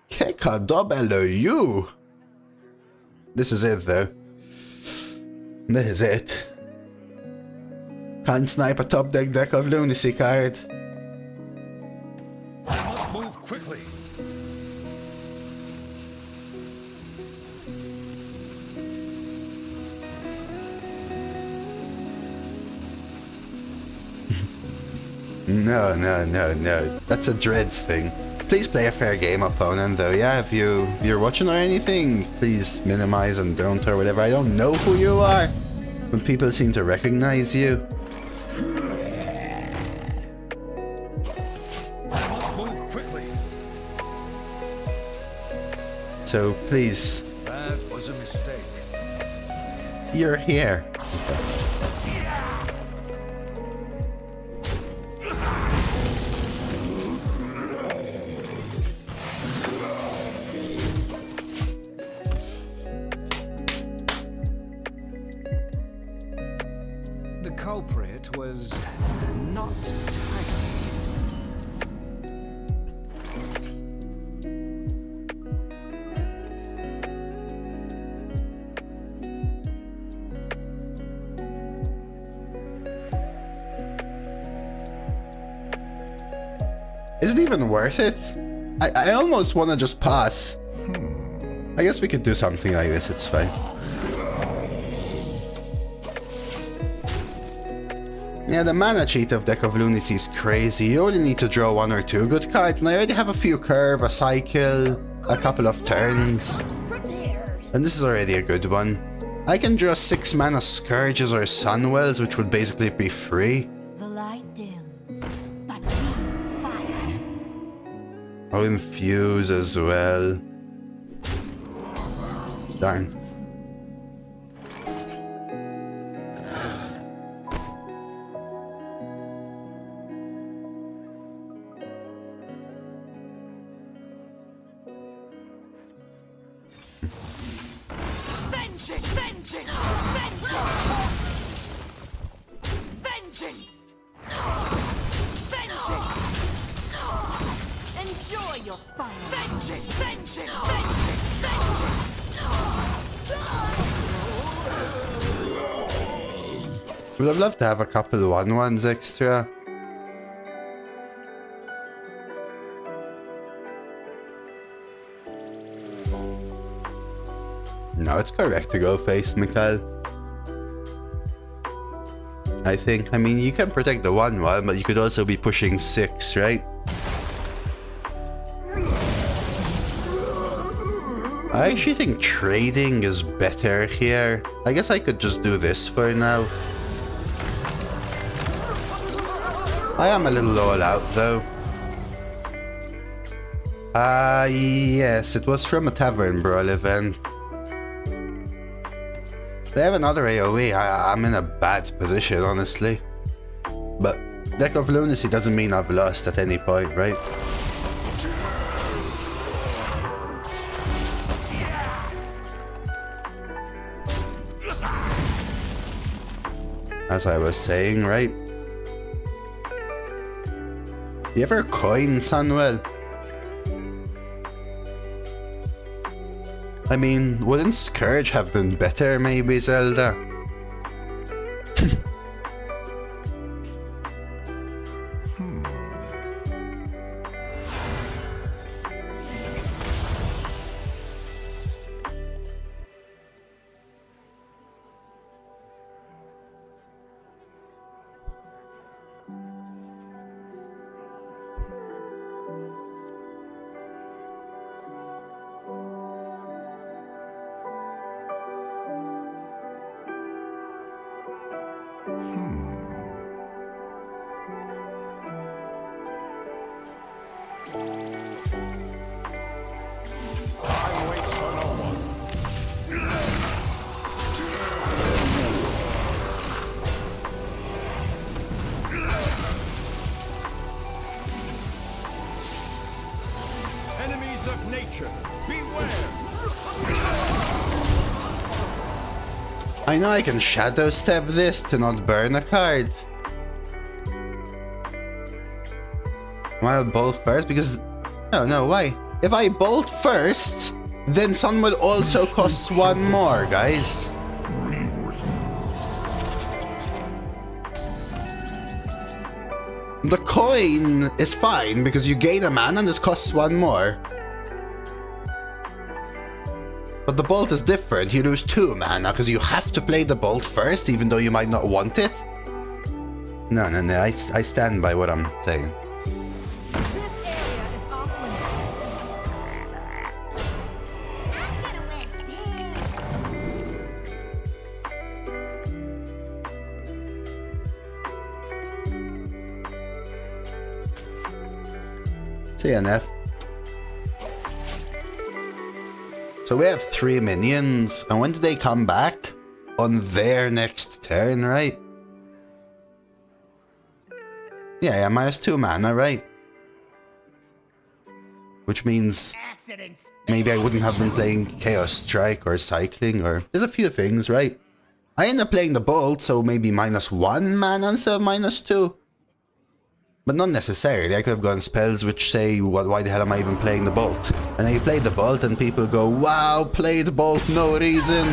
KKW. This is it though. This is it. Can't snipe a top deck Deck of Lunacy card. I must move quickly. No. That's a Dreads thing. Please play a fair game, opponent, though. Yeah, if you're watching or anything, please minimize and don't or whatever. I don't know who you are, but people seem to recognize you. I must move quickly. So please, That was a mistake. you're here. The culprit was not tidy. Is it even worth it? I almost want to just pass. I guess we could do something like this, it's fine. Yeah, the mana cheat of Deck of Lunacy is crazy. You only need to draw 1 or 2 good cards, and I already have a few curve, a cycle, a couple of turns. And this is already a good one. I can draw 6 mana Scourges or Sunwells, which would basically be free. The light dims, but we fight. I'll infuse as well. Darn. Vengeance! Vengeance! Vengeance! Vengeance! Enjoy your final. Vengeance! Vengeance! Would have loved to have a couple 1/1s extra. No, it's correct to go face Mikhail. I think. I mean, you can protect the 1/1, but you could also be pushing 6, right? I actually think trading is better here. I guess I could just do this for now. I am a little all out though. Yes, it was from a Tavern Brawl event. They have another AoE. I'm in a bad position, honestly. But Deck of Lunacy doesn't mean I've lost at any point, right? As I was saying, right? You ever coin Sunwell? I mean, wouldn't Scourge have been better, maybe, Zelda? Time waits for no one. I know I can shadow step this to not burn a card. I'll bolt first because... No, why? If I bolt first, then Sun will also cost one more, guys. The coin is fine because you gain a mana and it costs one more. But the bolt is different. You lose 2 mana because you have to play the bolt first even though you might not want it. No, I stand by what I'm saying. This area is off limits. I'm gonna win big. CNF. So we have 3 minions, and when do they come back? On their next turn, right? Yeah, -2 mana, right? Which means maybe I wouldn't have been playing Chaos Strike or Cycling, or... There's a few things, right? I end up playing the Bolt, so maybe -1 mana instead of -2. But not necessarily. I could have gone spells which say, why the hell am I even playing the Bolt? And then you play the Bolt and people go, wow, play the Bolt, no reason.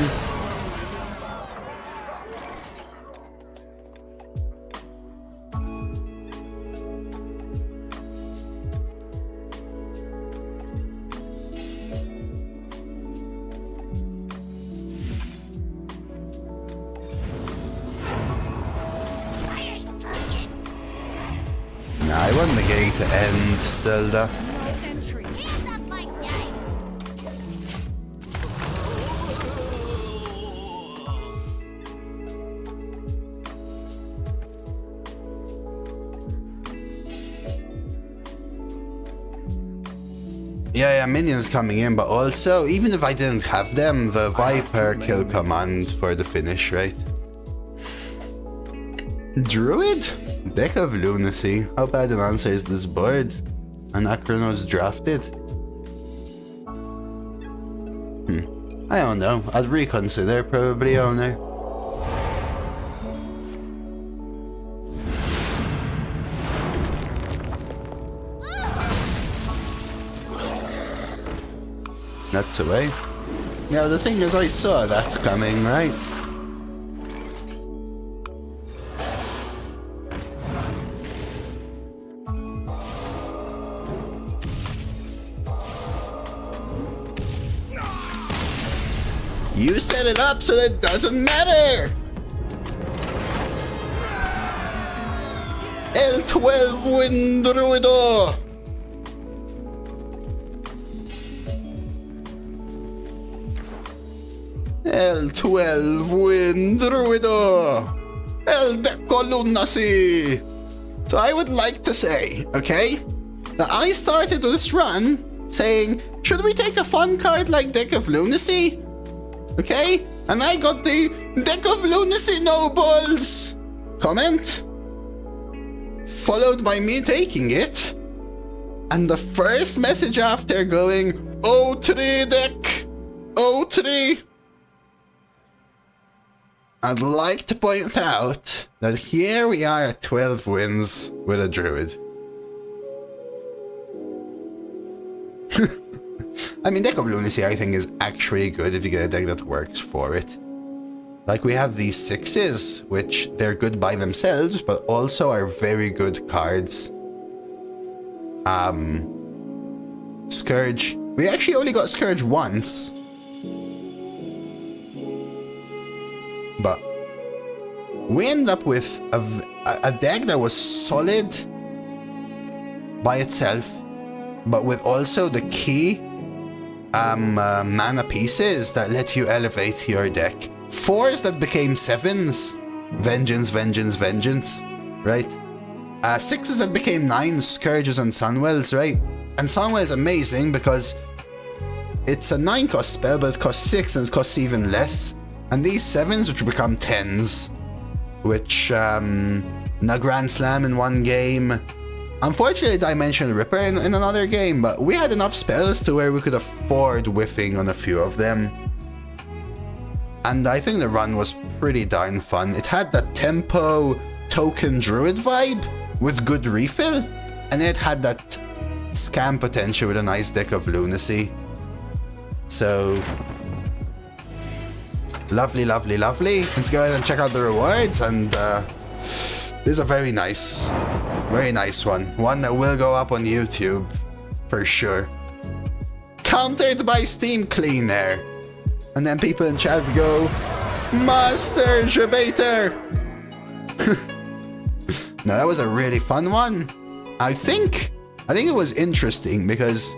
I want the game to end, Zelda. Entry. Hands up like dice. Yeah, minions coming in, but also, even if I didn't have them, the Viper kill command for the finish, right? Druid? Deck of Lunacy. How bad an answer is this board? And Acronos drafted? I don't know. I'd reconsider probably, owner. That's away. Yeah, the thing is, I saw that coming, right? You set it up so that it doesn't matter! L12 Wind Druido! L12 Wind Druido! Deck of Lunacy! So I would like to say, okay, that I started this run saying, should we take a fun card like Deck of Lunacy? Okay, and I got the Deck of Lunacy Nobles comment, followed by me taking it, and the first message after going, O3 deck, O3. I'd like to point out that here we are at 12 wins with a Druid. I mean, Deck of Lunacy, I think, is actually good if you get a deck that works for it. Like, we have these 6s, which they're good by themselves, but also are very good cards. Scourge. We actually only got Scourge once. But we end up with a deck that was solid by itself, but with also the key mana pieces that let you elevate your deck. 4s that became 7s. Vengeance, Vengeance, Vengeance. Right? 6s that became 9s. Scourges and Sunwells, right? And Sunwell's amazing because it's a 9 cost spell, but it costs 6 and it costs even less. And these 7s, which become 10s, which na Grand Slam in one game. Unfortunately, Dimension Ripper in another game, but we had enough spells to where we could afford whiffing on a few of them. and I think the run was pretty darn fun. It had that tempo token druid vibe with good refill, and it had that scam potential with a nice Deck of Lunacy. So lovely, lovely, lovely. Let's go ahead and check out the rewards, and this is a very nice one. One that will go up on YouTube for sure. Countered by Steam Cleaner. And then people in chat go, Master Debater! No, that was a really fun one. I think it was interesting because,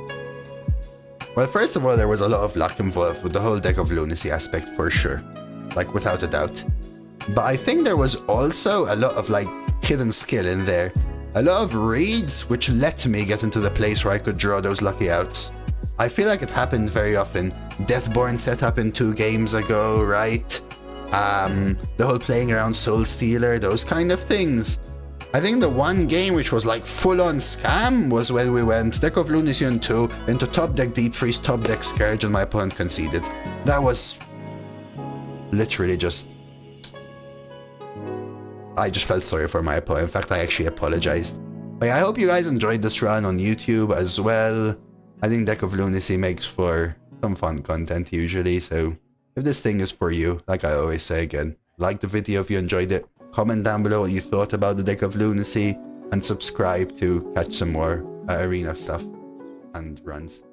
well, first of all, there was a lot of luck involved with the whole Deck of Lunacy aspect for sure. Like, without a doubt. But I think there was also a lot of, like, hidden skill in there. A lot of reads which let me get into the place where I could draw those lucky outs. I feel like it happened very often. Deathborn set up in 2 games ago, right? The whole playing around Soul Stealer, those kind of things. I think the one game which was like full-on scam was when we went Deck of Lunacy 2 into top deck Deep Freeze, top deck Scourge, and my opponent conceded. That was literally just... I just felt sorry for my opponent. In fact, I actually apologized. But yeah, I hope you guys enjoyed this run on YouTube as well. I think Deck of Lunacy makes for some fun content usually, so if this thing is for you, like I always say again, like the video if you enjoyed it, comment down below what you thought about the Deck of Lunacy, and subscribe to catch some more arena stuff and runs.